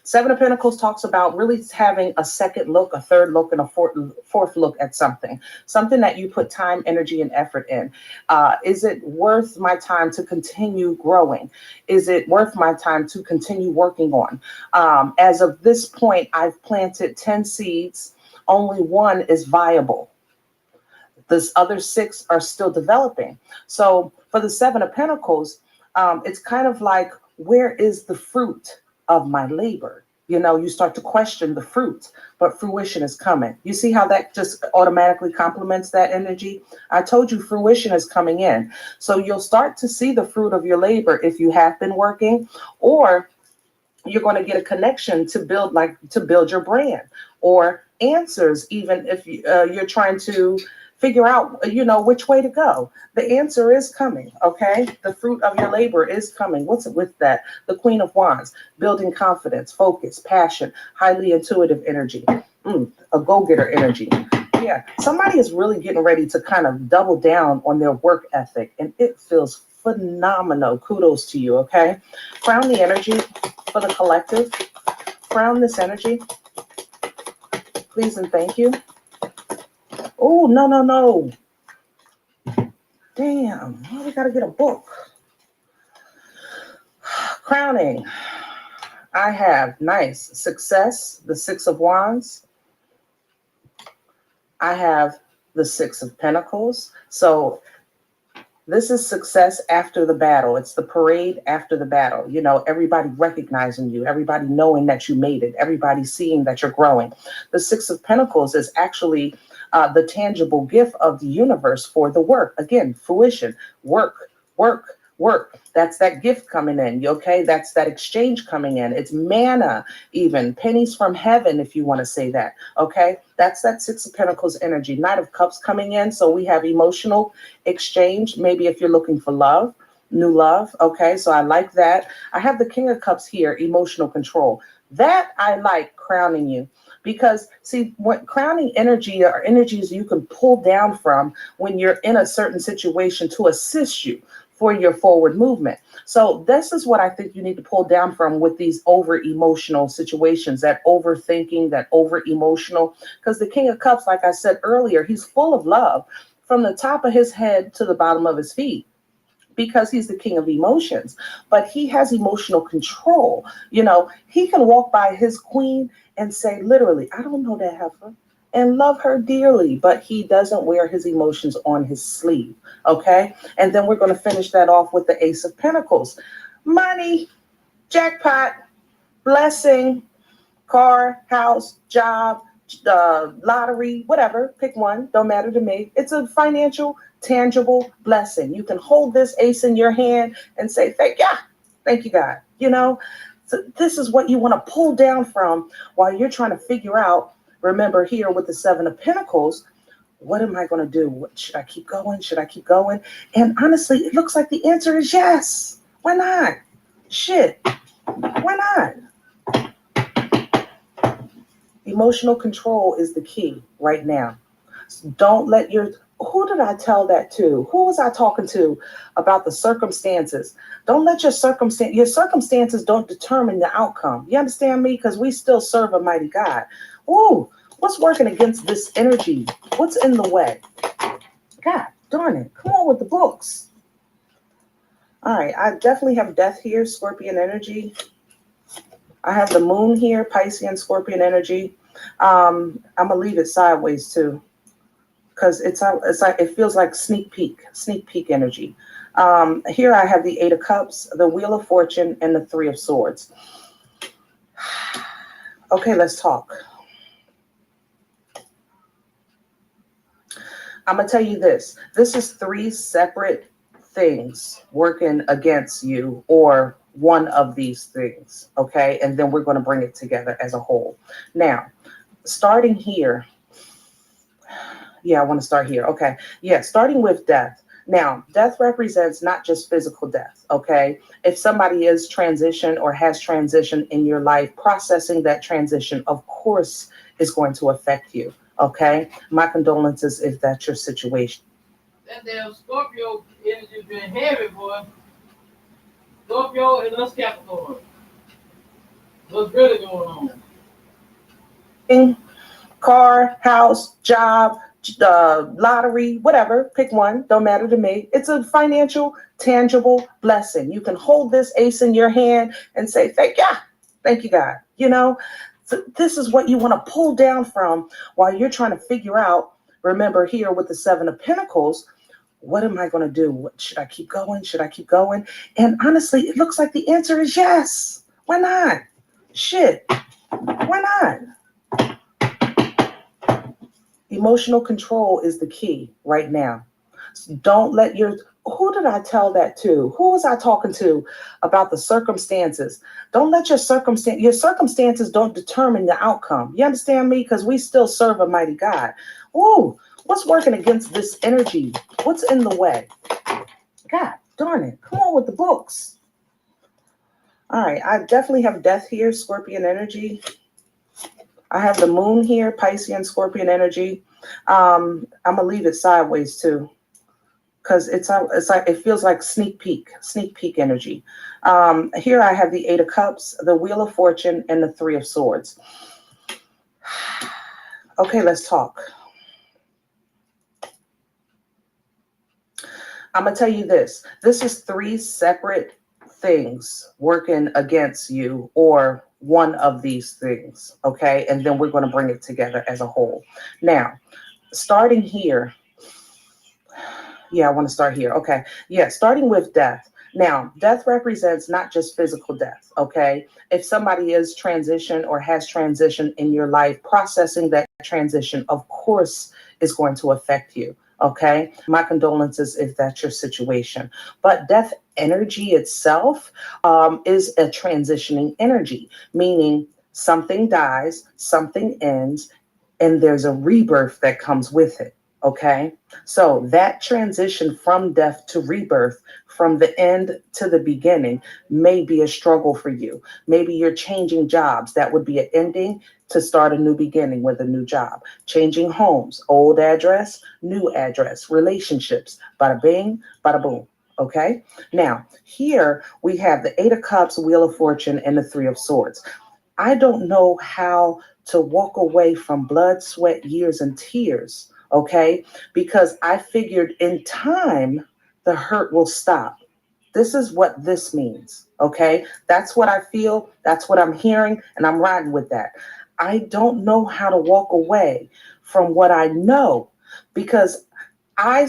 7 of Pentacles talks about really having a second look, a third look, and a fourth look at something that you put time, energy, and effort in. Is it worth my time to continue growing? Is it worth my time to continue working on? As of this point, I've planted 10 seeds. Only 1 is viable. The other 6 are still developing. So for the 7 of Pentacles, it's kind of like, where is the fruit of my labor? You start to question the fruit, but fruition is coming. You see how that just automatically complements that energy? I told you fruition is coming in. So you'll start to see the fruit of your labor if you have been working, or you're going to get a connection to build your brand, or answers, even if you're trying to figure out, which way to go. The answer is coming, okay? The fruit of your labor is coming. What's it with that? The Queen of Wands, building confidence, focus, passion, highly intuitive energy, a go-getter energy. Yeah, somebody is really getting ready to kind of double down on their work ethic, and it feels phenomenal. Kudos to you, okay? Crown the energy for the collective. Crown this energy. Please and thank you. Oh, no. Damn, well, we got to get a book. Crowning. I have nice success, the Six of Wands. I have the Six of Pentacles. So this is success after the battle. It's the parade after the battle. Everybody recognizing you, everybody knowing that you made it, everybody seeing that you're growing. The Six of Pentacles is actually the tangible gift of the universe for the work. Again, fruition, work. That's that gift coming in, okay? That's that exchange coming in. It's manna, even pennies from heaven, if you want to say that, okay? That's that Six of Pentacles energy. Knight of Cups coming in, so we have emotional exchange. Maybe if you're looking for love, new love, okay? So I like that. I have the King of Cups here, emotional control. That I like crowning you. Because, see, what crowning energy are energies you can pull down from when you're in a certain situation to assist you for your forward movement. So this is what I think you need to pull down from with these over emotional situations, that overthinking, that over emotional. Because the King of Cups, like I said earlier, he's full of love from the top of his head to the bottom of his feet, because he's the king of emotions, but he has emotional control. He can walk by his queen and say, literally, I don't know that heifer, and love her dearly, but he doesn't wear his emotions on his sleeve, okay? And then we're going to finish that off with the Ace of Pentacles. Money, jackpot, blessing, car, house, job, lottery, whatever, pick one, don't matter to me. It's a financial, tangible blessing. You can hold this ace in your hand and say, thank you, God. So this is what you want to pull down from while you're trying to figure out. Remember here with the Seven of Pentacles, what am I going to do? Should I keep going? Should I keep going? And honestly, it looks like the answer is yes. Why not? Shit. Why not? Emotional control is the key right now. Don't let who did I tell that to? Who was I talking to about the circumstances? Don't let your circumstances don't determine the outcome. You understand me? Because we still serve a mighty God. Ooh, what's working against this energy? What's in the way? God darn it. Come on with the books. All right, I definitely have death here, Scorpion energy. I have the moon here, Piscean, Scorpion energy. I'm gonna leave it sideways too, because it's like it feels like sneak peek energy. Here I have the Eight of Cups, the Wheel of Fortune, and the Three of Swords. Okay, let's talk. I'm gonna tell you this. This is three separate things working against you, or one of these things, okay? And then we're going to bring it together as a whole. Now, starting here. Yeah, I want to start here. Okay. Yeah, starting with death. Now, death represents not just physical death, okay? If somebody is transition or has transition in your life, processing that transition, of course, is going to affect you, okay? My condolences if that's your situation. That damn Scorpio energy been heavy, boy. Scorpio and us Capricorn. What's really going on? Car, house, job, lottery, whatever, pick one, don't matter to me. It's a financial, tangible blessing. You can hold this ace in your hand and say, thank you, God. So this is what you want to pull down from while you're trying to figure out. Remember here with the Seven of Pentacles, what am I going to do? Should I keep going? Should I keep going? And honestly, it looks like the answer is yes. Why not? Shit. Why not? Emotional control is the key right now. So don't let who did I tell that to? Who was I talking to about the circumstances? Don't let your circumstances don't determine the outcome. You understand me? Because we still serve a mighty God. Ooh, What's working against this energy? What's in the way? God darn it. Come on with the books. All right. I definitely have death here, Scorpion energy. I have the moon here, Piscean, Scorpion energy. I'm going to leave it sideways too, because it's like it feels like sneak peek energy. Here I have the Eight of Cups, the Wheel of Fortune, and the Three of Swords. Okay, let's talk. I'm going to tell you this. This is three separate things working against you, or one of these things, okay? And then we're going to bring it together as a whole. Now, starting here. Yeah, I want to start here. Okay. Yeah, starting with death. Now, death represents not just physical death, okay? If somebody is transition or has transition in your life, processing that transition, of course, is going to affect you, okay? My condolences if that's your situation. But death energy itself is a transitioning energy, meaning something dies, something ends, and there's a rebirth that comes with it. Okay, so that transition from death to rebirth, from the end to the beginning, may be a struggle for you. Maybe you're changing jobs. That would be an ending to start a new beginning with a new job. Changing homes, old address, new address, relationships, bada bing, bada boom. Okay, now here we have the Eight of Cups, Wheel of Fortune, and the Three of Swords. I don't know how to walk away from blood, sweat, years, and tears. Okay, because I figured in time, the hurt will stop. This is what this means. Okay, that's what I feel. That's what I'm hearing. And I'm riding with that. I don't know how to walk away from what I know, because I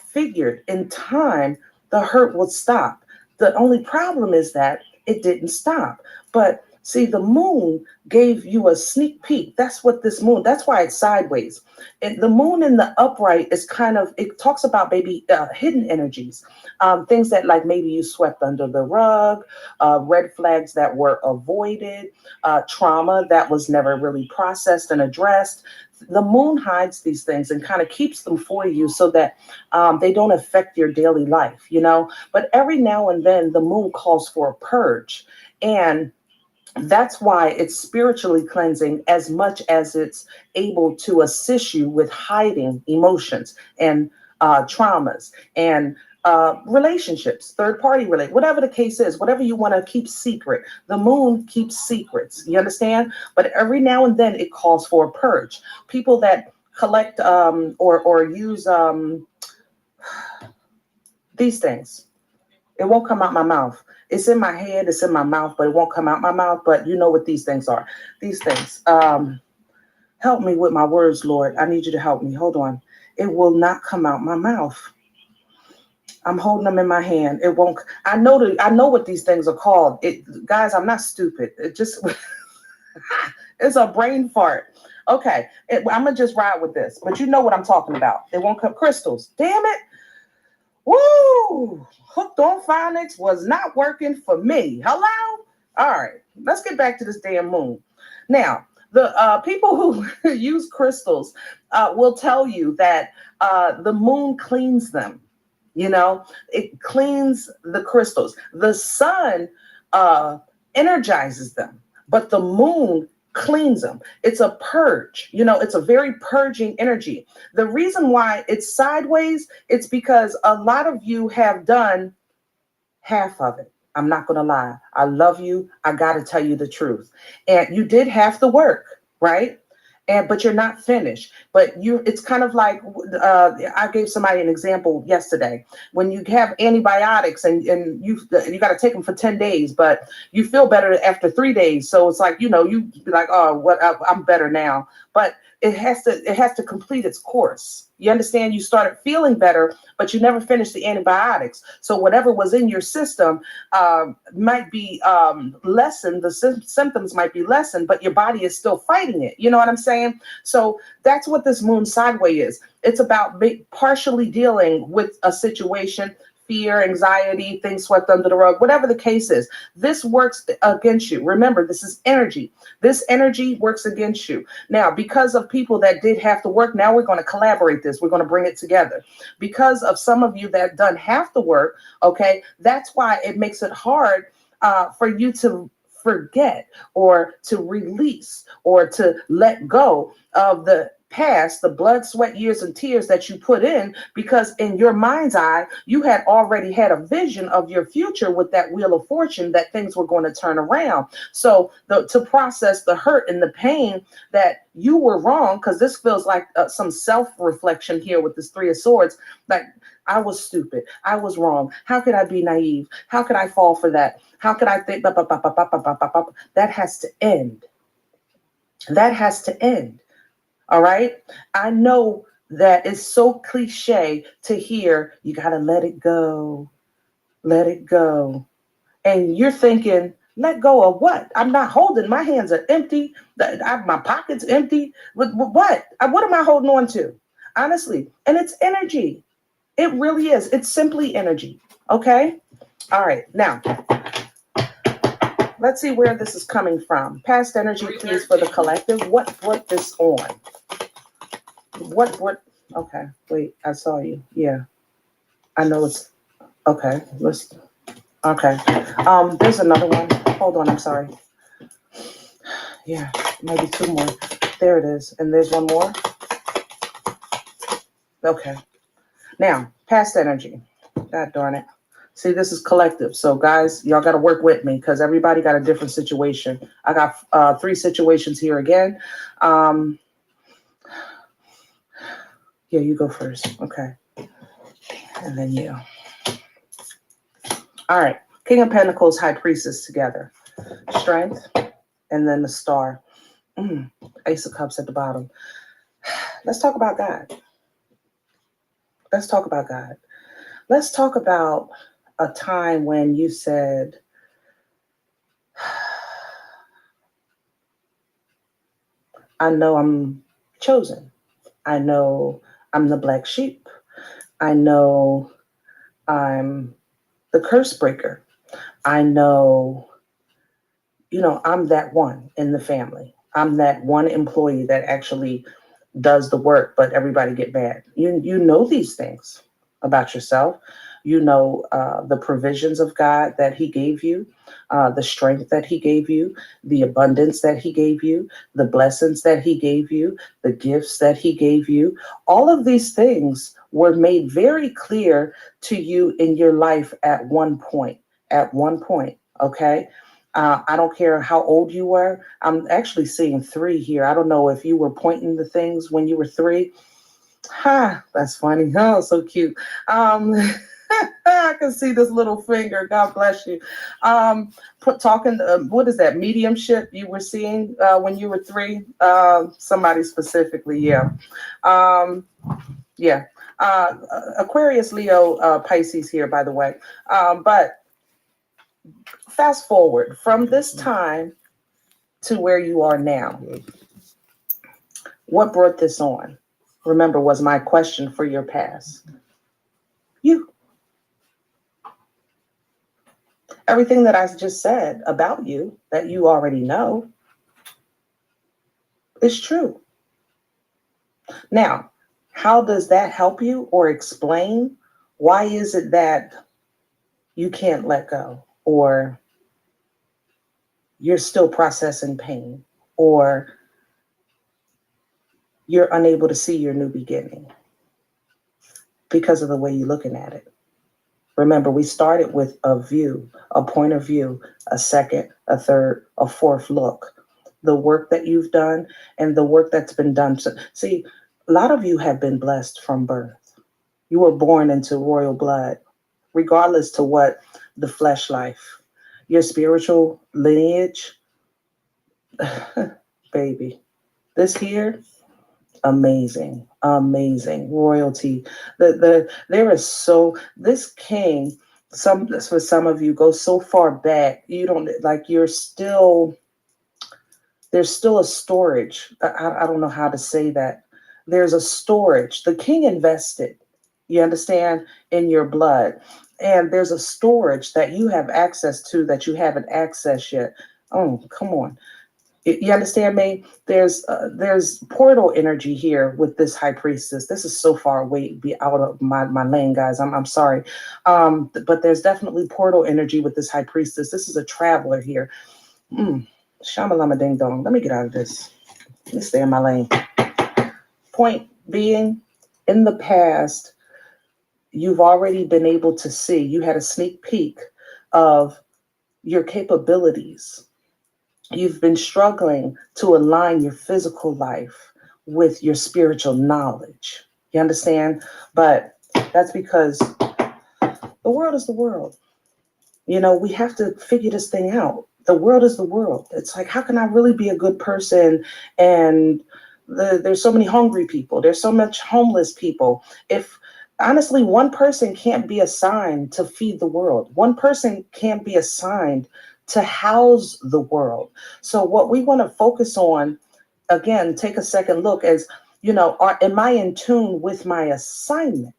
figured in time, the hurt would stop. The only problem is that it didn't stop. But see, the moon gave you a sneak peek. That's what this moon, that's why it's sideways. And the moon in the upright is kind of, it talks about maybe hidden energies, things that like maybe you swept under the rug, red flags that were avoided, trauma that was never really processed and addressed. The moon hides these things and kind of keeps them for you so that they don't affect your daily life, you know. But every now and then the moon calls for a purge. And that's why it's spiritually cleansing as much as it's able to assist you with hiding emotions and traumas and relationships, third-party whatever the case is, whatever you want to keep secret. The moon keeps secrets, you understand? But every now and then it calls for a purge. People that collect or use these things, it won't come out my mouth. It's in my head, it's in my mouth, but it won't come out my mouth. But you know what these things are. These things. Help me with my words, Lord. I need you to help me. Hold on. It will not come out my mouth. I'm holding them in my hand. It won't. I know what these things are called. Guys, I'm not stupid. It just it's a brain fart. Okay. I'm gonna just ride with this. But you know what I'm talking about. It won't come. Crystals. Damn it. Woo! Hooked on phonics was not working for me. Hello? All right, let's get back to this damn moon. Now, the people who use crystals will tell you that the moon cleans them. You know, it cleans the crystals. The sun energizes them, but the moon cleans them. It's a purge. You know, it's a very purging energy. The reason why it's sideways, it's because a lot of you have done half of it. I'm not going to lie. I love you. I got to tell you the truth. And you did half the work, right? But you're not finished. But it's kind of like I gave somebody an example yesterday. When you have antibiotics and you got to take them for 10 days, but you feel better after 3 days. So it's like, you know, you be like, oh, I'm better now. But it has to complete its course. You understand? You started feeling better, but you never finished the antibiotics. So whatever was in your system might be lessened. The symptoms might be lessened, but your body is still fighting it. You know what I'm saying? So that's what this moon sideways is. It's about partially dealing with a situation, fear, anxiety, things swept under the rug, whatever the case is. This works against you. Remember, this is energy. This energy works against you. Now, because of people that did have to work, now we're going to collaborate this. We're going to bring it together. Because of some of you that done have to work, okay, that's why it makes it hard for you to forget or to release or to let go of the past, the blood, sweat, years, and tears that you put in, because in your mind's eye, you had already had a vision of your future with that wheel of fortune that things were going to turn around. So to process the hurt and the pain that you were wrong, because this feels like some self-reflection here with this Three of Swords, like, I was stupid. I was wrong. How could I be naive? How could I fall for that? How could I think? That has to end. That has to end. All right. I know that it's so cliche to hear, you got to let it go. Let it go. And you're thinking, let go of what? I'm not holding. My hands are empty. My pocket's empty. What? What am I holding on to? Honestly. And it's energy. It really is. It's simply energy. Okay. All right. Now, let's see where this is coming from. Past energy, please, for the collective. What brought this on? What, okay, wait, I saw you. Yeah, I know it's, okay, okay. There's another one. Hold on, I'm sorry. Yeah, maybe two more. There it is. And there's one more. Okay. Now, past energy. God darn it. See, this is collective. So guys, y'all got to work with me because everybody got a different situation. I got 3 situations here again. Yeah, you go first. Okay. And then you. All right. King of Pentacles, High Priestess together. Strength. And then the Star. Ace of Cups at the bottom. Let's talk about God. Let's talk about God. Let's talk about a time when you said, I know I'm chosen. I know I'm the black sheep. I know I'm the curse breaker. I know, I'm that one in the family. I'm that one employee that actually does the work, but everybody get mad. You know these things about yourself. You know the provisions of God that he gave you, the strength that he gave you, the abundance that he gave you, the blessings that he gave you, the gifts that he gave you. All of these things were made very clear to you in your life at one point. Okay? I don't care how old you were. I'm actually seeing 3 here. I don't know if you were pointing the things when you were 3. That's funny. Oh, so cute. I can see this little finger. God bless you. What is that? Mediumship you were seeing when you were 3? Somebody specifically, yeah. Yeah. Aquarius, Leo, Pisces here, by the way. But fast forward from this time to where you are now. What brought this on? Remember, was my question for your past. You. Everything that I just said about you that you already know is true. Now, how does that help you or explain why is it that you can't let go, or you're still processing pain, or you're unable to see your new beginning because of the way you're looking at it? Remember, we started with a view, a point of view, a second, a third, a fourth look. The work that you've done and the work that's been done. See, a lot of you have been blessed from birth. You were born into royal blood, regardless to what the flesh life, your spiritual lineage, baby, this here, amazing royalty. There is this king, for some of you, goes so far back, you don't like, there's still a storage. I don't know how to say that. There's a storage. The king invested. You understand? In your blood. And there's a storage that you have access to that you haven't accessed yet. Oh, come on. You understand me? There's portal energy here with this high priestess. This is so far away, be out of my lane, guys. I'm sorry. But there's definitely portal energy with this high priestess. This is a traveler here. Shamalama ding dong. Let me get out of this. Let me stay in my lane. Point being, in the past, you've already been able to see, you had a sneak peek of your capabilities. You've been struggling to align your physical life with your spiritual knowledge. You understand? But that's because the world is the world. You know, we have to figure this thing out. The world is the world. It's like, how can I really be a good person? And there's so many hungry people. There's so much homeless people. If honestly, one person can't be assigned to feed the world. One person can't be assigned to house the world. So what we want to focus on, again, take a second look as, you know, am I in tune with my assignment?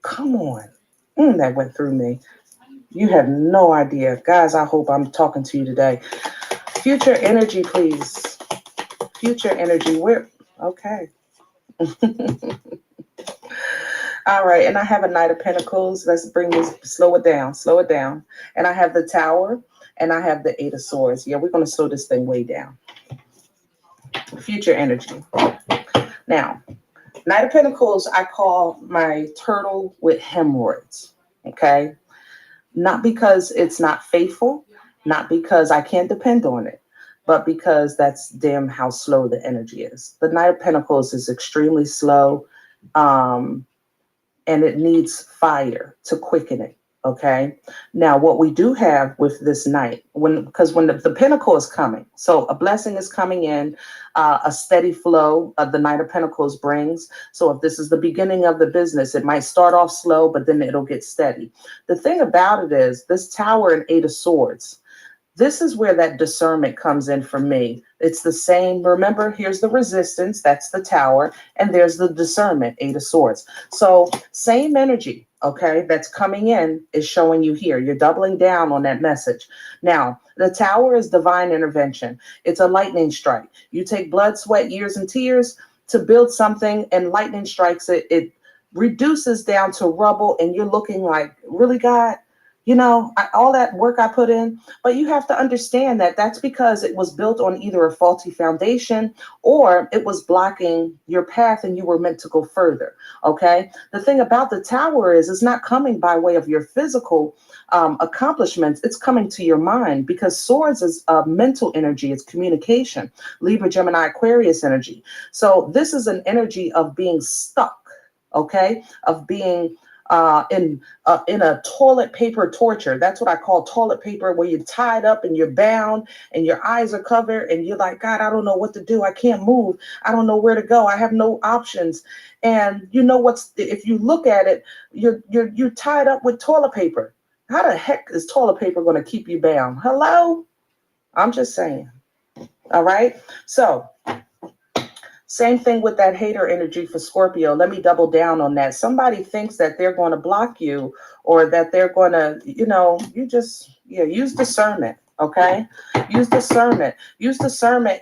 Come on. That went through me. You have no idea. Guys, I hope I'm talking to you today. Future energy, please. Future energy. Okay. All right, and I have a Knight of Pentacles. Let's bring this, slow it down. And I have the Tower, and I have the Eight of Swords. Yeah, we're going to slow this thing way down. Future energy. Now, Knight of Pentacles, I call my turtle with hemorrhoids, okay? Not because it's not faithful, not because I can't depend on it, but because that's damn how slow the energy is. The Knight of Pentacles is extremely slow, and it needs fire to quicken it. Okay. Now, what we do have with this Knight, because when the Pentacle is coming, so a blessing is coming in, a steady flow of the Knight of Pentacles brings. So if this is the beginning of the business, it might start off slow, but then it'll get steady. The thing about it is this Tower and Eight of Swords. This is where that discernment comes in for me. It's the same. Remember, here's the resistance. That's the Tower. And there's the discernment, Eight of Swords. So same energy, okay, that's coming in is showing you here. You're doubling down on that message. Now, the Tower is divine intervention. It's a lightning strike. You take blood, sweat, years, and tears to build something, and lightning strikes it. It reduces down to rubble, and you're looking like, really, God? You know, all that work I put in, but you have to understand that that's because it was built on either a faulty foundation or it was blocking your path and you were meant to go further. Okay. The thing about the Tower is it's not coming by way of your physical accomplishments. It's coming to your mind, because swords is mental energy. It's communication. Libra, Gemini, Aquarius energy. So this is an energy of being stuck. Okay. Of being in a toilet paper torture. That's what I call toilet paper, where you're tied up and you're bound and your eyes are covered and you're like, God, I don't know what to do. I can't move. I don't know where to go. I have no options. And you know if you look at it, you're tied up with toilet paper. How the heck is toilet paper going to keep you bound? Hello? I'm just saying. All right. So same thing with that hater energy for Scorpio. Let me double down on that. Somebody thinks that they're going to block you, or that they're going to, you just, use discernment. Okay. Use discernment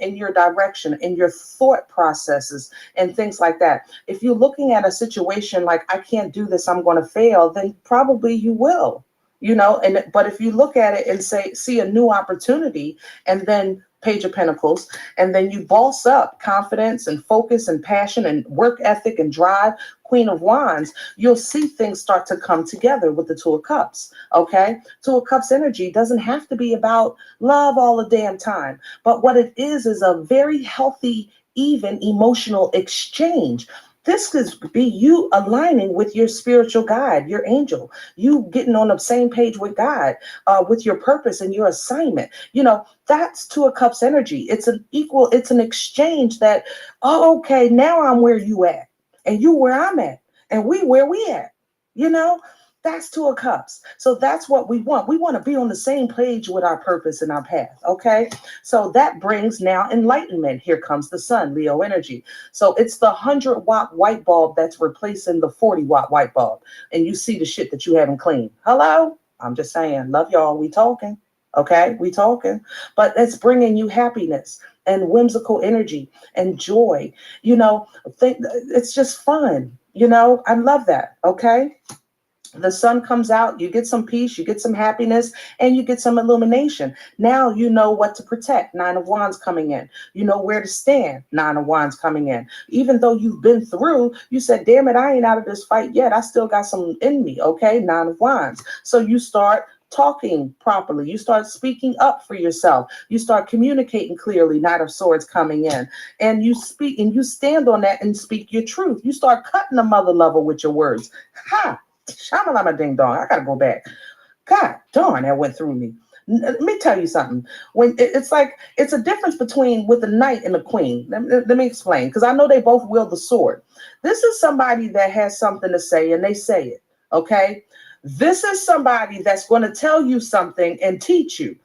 in your direction, in your thought processes and things like that. If you're looking at a situation like, I can't do this, I'm going to fail, then probably you will, but if you look at it and see a new opportunity, and then Page of Pentacles, and then you boss up confidence and focus and passion and work ethic and drive, Queen of Wands, you'll see things start to come together with the Two of Cups. Okay. Two of Cups energy doesn't have to be about love all the damn time, but what it is a very healthy, even emotional exchange. This could be you aligning with your spiritual guide, your angel, you getting on the same page with God, with your purpose and your assignment. That's Two of Cups energy. It's an exchange that, okay, now I'm where you at, and you where I'm at, and we where we at. That's Two of Cups. So that's what we want. We want to be on the same page with our purpose and our path. Okay. So that brings now enlightenment. Here comes the sun, Leo energy. So it's the 100-watt white bulb that's replacing the 40-watt white bulb. And you see the shit that you haven't cleaned. Hello? I'm just saying, love y'all. We talking. Okay. We talking. But it's bringing you happiness and whimsical energy and joy. You know, it's just fun. You know, I love that. Okay. The sun comes out, you get some peace, you get some happiness, and you get some illumination. Now you know what to protect. 9 of Wands coming in. You know where to stand. 9 of Wands coming in. Even though you've been through, you said, damn it, I ain't out of this fight yet. I still got some in me. Okay, 9 of Wands. So you start talking properly. You start speaking up for yourself. You start communicating clearly. Knight of Swords coming in. And you speak and you stand on that and speak your truth. You start cutting the mother lover with your words. Ha! Shamalama ding dong. I gotta go back. God darn, that went through me. Let me tell you something. When it's like it's a difference between with the knight and the queen. Let me explain, because I know they both wield the sword. This is somebody that has something to say, and they say it. Okay. This is somebody that's going to tell you something and teach you.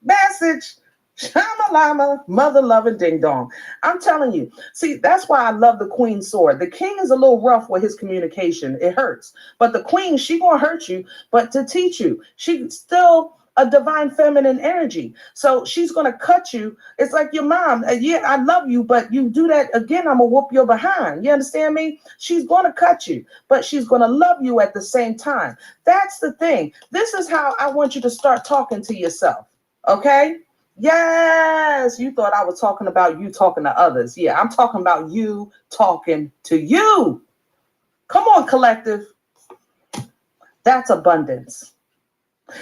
Message. Shamalama, mother loving ding dong. I'm telling you. See, that's why I love the queen sword. The king is a little rough with his communication. It hurts. But the queen, she gonna hurt you, but to teach you. She's still a divine feminine energy. So she's gonna cut you. It's like your mom. Yeah, I love you, but you do that again, I'm gonna whoop your behind. You understand me? She's gonna cut you, but she's gonna love you at the same time. That's the thing. This is how I want you to start talking to yourself. Okay? Yes, you thought I was talking about you talking to others. Yeah, I'm talking about you talking to you. Come on, collective. That's abundance.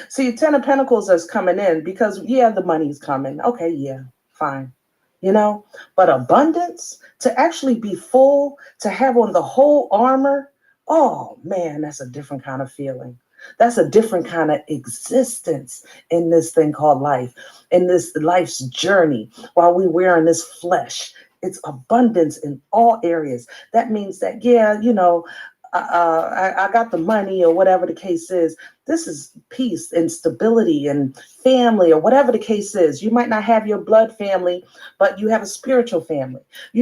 See, 10 of Pentacles is coming in because, yeah, the money's coming. Okay, yeah, fine. You know, but abundance, to actually be full, to have on the whole armor, oh, man, that's a different kind of feeling. That's a different kind of existence in this thing called life, in this life's journey while we're wearing this flesh. It's abundance in all areas. That means that, yeah, you know, I got the money or whatever the case is. This is peace and stability and family or whatever the case is. You might not have your blood family, but you have a spiritual family. You